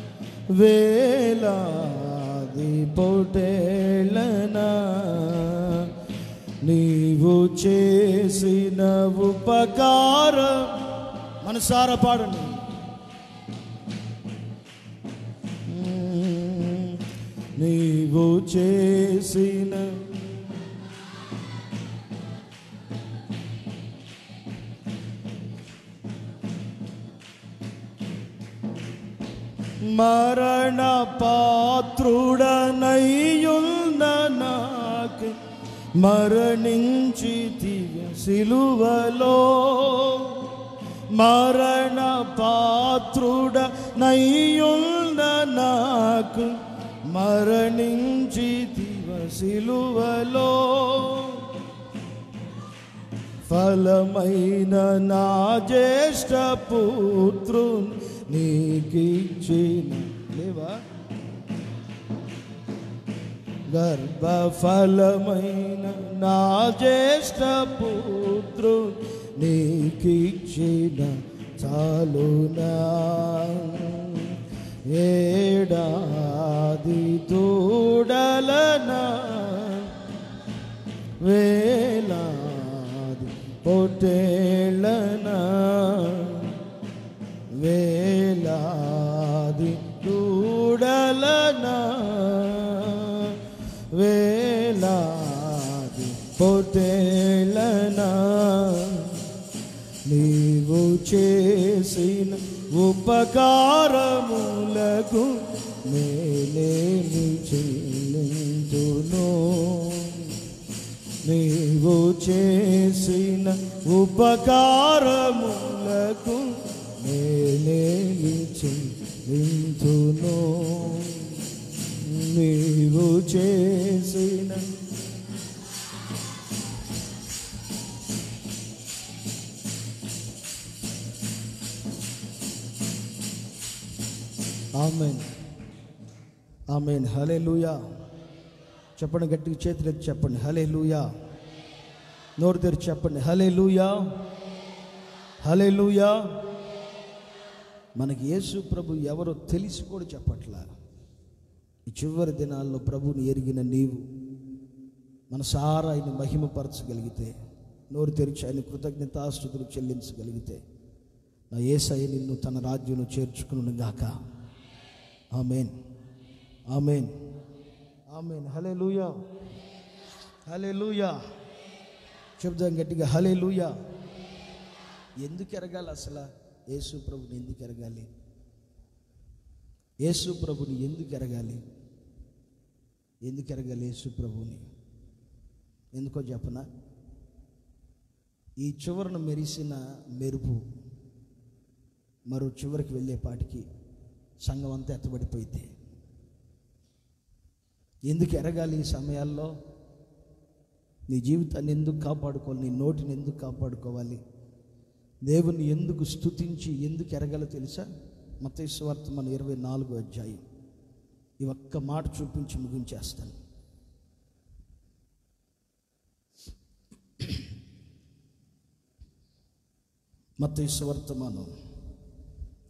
వేలాది పొటేళ్ళనా నీవు చేసిన ఉపకారం.
మనసారా పాడండి.
నీవు చేసిన మరణ పాత్రుడనయ్యున్న నాకు మరణించితివ సిలువలో. మరణ పాత్రుడనయ్యున్న నాకు మరణించితివ సిలువలో. ఫలమైన నా జ్యేష్ఠ పుత్రుని నీకిచ్చిన లేవా గర్భఫలమైన నా జ్యేష్ఠ పుత్రుని నీకిచ్చిన చాలునా. ఏడాది దూడలనా వేలాది పొటేళ్ళనా వేలాది దూడలనా వేలాది పొటేళ్ళనా నీవు చేసిన ఉపకారములకు నేనేమి చెల్లింతును. నీవు చేసిన ఉపకారములకు నేనేమి చెల్లింతును. నీవు చేసిన ఆమేన్ ఆమేన్. హల్లెలూయా. చెప్పండి గట్టిగా, చేతులెత్తి చెప్పండి హల్లెలూయా. నోరు తెరిచి చెప్పండి హల్లెలూయా హల్లెలూయా. మనకి యేసు ప్రభు ఎవరో తెలిసి కూడా చెప్పట్లా. ఈ చివరి దినాల్లో ప్రభుని ఎరిగిన నీవు మనసారా ఆయన మహిమపరచగలిగితే, నోరు తెరిచి ఆయన కృతజ్ఞతాస్తుతులు చెల్లించగలిగితే, నా యేసయ్య నిన్ను తన రాజ్యంలో చేర్చుకును గాక. ఆమేన్ ఆమేన్ ఆమేన్. హల్లెలూయా హల్లెలూయా. చెప్దాం గట్టిగా హల్లెలూయా. ఎందుకు ఎరగాలి అసలు? యేసు ప్రభుని ఎందుకు ఎరగాలి? యేసు ప్రభుని ఎందుకు ఎరగాలి? ఎందుకు ఎరగాలి యేసు ప్రభుని? ఎందుకో చెప్పనా? ఈ చివరను మెరిసిన మెరుపు మరో చివరికి వెళ్ళేపాటికి సంఘం అంతా ఎత్తబడిపోయింది. ఎందుకు ఎరగాలి? ఈ సమయాల్లో నీ జీవితాన్ని ఎందుకు కాపాడుకోవాలి? నీ నోటిని ఎందుకు కాపాడుకోవాలి? దేవుని ఎందుకు స్తుతించి ఎందుకు ఎరగాలో తెలుసా? మత్తయి సువార్త 24వ అధ్యాయం ఈ ఒక్క మాట చూపించి ముగించేస్తాను. మత్తయి సువార్త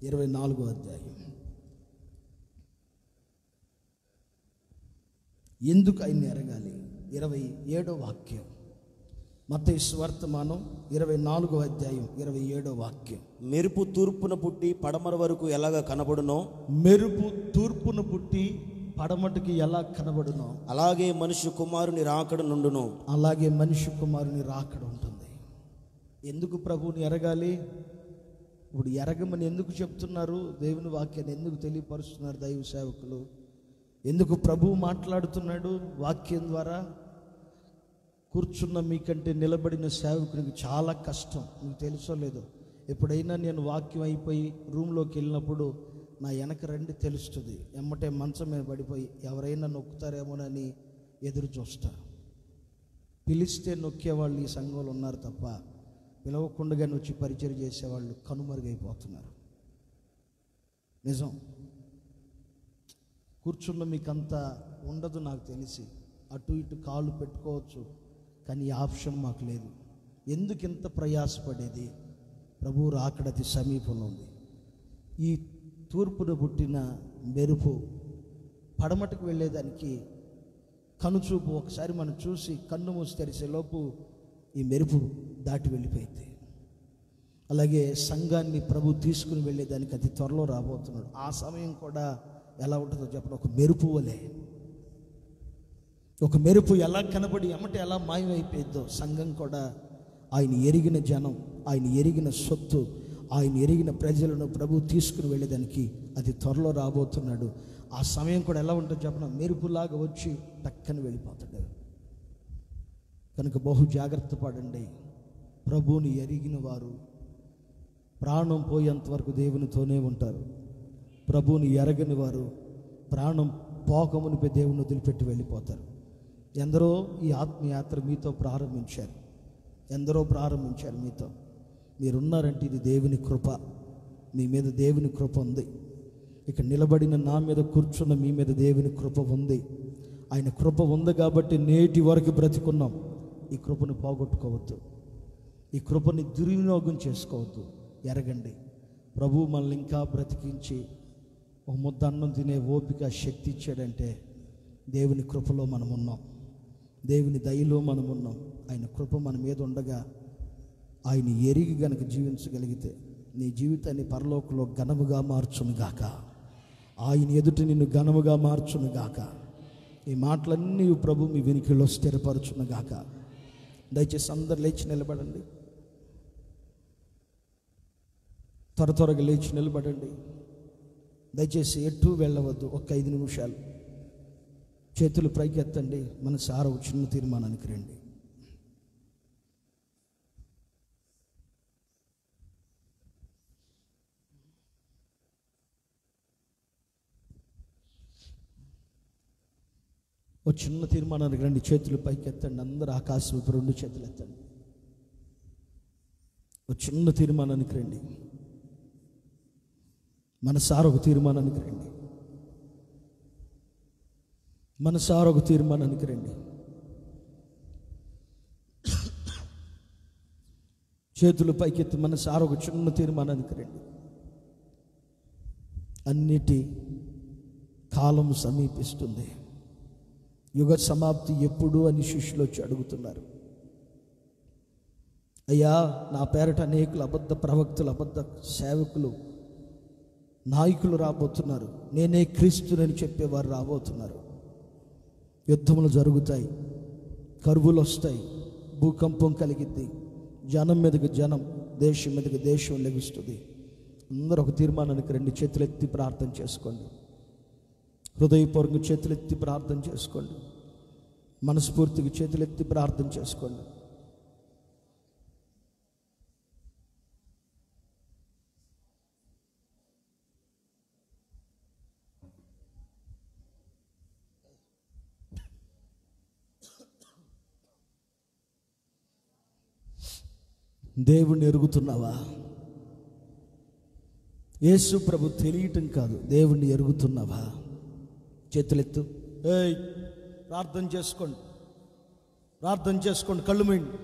24వ అధ్యాయం. ఎందుకు ఆయన్ని ఎరగాలి? 27వ వాక్యం. మత్తయి సువార్త 24వ అధ్యాయం 27వ వాక్యం. మెరుపు తూర్పున పుట్టి పడమర వరకు ఎలాగ కనబడునో,
మెరుపు తూర్పున పుట్టి పడమటికి ఎలా కనబడునో
అలాగే మనుష్య కుమారుని రాకడ నుండును.
అలాగే మనిషి కుమారుని రాకడ ఉంటుంది. ఎందుకు ప్రభువుని ఎరగాలి? ఇప్పుడు ఎరగమని ఎందుకు చెప్తున్నారు? దేవుని వాక్యాన్ని ఎందుకు తెలియపరుస్తున్నారు దైవ సేవకులు? ఎందుకు ప్రభువు మాట్లాడుతున్నాడు వాక్యం ద్వారా? కూర్చున్న మీకంటే నిలబడిన సేవకునికి చాలా కష్టం. మీకు తెలుసో లేదో, ఎప్పుడైనా నేను వాక్యం అయిపోయి రూమ్లోకి వెళ్ళినప్పుడు నా వెనక రండి తెలుస్తుంది. ఎమ్మటే మంచం మీద పడిపోయి ఎవరైనా నొక్కుతారేమోనని ఎదురు చూస్తా. పిలిస్తే నొక్కేవాళ్ళు ఈ సంఘంలో ఉన్నారు తప్ప పిలవకుండగానే వచ్చి పరిచయం చేసేవాళ్ళు కనుమరుగైపోతున్నారు. నిజం. కూర్చున్న మీకంత ఉండదు నాకు తెలిసి. అటు ఇటు కాళ్ళు పెట్టుకోవచ్చు, కానీ ఈ ఆప్షన్ మాకు లేదు. ఎందుకు ఇంత ప్రయాసపడేది? ప్రభువు రాకడ అతి సమీపంలో ఉంది. ఈ తూర్పున పుట్టిన మెరుపు పడమటకు వెళ్ళేదానికి కనుచూపు ఒకసారి మనం చూసి కన్ను మూసి తెరిసే లోపు ఈ మెరుపు దాటి వెళ్ళిపోయింది. అలాగే సంఘాన్ని ప్రభు తీసుకుని వెళ్ళేదానికి అతి త్వరలో రాబోతున్నాడు. ఆ సమయం కూడా ఎలా ఉంటుందో చెప్పండి. ఒక మెరుపు వలె, ఒక మెరుపు ఎలా కనబడి ఎమ్మటే ఎలా మాయమైపోయిద్దో సంఘం కూడా ఆయన ఎరిగిన జనం, ఆయన ఎరిగిన సొత్తు, ఆయన ఎరిగిన ప్రజలను ప్రభు తీసుకుని వెళ్ళేదానికి అతి త్వరలో రాబోతున్నాడు. ఆ సమయం కూడా ఎలా ఉంటుందో చెప్పిన మెరుపులాగా వచ్చి టక్కని వెళ్ళిపోతాడు. కనుక బహు జాగ్రత్త పడండి. ప్రభువుని ఎరిగిన వారు ప్రాణం పోయేంత వరకు దేవునితోనే ఉంటారు. ప్రభువుని ఎరగని వారు ప్రాణం పోకమునిపై దేవుని వదిలిపెట్టి వెళ్ళిపోతారు. ఎందరో ఈ ఆత్మయాత్ర మీతో ప్రారంభించారు, ఎందరో ప్రారంభించారు మీతో. మీరున్నారంటే ఇది దేవుని కృప. మీ మీద దేవుని కృప ఉంది. ఇక నిలబడిన నా మీద కూర్చున్న మీ మీద దేవుని కృప ఉంది. ఆయన కృప ఉంది కాబట్టి నేటి వరకు బ్రతికున్నాం. ఈ కృపను పోగొట్టుకోవద్దు, ఈ కృపని దుర్వినియోగం చేసుకోవద్దు. ఎరగండి, ప్రభు మనల్ని ఇంకా బ్రతికించి ఒక ముద్ద అన్నం తినే ఓపిక శక్తి ఇచ్చాడంటే దేవుని కృపలో మనం ఉన్నాం, దేవుని దయలో మనం ఉన్నాం. ఆయన కృప మన మీద ఉండగా ఆయన ఎరిగి గనక జీవించగలిగితే నీ జీవితాన్ని పరలోకంలో ఘనముగా మార్చునుగాక. ఆయన ఎదుట నిన్ను ఘనముగా మార్చునుగాక. ఈ మాటలన్నీ ప్రభు మీ వెనుకలో స్థిరపరచునుగాక. దయచేసి అందరు లేచి నిలబడండి. త్వరగా లేచి నిలబడండి. దయచేసి ఎటు వెళ్ళవద్దు. ఒక 5 నిమిషాలు చేతులు పైకెత్తండి. మన సార చిన్న తీర్మానానికి రండి. ఒక చిన్న తీర్మానానికి రండి. చేతులు పైకెత్తండి. అందరూ ఆకాశం వైపు 2 చేతులు ఎత్తండి. ఒక చిన్న తీర్మానానికి రండి. మనసార ఒక తీర్మానానికి రండి. మనసార ఒక తీర్మానానికి రండి. చేతులు పైకెత్తి మనసార ఒక చిన్న తీర్మానానికి రండి. అన్నిటి కాలం సమీపిస్తుంది. యుగ సమాప్తి ఎప్పుడు అని శిష్యులు వచ్చి అడుగుతున్నారు. అయ్యా, నా పేరట అనేకులు అబద్ధ ప్రవక్తలు, అబద్ధ సేవకులు, నాయకులు రాబోతున్నారు. నేనే క్రీస్తునని చెప్పేవారు రాబోతున్నారు. యుద్ధములు జరుగుతాయి, కరువులు వస్తాయి, భూకంపం కలిగిద్ది, జనం మీదకి జనం, దేశం మీదకి దేశం లెగుస్తుంది. అందరూ ఒక తీర్మానానికి రండి. చేతులెత్తి ప్రార్థన చేసుకోండి. హృదయపూర్వకంగా చేతులెత్తి ప్రార్థన చేసుకోండి. మనస్ఫూర్తిగా చేతులెత్తి ప్రార్థన చేసుకోండి. దేవుణ్ణి ఎరుగుతున్నావా? యేసు ప్రభు తెలియటం కాదు, దేవుణ్ణి ఎరుగుతున్నావా? చేతులెత్తు. ప్రార్థన చేసుకోండి, ప్రార్థన చేసుకోండి. కళ్ళు మూయండి.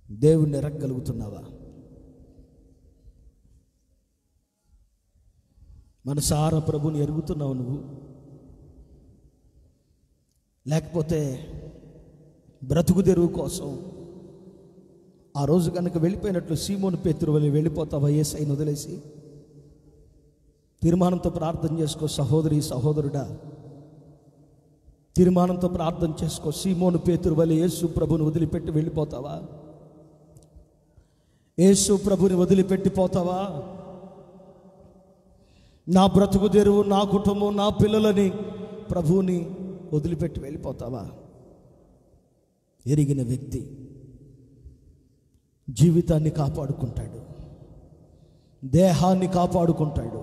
దేవుణ్ణి ఎరగలుగుతున్నావా? మనసారా ప్రభుని ఎరుగుతున్నావు నువ్వు? లేకపోతే బ్రతుకు తెరువు కోసం ఆ రోజు కనుక వెళ్ళిపోయినట్లు సీమోను పేతురు వలె వెళ్ళిపోతావా యేసయ్యను వదిలేసి? తీర్మానంతో ప్రార్థన చేసుకో సహోదరి, సహోదరుడా. తీర్మానంతో ప్రార్థన చేసుకో. సీమోను పేతురు వలె యేసు ప్రభుని వదిలిపెట్టి వెళ్ళిపోతావా? యేసు ప్రభుని వదిలిపెట్టిపోతావా? నా బ్రతుకు తెరువు, నా కుటుంబం, నా పిల్లలని ప్రభువుని వదిలిపెట్టి వెళ్ళిపోతావా? ఎరిగిన వ్యక్తి జీవితాన్ని కాపాడుకుంటాడు, దేహాన్ని కాపాడుకుంటాడు,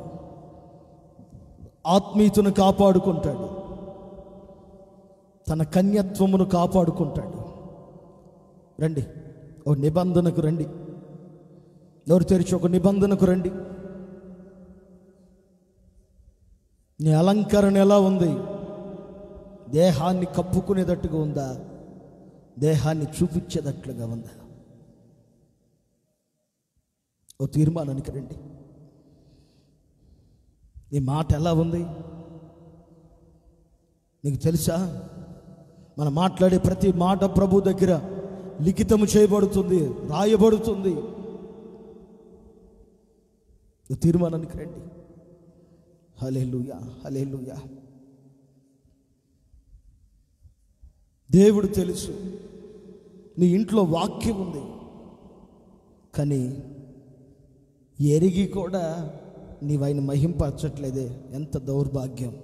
ఆత్మీయతను కాపాడుకుంటాడు, తన కన్యత్వమును కాపాడుకుంటాడు. రండి, ఒక నిబంధనకు రండి. నోరు తెరిచి ఒక నిబంధనకు రండి. నీ అలంకరణ ఎలా ఉంది? దేహాన్ని కప్పుకునేటట్టుగా ఉందా? దేహాన్ని చూపించేటట్లుగా ఉందా? ఓ తీర్మానానికి రండి. నీ మాట ఎలా ఉంది? నీకు తెలుసా, మనం మాట్లాడే ప్రతి మాట ప్రభు దగ్గర లిఖితము చేయబడుతుంది, రాయబడుతుంది. తీర్మానానికి రండి. హల్లెలూయా, హల్లెలూయా. దేవుడు తెలుసు నీ ఇంట్లో వాక్యం ఉంది, కానీ ఎరిగి కూడా నీవు ఆయన మహింపరచట్లేదే. ఎంత దౌర్భాగ్యం!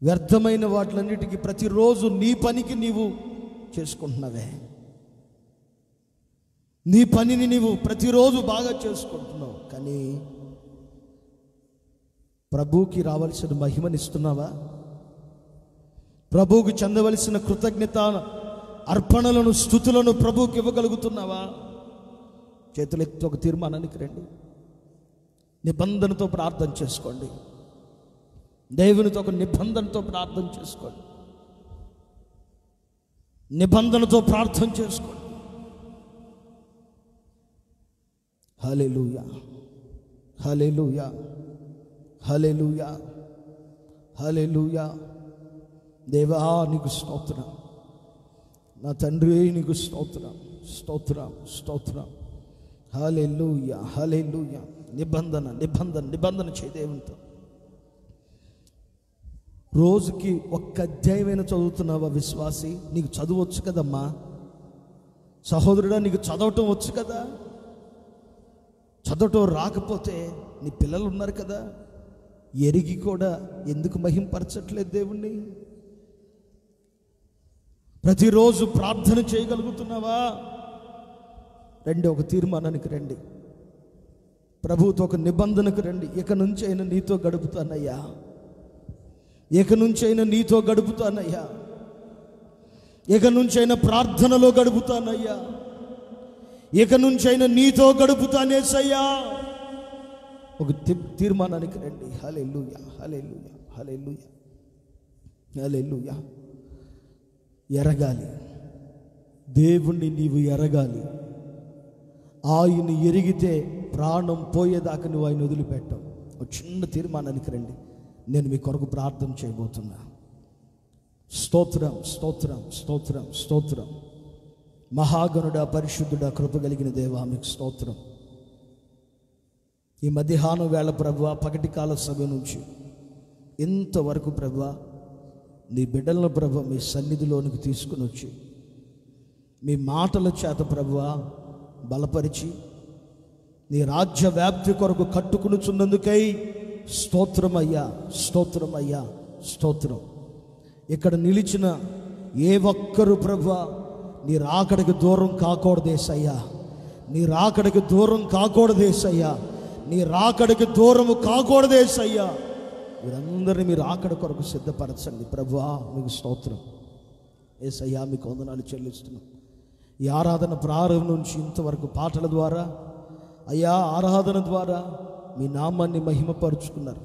వ్యర్థమైన వాటిలన్నిటికీ ప్రతిరోజు నీ పనికి నీవు చేసుకుంటున్నావే. నీ పనిని నీవు ప్రతిరోజు బాగా చేసుకుంటున్నావు, కానీ ప్రభువుకి రావాల్సిన మహిమనిస్తున్నావా? ప్రభువుకి చెందవలసిన కృతజ్ఞత అర్పణలను, స్తుతులను ప్రభువుకి ఇవ్వగలుగుతున్నావా? చేతులెత్తి ఒక తీర్మానానికి రండి. నిబంధనతో ప్రార్థన చేసుకోండి. దేవునితో ఒక నిబంధనతో ప్రార్థన చేసుకోండి. నిబంధనతో ప్రార్థన చేసుకోండి. హల్లెలూయా, హల్లెలూయా, హల్లెలూయా, హల్లెలూయా. దేవా నీకు స్తోత్రం, నా తండ్రి నీకు స్తోత్రం, స్తోత్రం, స్తోత్రం. హల్లెలూయా, హల్లెలూయా. నిబంధన, నిబంధన, నిబంధన చేయి దేవునితో. రోజుకి ఒక్క అధ్యాయమైనా చదువుతున్నావా విశ్వాసి? నీకు చదువచ్చు కదమ్మా సహోదరుడా, నీకు చదవటం వచ్చు కదా. చదవటం రాకపోతే నీ పిల్లలు ఉన్నారు కదా, ఎరిగి కూడా ఎందుకు మహింపరచట్లేదు దేవుణ్ణి? ప్రతిరోజు ప్రార్థన చేయగలుగుతున్నావా? రండి, ఒక తీర్మానానికి రండి. ప్రభువుతో ఒక నిబంధనకు రండి. ఇక నుంచి అయినా నీతో గడుపుతానయ్యా, ఇక నుంచి అయినా నీతో గడుపుతానయ్యా, ఇక నుంచి అయినా ప్రార్థనలో గడుపుతానయ్యా, ఇక నుంచి అయినా నీతో గడుపుతానేసయ్యా. ఒక తీర్మానానికి రండి. హల్లెలూయా, హల్లెలూయా, హల్లెలూయా, హల్లెలూయా. ఎరగాలి, దేవుణ్ణి నీవు ఎరగాలి. ఆయన ఎరిగితే ప్రాణం పోయేదాకా నువ్వు ఆయన వదిలిపెట్టావు. ఒక చిన్న తీర్మానానికి రండి. నేను మీ కొరకు ప్రార్థన చేయబోతున్నా. స్తోత్రం, స్తోత్రం, స్తోత్రం, స్తోత్రం. మహాగణుడా, పరిశుద్ధుడా, కృప కలిగిన దేవా, మీకు స్తోత్రం. ఈ మధ్యాహ్నం వేళ ప్రభువా, పగటి కాల సమయం నుంచి ఇంతవరకు ప్రభువా, నీ బిడ్డలను ప్రభువా మీ సన్నిధిలోనికి తీసుకుని వచ్చి మీ మాటల చేత ప్రభువా బలపరిచి నీ రాజ్య వ్యాప్తి కొరకు కట్టుకునిచున్నందుకై స్తోత్రమయ్యా, స్తోత్రమయ్యా, స్తోత్రం. ఇక్కడ నిలిచిన ఏ ఒక్కరు ప్రభువా నీ రాకడికి దూరం కాకూడదేసయ్యా, నీ రాకడికి దూరం కాకూడదేసయ్యా, నీ రాకడికి దూరము కాకూడదేసయ్యా. వీరందరినీ మీరు రాకడ కొరకు సిద్ధపరచండి ప్రభువా. మీకు స్తోత్రం యేసయ్యా, మీకు వందనాలు చెల్లిస్తున్నాం. ఈ ఆరాధన ప్రారంభం నుంచి ఇంతవరకు పాటల ద్వారా అయ్యా, ఆరాధన ద్వారా మీ నామాన్ని మహిమపరుచుకున్నారు.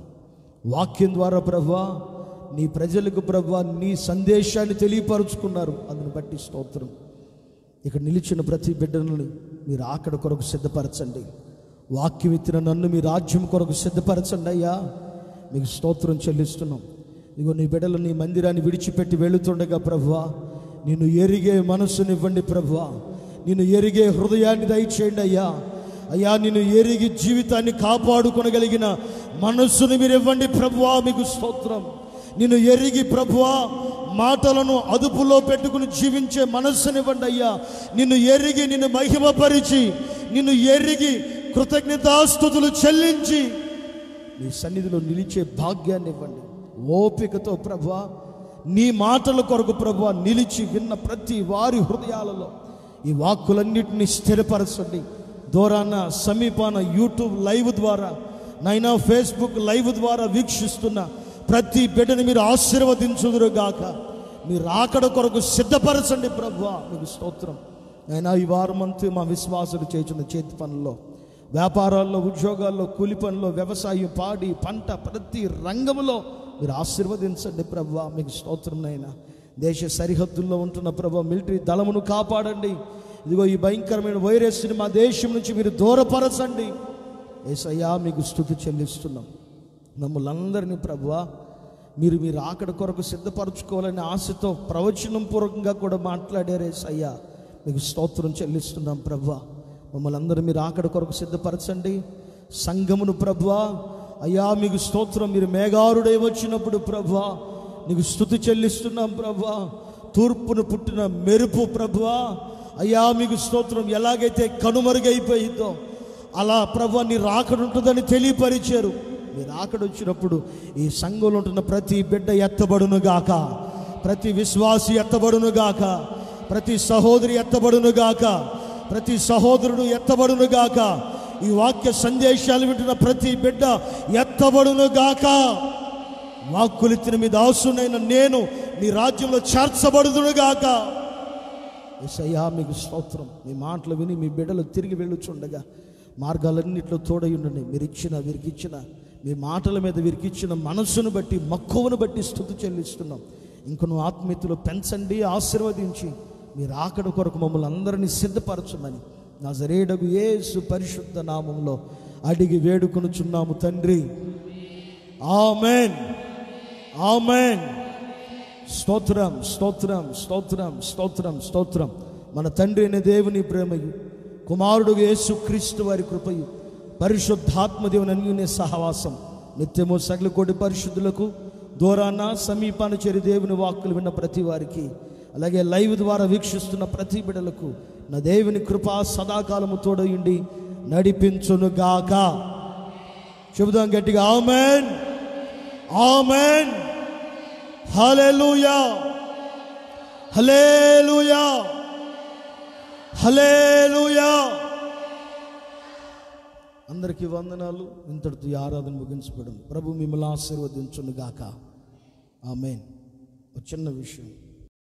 వాక్యం ద్వారా ప్రభువా నీ ప్రజలకు ప్రభువా నీ సందేశాన్ని తెలియపరుచుకున్నారు. అందుని బట్టి స్తోత్రం. ఇక్కడ నిలిచిన ప్రతి బిడ్డను మీరు ఆకడ కొరకు సిద్ధపరచండి. వాక్యం ఇచ్చిన నన్ను మీ రాజ్యం కొరకు సిద్ధపరచండి అయ్యా. మీకు స్తోత్రం చెల్లిస్తున్నాం. ఇదిగో నీ బిడ్డలు నీ మందిరాన్ని విడిచిపెట్టి వెళుతుండగా ప్రభువా నిన్ను ఎరిగే మనస్సునివ్వండి ప్రభువా, నిన్ను ఎరిగే హృదయాన్ని దయచేయండి అయ్యా. అయ్యా, నిన్ను ఎరిగి జీవితాన్ని కాపాడుకొనగలిగిన మనస్సుని మీరు ఇవ్వండి ప్రభువా. మీకు స్తోత్రం. నిన్ను ఎరిగి ప్రభువా మాటలను అదుపులో పెట్టుకుని జీవించే మనస్సునివ్వండి అయ్యా. నిన్ను ఎరిగి నిన్ను మహిమపరిచి నిన్ను ఎరిగి కృతజ్ఞతాస్తుతులు చెల్లించి నీ సన్నిధిలో నిలిచే భాగ్యాన్ని ఇవ్వండి. ఓపికతో ప్రభువా నీ మాటల కొరకు ప్రభువా నిలిచి విన్న ప్రతి వారి హృదయాలలో ఈ వాక్కులన్నిటినీ స్థిరపరచండి. దూరాన సమీపాన యూట్యూబ్ లైవ్ ద్వారా నైనా ఫేస్బుక్ లైవ్ ద్వారా వీక్షిస్తున్న ప్రతి బిడ్డని మీరు ఆశీర్వదించుదురుగాక. మీరు రాకడ కొరకు సిద్ధపరచండి ప్రభువా. మీకు స్తోత్రం. అయినా ఈ వారమంతా మా విశ్వాసులు చేస్తున్న చేతి పనుల్లో, వ్యాపారాల్లో, ఉద్యోగాల్లో, కూలి పనుల్లో, వ్యవసాయం, పాడి పంట ప్రతి రంగంలో మీరు ఆశీర్వదించండి ప్రభువా. మీకు స్తోత్రం. నైనా దేశ సరిహద్దుల్లో ఉంటున్న ప్రభువా మిలిటరీ దళమును కాపాడండి. ఇదిగో ఈ భయంకరమైన వైరస్ని మా దేశం నుంచి మీరు దూరపరచండి. యేసయ్యా మీకు స్తుతి చెల్లిస్తున్నాం. మమ్మల్ని అందరినీ ప్రభువా మీరు ఆకడ కొరకు సిద్ధపరచుకోవాలని ఆశతో ప్రవచనం పూర్వకంగా కూడా మాట్లాడారు. యేసయ్యా మీకు స్తోత్రం చెల్లిస్తున్నాం ప్రభువా. మమ్మల్ని అందరూ మీరు ఆకడ కొరకు సిద్ధపరచండి. సంఘమును ప్రభువా అయ్యా మీకు స్తోత్రం. మీరు మేఘారుడై వచ్చినప్పుడు ప్రభువా నీకు స్తుతి చెల్లిస్తున్నాం ప్రభువా. తూర్పును పుట్టిన మెరుపు ప్రభువా అయ్యా మీకు స్తోత్రం. ఎలాగైతే కనుమరుగైపోయిందో అలా ప్రభువా నీ రాకడ ఉంటుందని తెలియపరిచారు. మీరు రాకడ వచ్చినప్పుడు ఈ సంఘంలో ఉంటున్న ప్రతి బిడ్డ ఎత్తబడును గాక, ప్రతి విశ్వాసి ఎత్తబడును గాక, ప్రతి సహోదరి ఎత్తబడును గాక, ప్రతి సహోదరుడు ఎత్తబడును గాక. ఈ వాక్య సందేశాలు వింటున్న ప్రతి బిడ్డ ఎత్తబడును గాక. వాక్కులిచ్చిన మీ దాసునైన నేను నీ రాజ్యంలో చేర్చబడుదును గాక. యేసయ్యా మీకు స్తోత్రం. మీ మాటలు విని మీ బిడ్డలు తిరిగి వెళ్ళుచుండగా మార్గాలన్నింటిలో తోడై ఉండండి. వీరికి ఇచ్చిన మీ మాటల మీద వీరికి ఇచ్చిన మనస్సును బట్టి మక్కువను బట్టి స్తుతి చెల్లిస్తున్నాం. ఇంకొను ఆత్మీయతలో పెంచండి, ఆశీర్వదించి మీరు ఆకడ కొరకు మమ్మల్ని అందరినీ సిద్ధపరచమని నజరేయుడగు యేసు పరిశుద్ధ నామంలో అడిగి వేడుకొనుచున్నాము తండ్రి. ఆమేన్, ఆమేన్. స్తోత్రం, స్తోత్రం, స్తోత్రం, స్తోత్రం, స్తోత్రం. మన తండ్రి అయిన దేవుని ప్రేమయు, కుమారుడు యేసు క్రీస్తు వారి కృపయు, పరిశుద్ధాత్మ దేవుని అన్యోన్య సహవాసం నిత్యము సకల కోటి పరిశుద్ధులకు దూరాన సమీపాన చేరి దేవుని వాక్కులు విన్న ప్రతి వారికి, అలాగే లైవ్ ద్వారా వీక్షిస్తున్న ప్రతి బిడ్డలకు నా దేవుని కృప సదాకాలము తోడయుండి నడిపించును గాక. చెబుదాం గట్టిగా ఆమేన్, ఆమేన్. హల్లెలూయా, హల్లెలూయా, హల్లెలూయా. అందరికీ వందనాలు. ఇంతటితో ఈ ఆరాధన ముగించబడింది. ప్రభు మిమ్మల్ని ఆశీర్వదించును గాక. ఆమేన్. ఒక చిన్న విషయం.